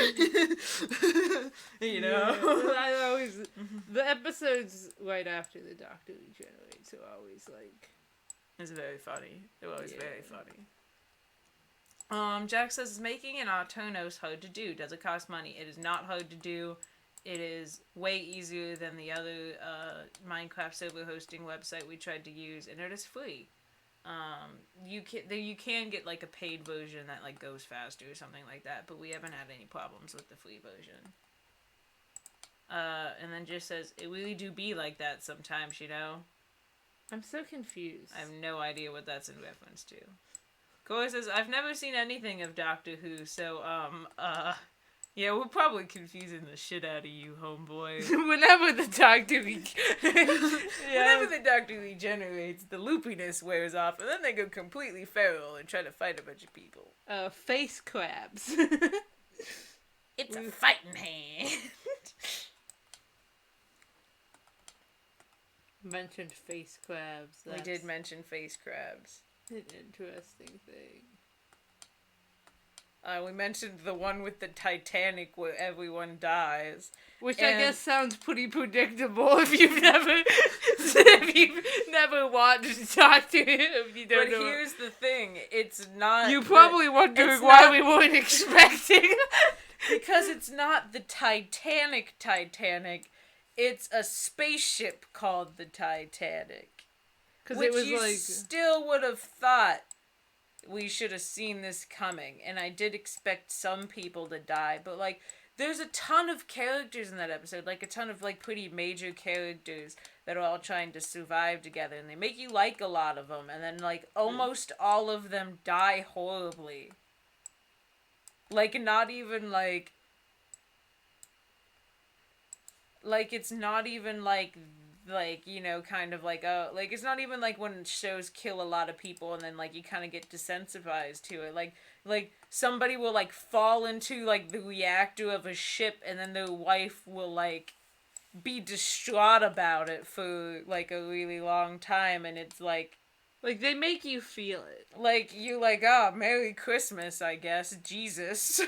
A: You know,
B: yeah, I always the episodes right after the Doctor regenerates are always like.
A: It's very funny. They're always very funny. Jack says, making an Autonos hard to do. Does it cost money? It is not hard to do. It is way easier than the other Minecraft server hosting website we tried to use, and it is free. You can get like a paid version that like goes faster or something like that, but we haven't had any problems with the free version. And then just says, it really do be like that sometimes, you know?
B: I'm so confused.
A: I have no idea what that's in reference to. Cora says, I've never seen anything of Doctor Who, so, yeah, we're probably confusing the shit out of you, homeboy.
B: Whenever the Doctor
A: Whenever the Doctor regenerates, the loopiness wears off, and then they go completely feral and try to fight a bunch of people.
B: Face crabs.
A: It's a fighting hand.
B: Mentioned face crabs.
A: We did mention face crabs.
B: An interesting thing.
A: We mentioned the one with the Titanic where everyone dies.
B: Which
A: And-
B: I guess sounds pretty predictable if you've never watched Doctor Who. If you don't
A: But
B: know.
A: here's the thing, it's not...
B: You're probably wondering
A: it's
B: why
A: not-
B: we weren't expecting.
A: Because it's not the Titanic, it's a spaceship called the Titanic.
B: Because
A: Which
B: it was
A: you
B: like...
A: still would have thought we should have seen this coming. And I did expect some people to die, but, like, there's a ton of characters in that episode, like a ton of, like, pretty major characters that are all trying to survive together, and they make you like a lot of them, and then, like, almost all of them die horribly. Like, not even, like, it's not even, like, you know, kind of like, like, it's not even, like, when shows kill a lot of people and then, like, you kind of get desensitized to it. Like, somebody will, like, fall into, like, the reactor of a ship and then their wife will, like, be distraught about it for, like, a really long time, and it's, like...
B: Like, they make you feel it.
A: Like, you like, oh, Merry Christmas, I guess. Jesus.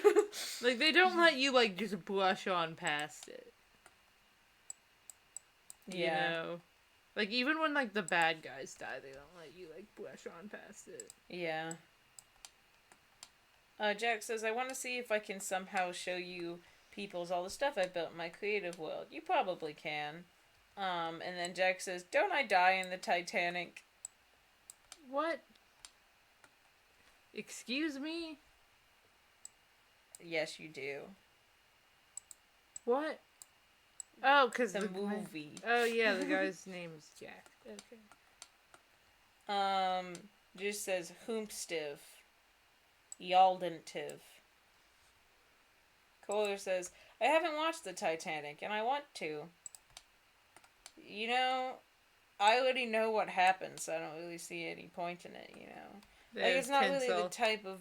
B: Like, they don't let you, like, just brush on past it. You know? Like, even when, like, the bad guys die, they don't let you, like, brush on past it.
A: Yeah. Jack says, I want to see if I can somehow show you people's all the stuff I built in my creative world. You probably can. And then Jack says, don't I die in the Titanic?
B: What? Excuse me?
A: Yes, you do.
B: What? Oh, because
A: The movie.
B: Oh, yeah, the guy's name is Jack. Okay.
A: Just says, Hoomstiv. Yaldentiv. Kohler says, I haven't watched the Titanic, and I want to. You know, I already know what happens, so I don't really see any point in it, you know. Like, it's not really the type of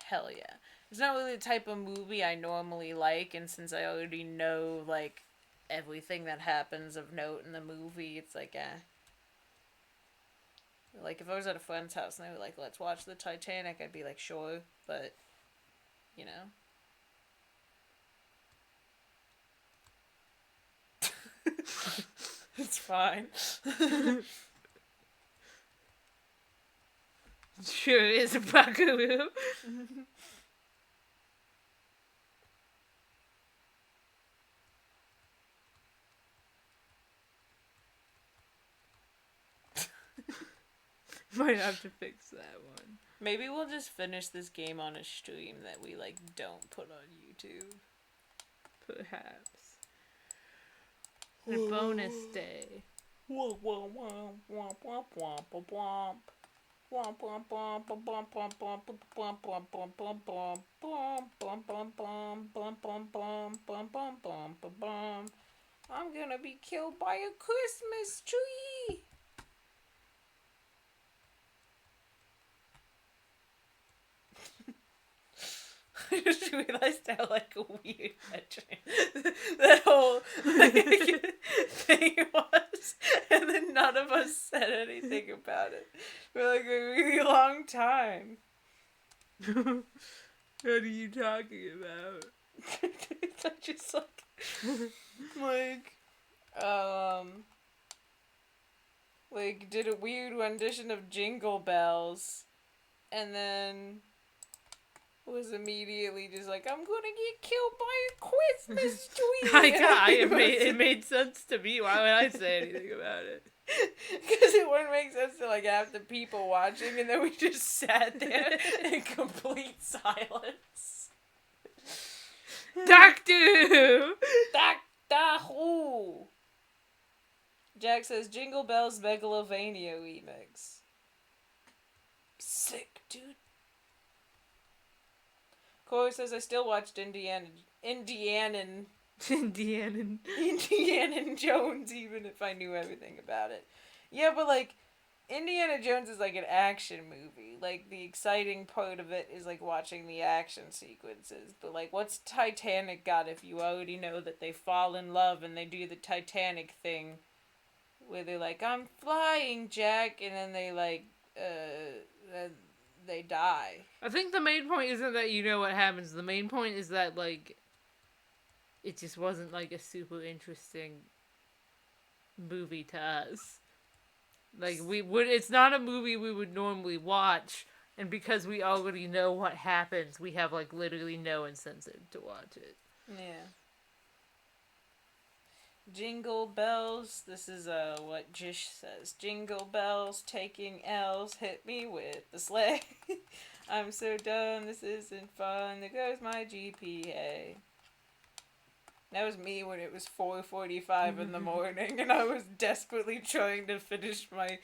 A: Hell yeah. It's not really the type of movie I normally like, and since I already know, like, everything that happens of note in the movie, it's like, Like, if I was at a friend's house and they were like, let's watch the Titanic, I'd be like, sure, but, you know. It's fine.
B: Sure is a buckaroo. Might have to fix that one.
A: Maybe we'll just finish this game on a stream that we, like, don't put on YouTube.
B: Perhaps. A bonus day.
A: Womp womp womp womp womp womp womp. Womp womp womp womp womp womp womp womp womp womp womp bum bum bum bum bum bum bum bum bum bum. I'm gonna be killed by a Christmas tree. I just realized how, like, weird that whole, like, thing was, and then none of us said anything about it for, like, a really long time.
B: What are you talking about?
A: I just, like, did a weird rendition of Jingle Bells, and then... was immediately just like, I'm gonna get killed by a Christmas tree.
B: It made sense to me. Why would I say anything about it?
A: Because it wouldn't make sense to, like, have the people watching, and then we just sat there in complete silence.
B: Doctor Who!
A: Doctor Who! Jack says, Jingle Bells Megalovania remix. Sick, dude. Corey says, I still watched Indiana Jones, even if I knew everything about it. Yeah, but, like, Indiana Jones is, like, an action movie. Like, the exciting part of it is, like, watching the action sequences. But, like, what's Titanic got if you already know that they fall in love and they do the Titanic thing where they're like, I'm flying, Jack, and then they, like, they die.
B: I think the main point isn't that you know what happens. The main point is that, like, it just wasn't, like, a super interesting movie to us. Like, it's not a movie we would normally watch, and because we already know what happens, we have, like, literally no incentive to watch it.
A: Yeah. Jingle bells, this is what Jish says. Jingle bells, taking L's, hit me with the sleigh. I'm so done, this isn't fun, there goes my GPA. That was me when it was 4:45 in the morning and I was desperately trying to finish my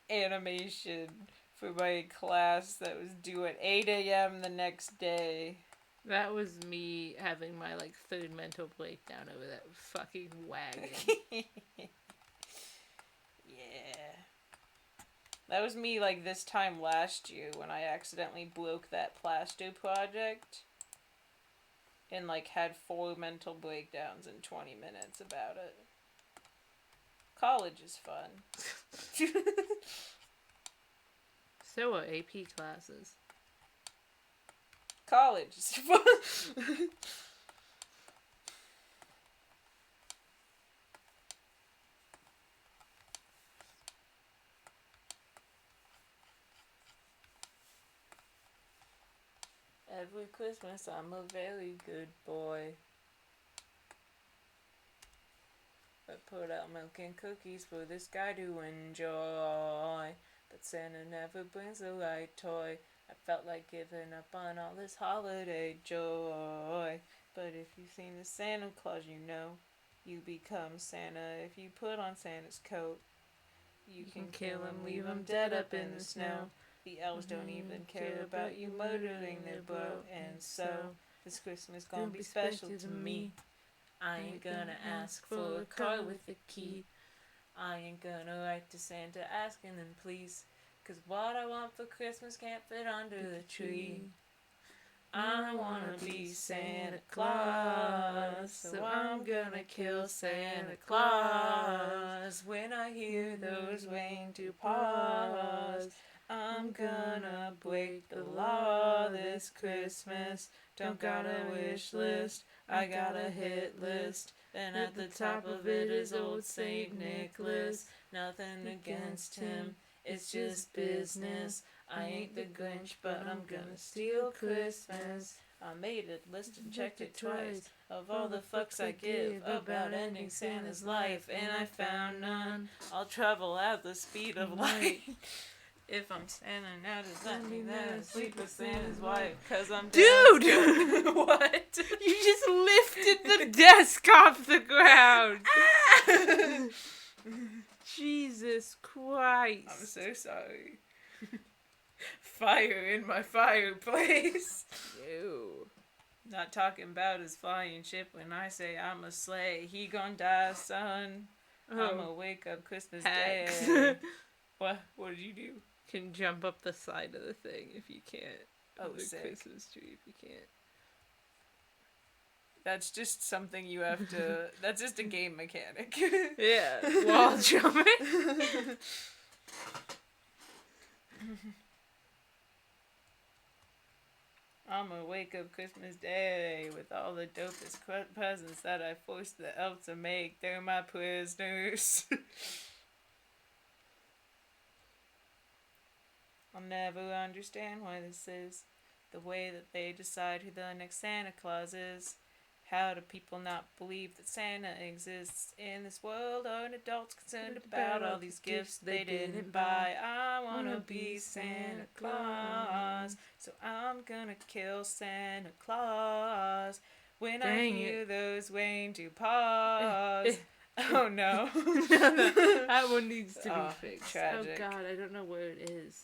A: animation for my class that was due at 8 a.m. the next day.
B: That was me having my, like, third mental breakdown over that fucking wagon.
A: Yeah. That was me, like, this time last year when I accidentally broke that plaster project and, like, had 4 mental breakdowns in 20 minutes about it. College is fun.
B: So are AP classes.
A: College is fun. Every Christmas I'm a very good boy. I put out milk and cookies for this guy to enjoy. But Santa never brings the right toy. I felt like giving up on all this holiday joy. But if you've seen the Santa Claus, you know you become Santa if you put on Santa's coat. You can kill him, leave him dead up in the snow. The elves don't even care about you murdering their bro. And so, this Christmas gonna be special to me. I ain't gonna ask for a car with a key. I ain't gonna write to Santa asking him please. 'Cause what I want for Christmas can't fit under the tree. I wanna be Santa Claus, so I'm gonna kill Santa Claus. When I hear those reindeer paws, I'm gonna break the law this Christmas. Don't got a wish list, I got a hit list. And at the top of it is old Saint Nicholas. Nothing against him, it's just business. I ain't the Grinch, but I'm gonna steal Christmas. I made a list and checked it twice of all the fucks I give about ending Santa's life, and I found none. I'll travel at the speed of light. If I'm Santa now, does that mean that I sleep with Santa's wife? 'Cause I'm
B: Dude!
A: What?
B: You just lifted the desk off the ground! Jesus Christ.
A: I'm so sorry. Fire in my fireplace.
B: Ew.
A: Not talking about his flying ship when I say I'm a sleigh. He gon' die, son. I'ma wake up Christmas
B: Hacks.
A: Day. What? What did you do?
B: Can jump up the side of the thing if you can't.
A: Oh,
B: the
A: sick.
B: Christmas tree if you can't.
A: That's just something you have to... That's just a game mechanic.
B: Yeah. Wall jumping.
A: I'ma wake up Christmas Day with all the dopest presents that I forced the elf to make. They're my prisoners. I'll never understand why this is the way that they decide who the next Santa Claus is. How do people not believe that Santa exists in this world? Aren't adults concerned about all these gifts they didn't buy? I wanna be Santa Claus, so I'm gonna kill Santa Claus when I
B: Dang
A: hear those reindeer paws. Oh no.
B: That one needs to be fixed.
A: Tragic.
B: Oh god, I don't know where it is.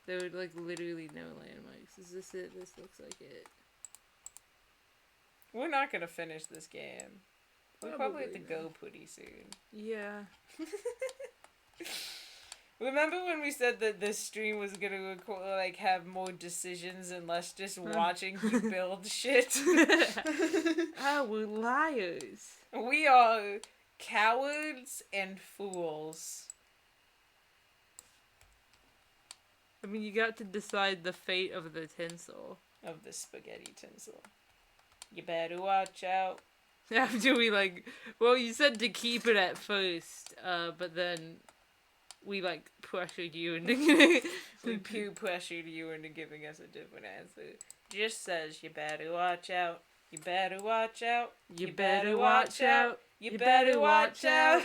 B: There were like literally no landmarks. Is this it? This looks like it.
A: We're not gonna finish this game. We probably have to go pretty soon.
B: Yeah.
A: Remember when we said that this stream was gonna record, like, have more decisions and less just watching you build shit?
B: Oh, we're liars.
A: We are cowards and fools.
B: I mean, you got to decide the fate of the tinsel.
A: Of the spaghetti tinsel. You better watch out.
B: After we, well, you said to keep it at first, but then we, pressured you into...
A: We peer pressured you into giving us a different answer. Just says, you better watch out. You better watch out.
B: You better watch out.
A: You better watch out.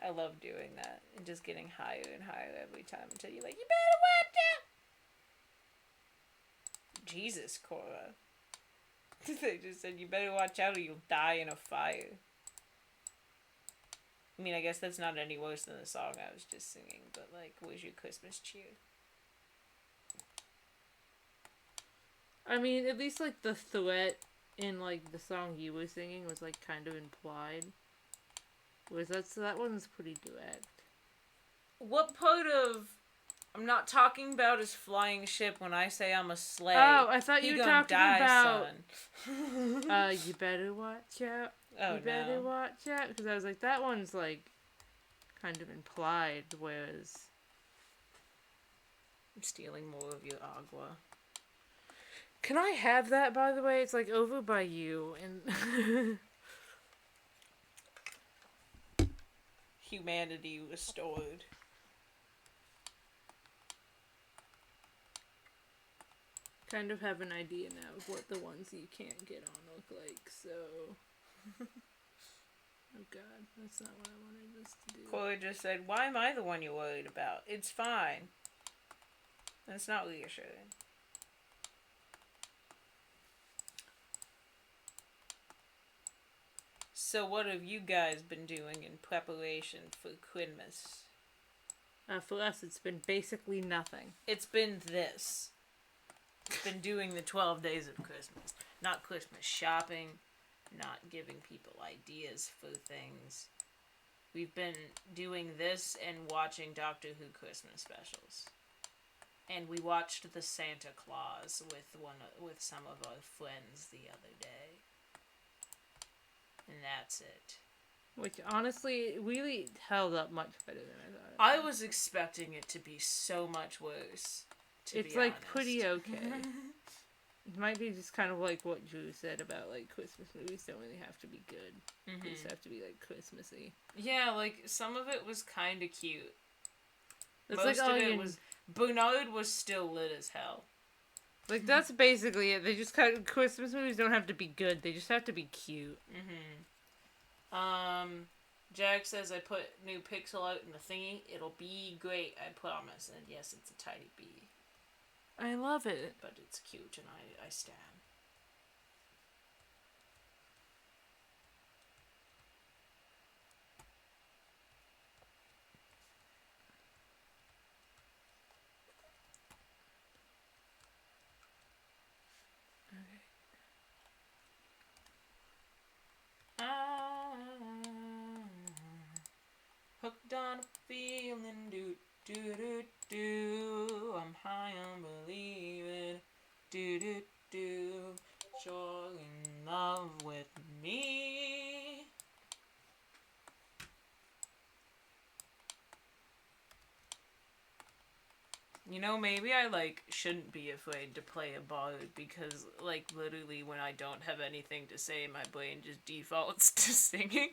A: I love doing that. And just getting higher and higher every time until you're like, you better watch out. Jesus, Cora. They just said, you better watch out or you'll die in a fire. I mean, I guess that's not any worse than the song I was just singing, but, where's your Christmas cheer?
B: I mean, at least, the threat in, the song you were singing was, kind of implied. Whereas that one's pretty direct.
A: What part of I'm not talking about his flying ship when I say I'm a slave?
B: Oh, I thought you were talking about...
A: son.
B: You better watch out.
A: Oh,
B: you better watch out. Because I was like, that one's, kind of implied, whereas...
A: I'm stealing more of your agua.
B: Can I have that, by the way? It's, over by you, and...
A: Humanity restored.
B: Kind of have an idea now of what the ones you can't get on look like, so... Oh god, that's not what I wanted us to do.
A: Cora just said, why am I the one you're worried about? It's fine. That's not reassuring. So what have you guys been doing in preparation for Christmas?
B: For us, it's been basically nothing.
A: It's been this. It's been doing the 12 days of Christmas. Not Christmas shopping, not giving people ideas for things. We've been doing this and watching Doctor Who Christmas specials. And we watched The Santa Claus with some of our friends the other day. And that's it.
B: Which, honestly, really held up much better than I thought.
A: I was expecting it to be so much worse,
B: it's, pretty okay. It might be just kind of like what Drew said about, Christmas movies don't really have to be good.
A: Mm-hmm.
B: They just have to be, Christmassy.
A: Yeah, some of it was kind of cute.
B: It's
A: Most of it was... Bernard was still lit as hell.
B: That's basically it. They just Christmas movies don't have to be good. They just have to be cute.
A: Jack says I put new pixel out in the thingy. It'll be great, I promise. And yes, it's a tiny bee.
B: I love it.
A: But it's cute and I stand. Hooked on a feeling, do do do do. I'm high on believing, do do do. You're in love with me. You know, maybe I shouldn't be afraid to play a bard because literally when I don't have anything to say, my brain just defaults to singing.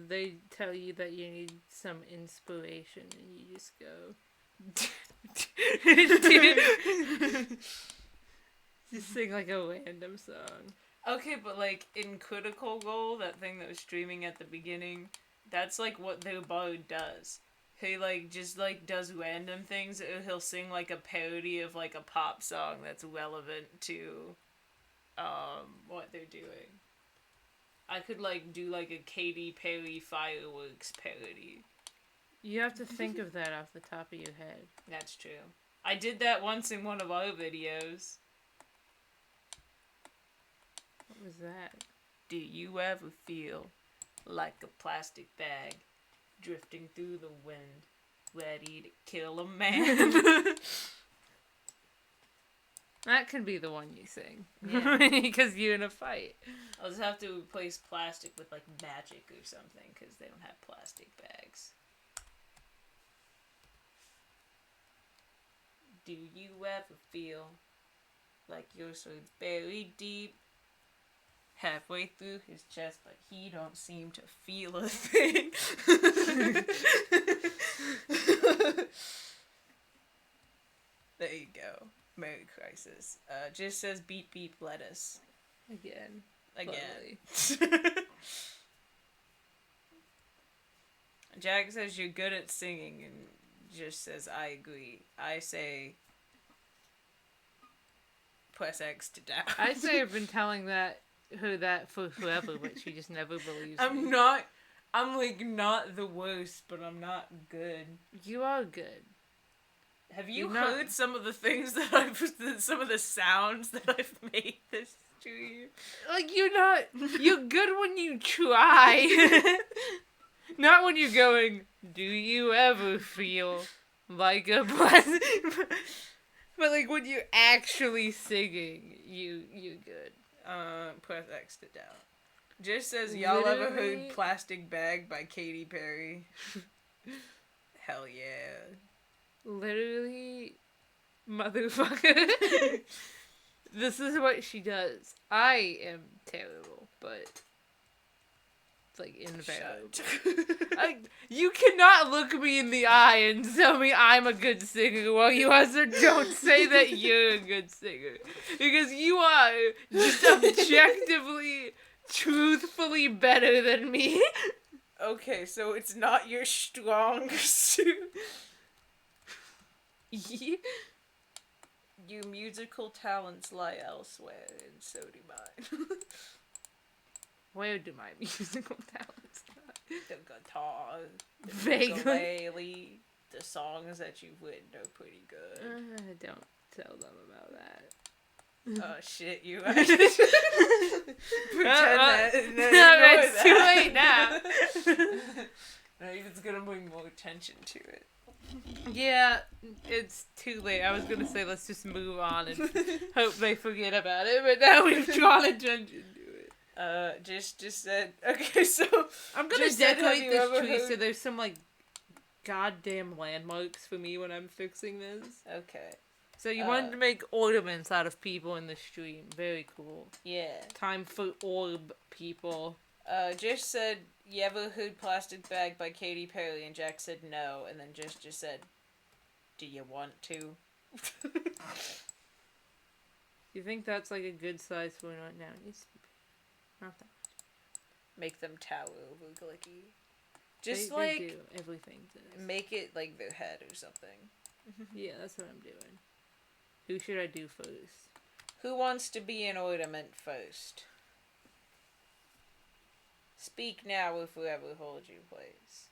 B: They tell you that you need some inspiration and you just go... just sing a random song.
A: Okay, but in Critical Role, that thing that was streaming at the beginning, that's what their bard does. He just does random things, or he'll sing a parody of a pop song that's relevant to what they're doing. I could do a Katy Perry fireworks parody.
B: You have to think of that off the top of your head.
A: That's true. I did that once in one of our videos.
B: What was that?
A: Do you ever feel like a plastic bag drifting through the wind, ready to kill a man?
B: That could be the one you sing.
A: Yeah.
B: Because you're in a fight.
A: I'll just have to replace plastic with magic or something, because they don't have plastic bags. Do you ever feel like your sword's buried deep halfway through his chest, but he don't seem to feel a thing? There you go. Merry Crisis. Just says beep beep lettuce.
B: Again.
A: Jack says you're good at singing, and just says I agree. I say press X to down.
B: I say I've been telling her that for forever, but she just never believes me.
A: I'm like not the worst, but I'm not good.
B: You are good.
A: Have you heard some of the things that some of the sounds that I've made this stream?
B: Like, you're good when you try. Not when you're going, do you ever feel like a blessing? But like when you're actually singing, you're good.
A: Press X to down. Just says, y'all ever heard Plastic Bag by Katy Perry? Hell yeah.
B: Literally, motherfucker. This is what she does. I am terrible, but like invaluable. You cannot look me in the eye and tell me I'm a good singer while you also don't say that you're a good singer. Because you are just objectively, truthfully better than me.
A: Okay, so it's not your strong suit. Your musical talents lie elsewhere, and so do mine.
B: Where do my musical talents lie?
A: The guitar, the
B: Vaguely.
A: ukulele, the songs that you've written are pretty good.
B: Don't tell them about that.
A: Oh shit, you pretend that.
B: It's too late now.
A: No, it's gonna bring more attention to it.
B: Yeah, it's too late. I was gonna say let's just move on and hope they forget about it, but now we've drawn attention to it.
A: Just said, okay, so
B: I'm gonna decorate this tree so there's some like goddamn landmarks for me when I'm fixing this.
A: Okay.
B: So you wanted to make ornaments out of people in the stream. Very cool.
A: Yeah.
B: Time for orb people.
A: Just said, you ever heard Plastic Bag by Katy Perry? And Jack said no, and then just said, do you want to?
B: You think that's like a good size for it? No, it needs to be not that much.
A: Make them tower over Glicky.
B: Just they do. Everything does.
A: Make it like their head or something.
B: Yeah, that's what I'm doing. Who should I do first?
A: Who wants to be an ornament first? Speak now if whoever holds you place.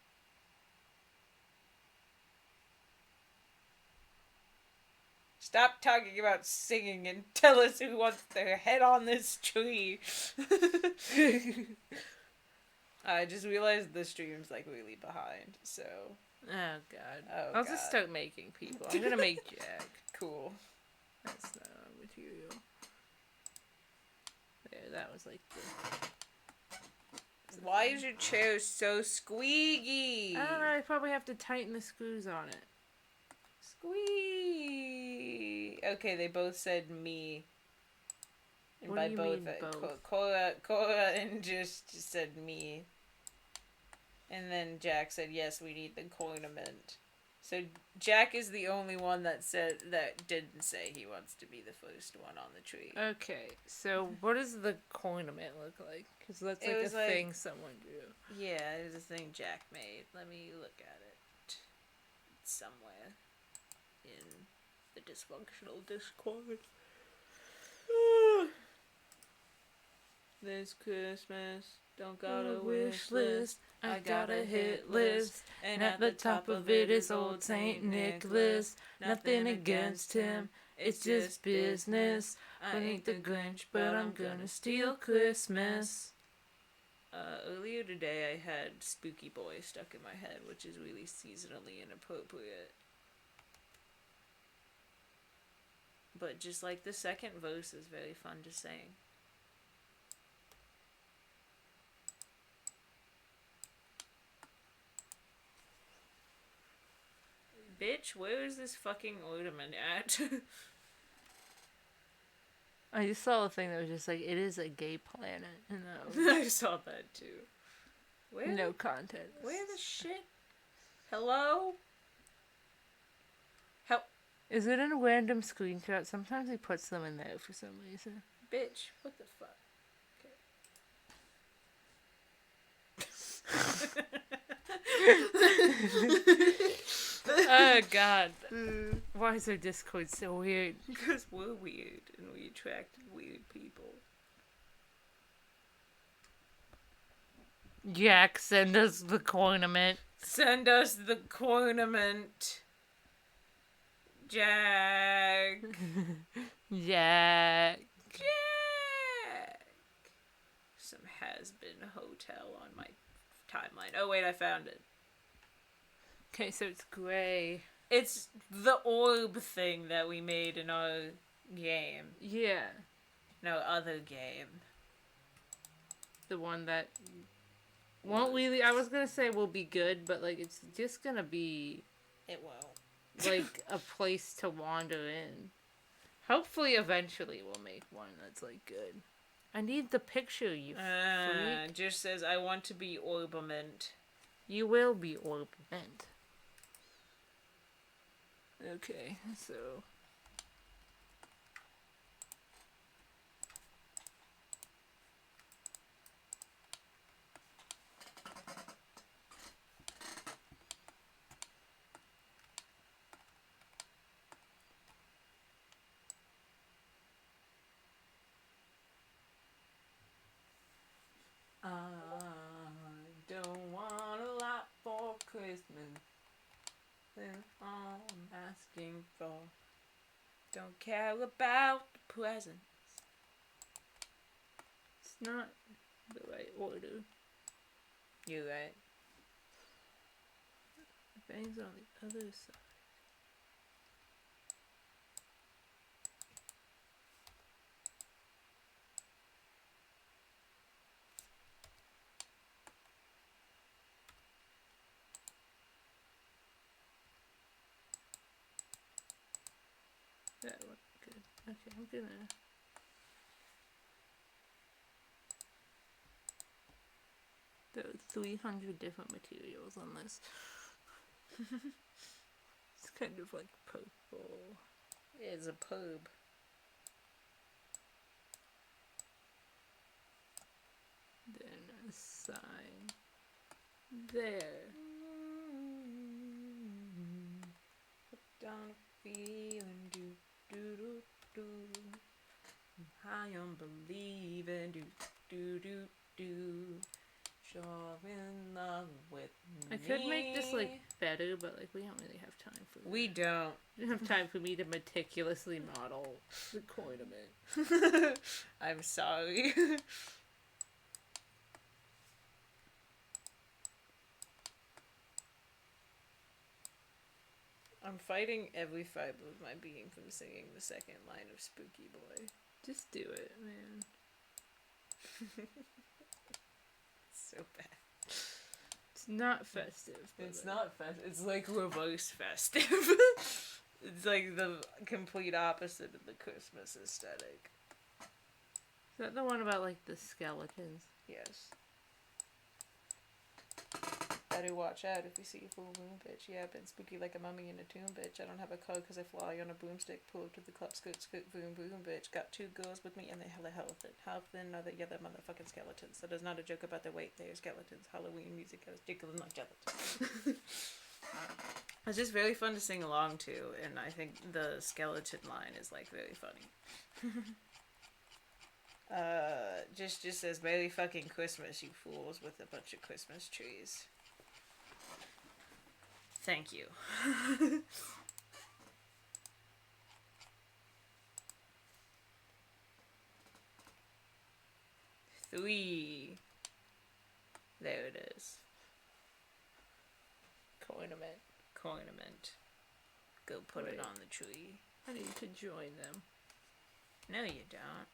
A: Stop talking about singing and tell us who wants their head on this tree. I just realized the stream's like really behind, so.
B: Oh god.
A: Oh,
B: I'll just start making people. I'm gonna make Jack.
A: Cool.
B: That's not our material. There, that was like the...
A: Why is your chair so squeaky?
B: I don't know, I probably have to tighten the screws on it.
A: Squeak. Okay, they both said me. And
B: what
A: by
B: do you
A: both,
B: mean both?
A: Cora and just said me. And then Jack said, yes, we need the ornament. So Jack is the only one that didn't say he wants to be the first one on the tree.
B: Okay, so what does the ornament look like? Because that's like a thing someone drew.
A: Yeah, it was a thing Jack made. Let me look at it. It's somewhere in the Dysfunctional Discord. This Christmas, don't got a wish list.
B: I got a hit list, and at the top of it is old Saint Nicholas. Nothing against him, it's just business. I ain't the Grinch, but I'm gonna steal Christmas.
A: Earlier today I had Spooky Boy stuck in my head, which is really seasonally inappropriate. But just like the second verse is very fun to sing. Bitch, where is this fucking ornament at?
B: I just saw a thing that was just like, it is a gay planet. And that was
A: I saw that too. Where
B: no context.
A: Where the shit? Hello? Help.
B: Is it in a random screenshot? Sometimes he puts them in there for some reason.
A: Bitch, what the fuck?
B: Oh god. Why is our Discord so weird?
A: Because we're weird and we attract weird people.
B: Jack, send us the ornament.
A: Send us the ornament. Jack.
B: Jack.
A: Jack. Some has-been hotel on my timeline. Oh wait, I found it.
B: Okay, so it's gray.
A: It's the orb thing that we made in our game.
B: Yeah.
A: No, other game.
B: The one that won't really, I was gonna say will be good, but like it's just gonna be
A: It won't.
B: like a place to wander in. Hopefully eventually we'll make one that's like good. I need the picture, you freak.
A: Just says, I want to be orbament.
B: You will be orbament. Okay, so...
A: I don't want a lot for Christmas. That's all I'm asking for. Don't care about the presents.
B: It's not the right order.
A: You right?
B: The bang's on the other side. That looked good. Okay, I'm gonna... There are 300 different materials on this. It's kind of like purple.
A: It's a pub.
B: Then a sign. There.
A: Put down a feeling, do do do do. I'm high on believing, do do do do. You're in love with me.
B: I could make this like better, but like we don't really have time for that.
A: We don't.
B: We don't have time for me to meticulously model the ornament.
A: I'm sorry. I'm fighting every fiber of my being from singing the second line of Spooky Boy.
B: Just do it, man.
A: So bad.
B: It's not festive.
A: It's not festive. It's like reverse festive. It's like the complete opposite of the Christmas aesthetic.
B: Is that the one about like the skeletons?
A: Yes. Better watch out if you see a full moon, bitch. Yeah, I've been spooky like a mummy in a tomb, bitch. I don't have a car because I fly on a broomstick. Pull up to the club, skirt, skirt, boom, boom, bitch. Got 2 girls with me and they hella healthy. How thin are they? Yeah, they're motherfucking skeletons. That is not a joke about their weight. They are skeletons. Halloween music goes jiggling like gelatins. It's just very fun to sing along to, and I think the skeleton line is like very funny. Just says Merry fucking Christmas, you fools, with a bunch of Christmas trees. Thank you. 3. There it is.
B: Ornament.
A: Ornament. Go put it
B: Wait.
A: on the tree.
B: I need to join them.
A: No, you don't.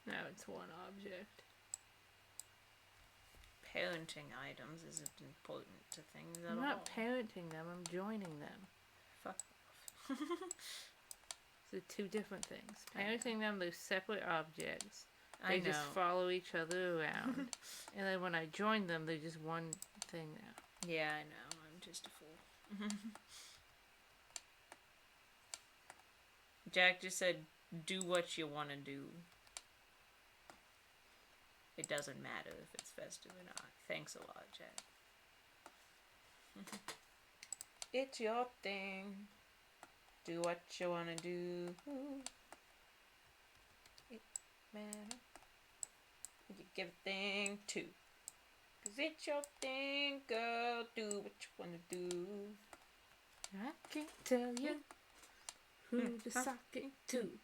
B: Now it's one object.
A: parenting items isn't important to things at all.
B: I'm not parenting them, I'm joining them.
A: Fuck off.
B: They're two different things. Parenting them, they're separate objects.
A: I
B: They
A: know.
B: just follow each other around. And then when I join them, they're just one thing now.
A: Yeah, I know. I'm just a fool. Jack just said, do what you want to do. It doesn't matter if it's festive or not. Thanks a lot, Jack. It's your thing. Do what you want to do. It matter. You give a thing too. 'Cause it's your thing, girl. Do what you want to do.
B: I can't tell you who to sock it to.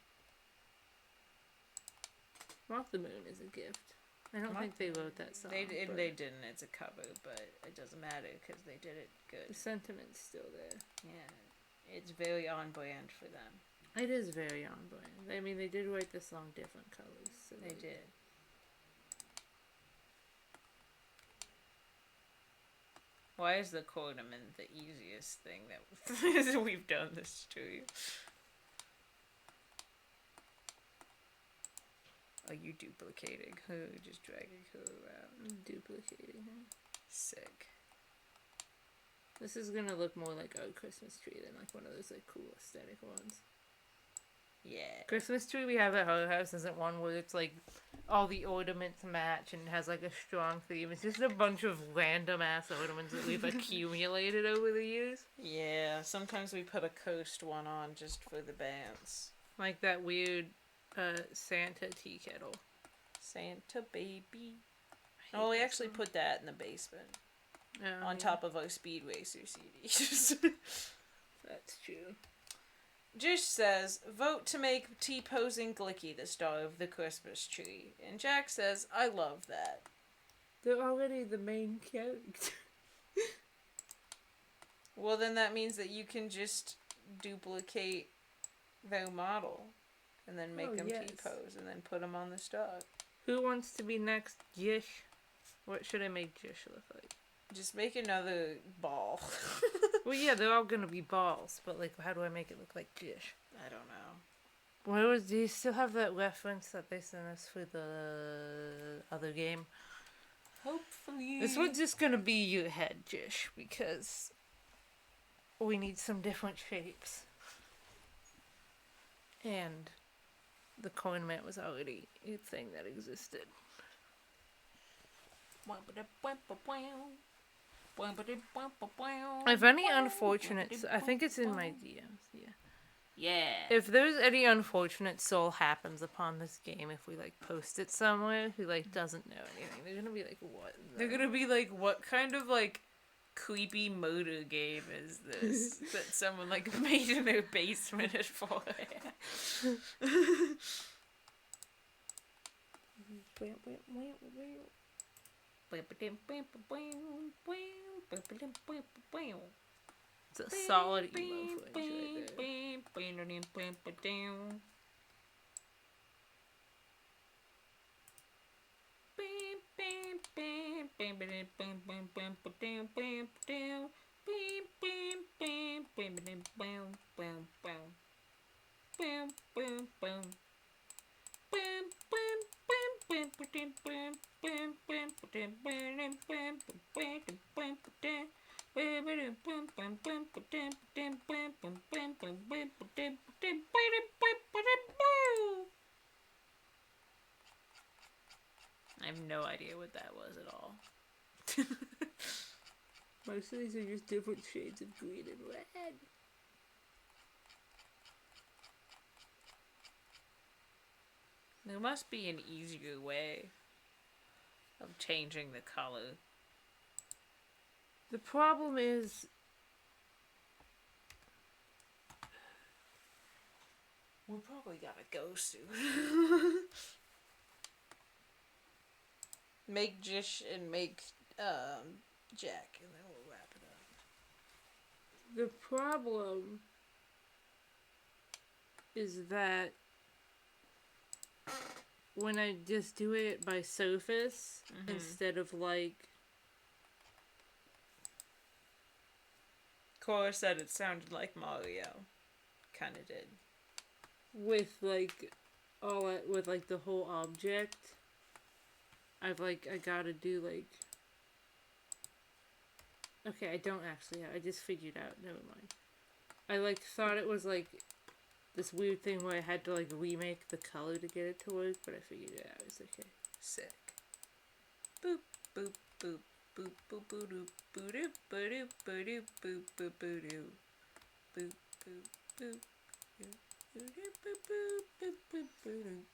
B: Mark the Moon is a gift. I don't think they wrote that song.
A: They didn't. It's a cover, but it doesn't matter because they did it good.
B: The sentiment's still there.
A: Yeah, it's very on brand for them.
B: It is very on brand. I mean, they did write the song different colors. So
A: They did. Why is the coordinament the easiest thing that we've done this to you? Are you duplicating her, just dragging her around?
B: Duplicating her.
A: Sick.
B: This is gonna look more like our Christmas tree than like one of those like cool aesthetic ones.
A: Yeah.
B: Christmas tree we have at our house isn't one where it's like all the ornaments match and has like a strong theme. It's just a bunch of random ass ornaments that we've accumulated over the years.
A: Yeah, sometimes we put a cursed one on just for the bands.
B: Like that weird Santa tea kettle.
A: Santa baby. Oh, we actually put that in the basement. On top of our Speed Racer CDs.
B: That's true.
A: Jish says, vote to make T-posing Glicky the star of the Christmas tree. And Jack says, I love that.
B: They're already the main character.
A: Well, then that means that you can just duplicate their model. And then make them T-pose. And then put them on the star.
B: Who wants to be next? Jish? What should I make Jish look like?
A: Just make another ball.
B: Well, yeah, they're all gonna be balls, but like, how do I make it look like Jish?
A: I don't know.
B: Do you still have that reference that they sent us for the other game?
A: Hopefully.
B: This one's just gonna be your head, Jish, because we need some different shapes. And the coin was already a thing that existed. If any unfortunate, I think it's in my DMs.
A: Yeah.
B: If there's any unfortunate soul happens upon this game, if we like post it somewhere who like doesn't know anything, they're gonna be like, what?
A: They're gonna be like, what kind of like creepy murder game is this that someone like made in their basement at 4 a.m.
B: It's a solid emo footage right there.
A: I have no idea what that was at all.
B: Most of these are just different shades of green and red.
A: There must be an easier way of changing the color.
B: The problem is,
A: we probably gotta go soon. Make Jish and make Jack, and then we'll wrap it up.
B: the problem is that when I just do it by surface instead of like
A: Cora said it sounded like Mario. Kinda did.
B: With like with like the whole object, I gotta do like. Okay, I don't actually. I just figured out. Never mind. I like thought it was like this weird thing where I had to like remake the color to get it to work, but I figured it out. It's okay.
A: Sick. Boop boop boop boop boop boop doop boop doop boop doop boop boop boop boop doop boop boop boop.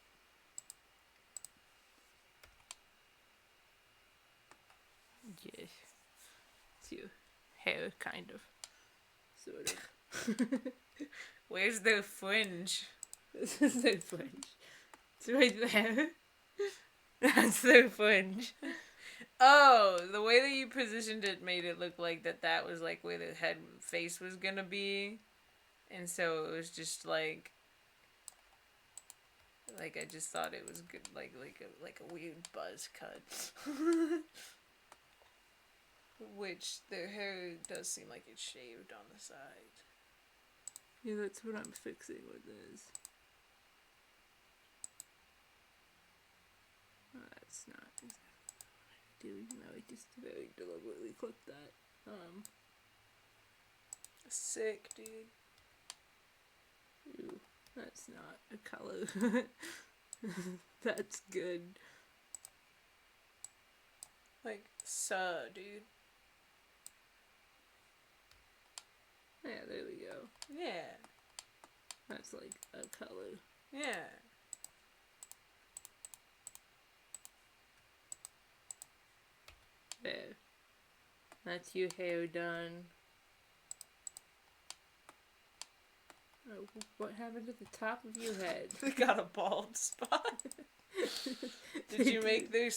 B: Yes. It's your hair, kind of. Sort of.
A: Where's the fringe?
B: This is the fringe. It's right there.
A: That's the fringe. Oh, the way that you positioned it made it look like that was like where the head face was gonna be. And so it was just like I just thought it was good, like a weird buzz cut. Which their hair does seem like it's shaved on the side.
B: Yeah, that's what I'm fixing with this. Oh, that's not exactly what I want to do, even though I just very deliberately clicked that.
A: Sick, dude.
B: Ooh, that's not a color. That's good.
A: Like, dude.
B: Yeah, there we go.
A: Yeah.
B: That's like a color.
A: Yeah.
B: There. That's your hair done. Oh, what happened to the top of your head?
A: They got a bald spot. Did you make their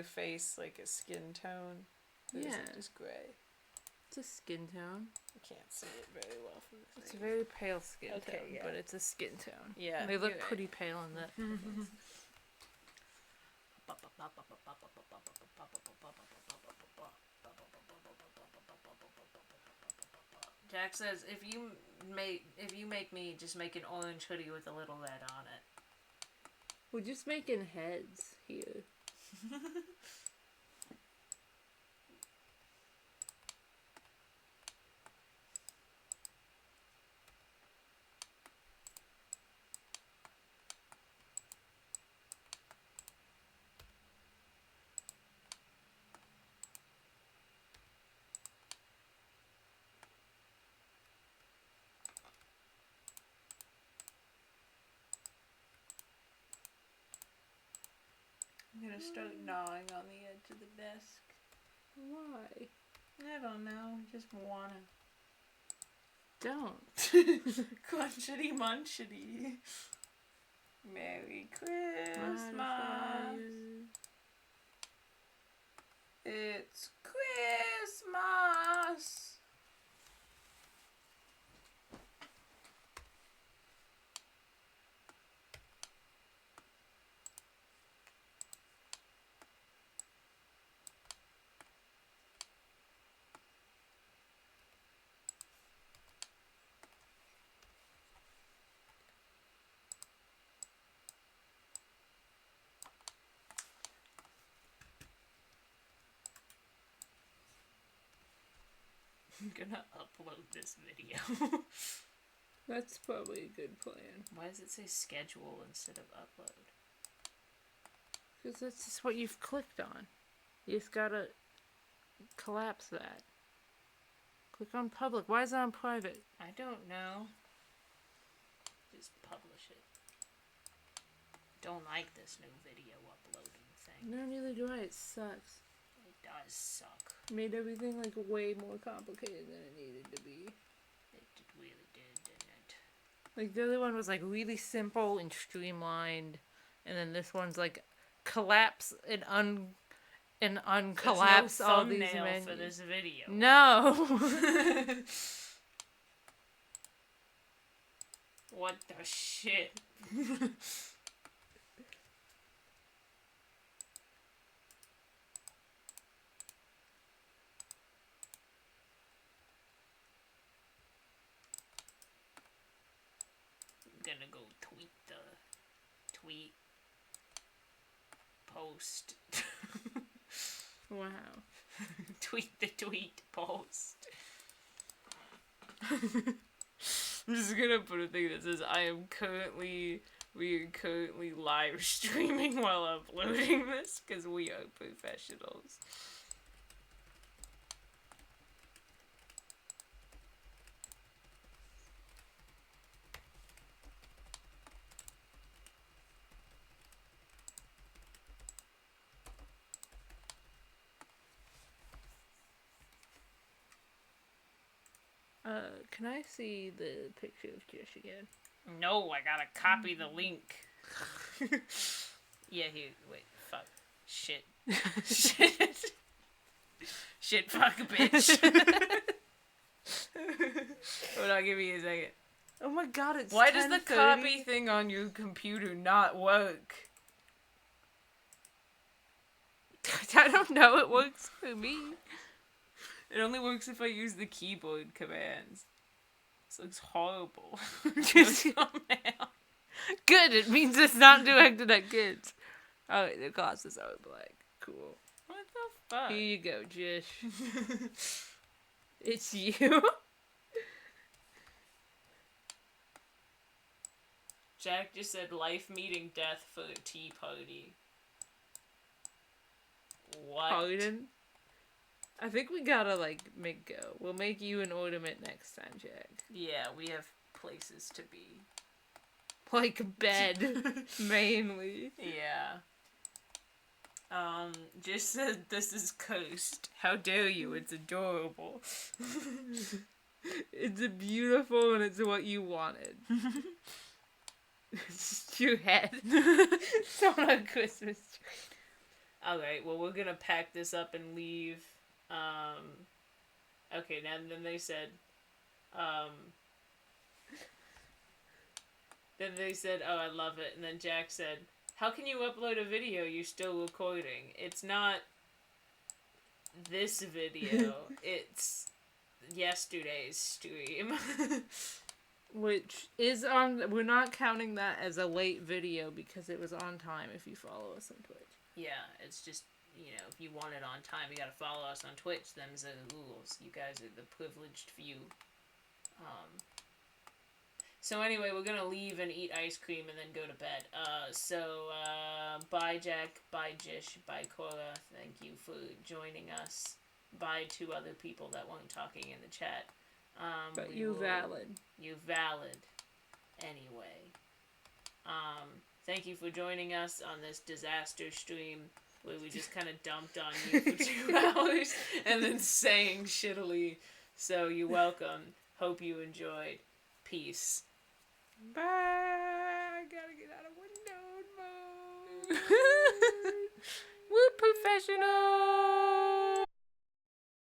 A: face like a skin tone? Or is it just gray?
B: It's a skin tone.
A: I can't see it very well from this.
B: It's a very pale skin tone,
A: yeah.
B: but it's a skin tone.
A: Yeah,
B: they look
A: you're
B: pretty pale in that.
A: Jack says, if you make me, just make an orange hoodie with a little red on it.
B: We're just making heads here.
A: I'm gonna start gnawing on the edge of the desk.
B: Why?
A: I don't know. Just wanna.
B: Don't.
A: Crunchity munchity. Merry Christmas. It's Christmas. I'm gonna upload this video.
B: That's probably a good plan.
A: Why does it say schedule instead of upload?
B: Because that's just what you've clicked on. You just gotta collapse that. Click on public. Why is it on private?
A: I don't know. Just publish it. Don't like this new video uploading thing.
B: No, neither do I. It sucks.
A: It does suck.
B: Made everything like way more complicated than it needed to be.
A: It really did, didn't it?
B: Like the other one was like really simple and streamlined, and then this one's like collapse and uncollapse
A: no
B: all these
A: thumbnail
B: menus.
A: for this video.
B: No.
A: What the shit? gonna go tweet the tweet post.
B: Wow.
A: Tweet the tweet post. I'm just gonna put a thing that says we are currently live streaming while uploading this because we are professionals.
B: Can I see the picture of Jish again?
A: No, I gotta copy the link. Yeah, here, wait, fuck. Shit. Shit. Shit, fuck, bitch. Hold on, give me a second.
B: Oh my god, it's
A: Why does the
B: 10:30?
A: copy thing on your computer not work?
B: I don't know, it works for me.
A: It only works if I use the keyboard commands. This looks horrible.
B: Good, it means it's not directed at kids. Alright, the glasses are black. Cool.
A: What the fuck?
B: Here you go, Jish. It's you.
A: Jack just said life meeting death for a tea party. What?
B: Pardon? I think we gotta, make go. We'll make you an ornament next time, Jack.
A: Yeah, we have places to be.
B: Like bed, mainly.
A: Yeah. Just said this is cursed. How dare you? It's adorable.
B: It's beautiful and it's what you wanted. It's just your head. It's on a Christmas tree.
A: Alright, well, we're gonna pack this up and leave. Okay, now then they said, oh, I love it. And then Jack said, how can you upload a video? You're still recording. It's not this video. It's yesterday's stream.
B: Which is on... We're not counting that as a late video because it was on time if you follow us on Twitch.
A: Yeah, it's just, if you want it on time, you gotta follow us on Twitch. Them's the rules. You guys are the privileged few. So anyway, we're gonna leave and eat ice cream and then go to bed. Bye Jack, bye Jish, bye Cora. Thank you for joining us. Bye to other people that weren't talking in the chat.
B: But you valid.
A: You valid. Anyway. Thank you for joining us on this disaster stream where we just kind of dumped on you for 2 hours and then sang shittily. So you're welcome. Hope you enjoyed. Peace.
B: Bye. I gotta get out of window mode. We're professional.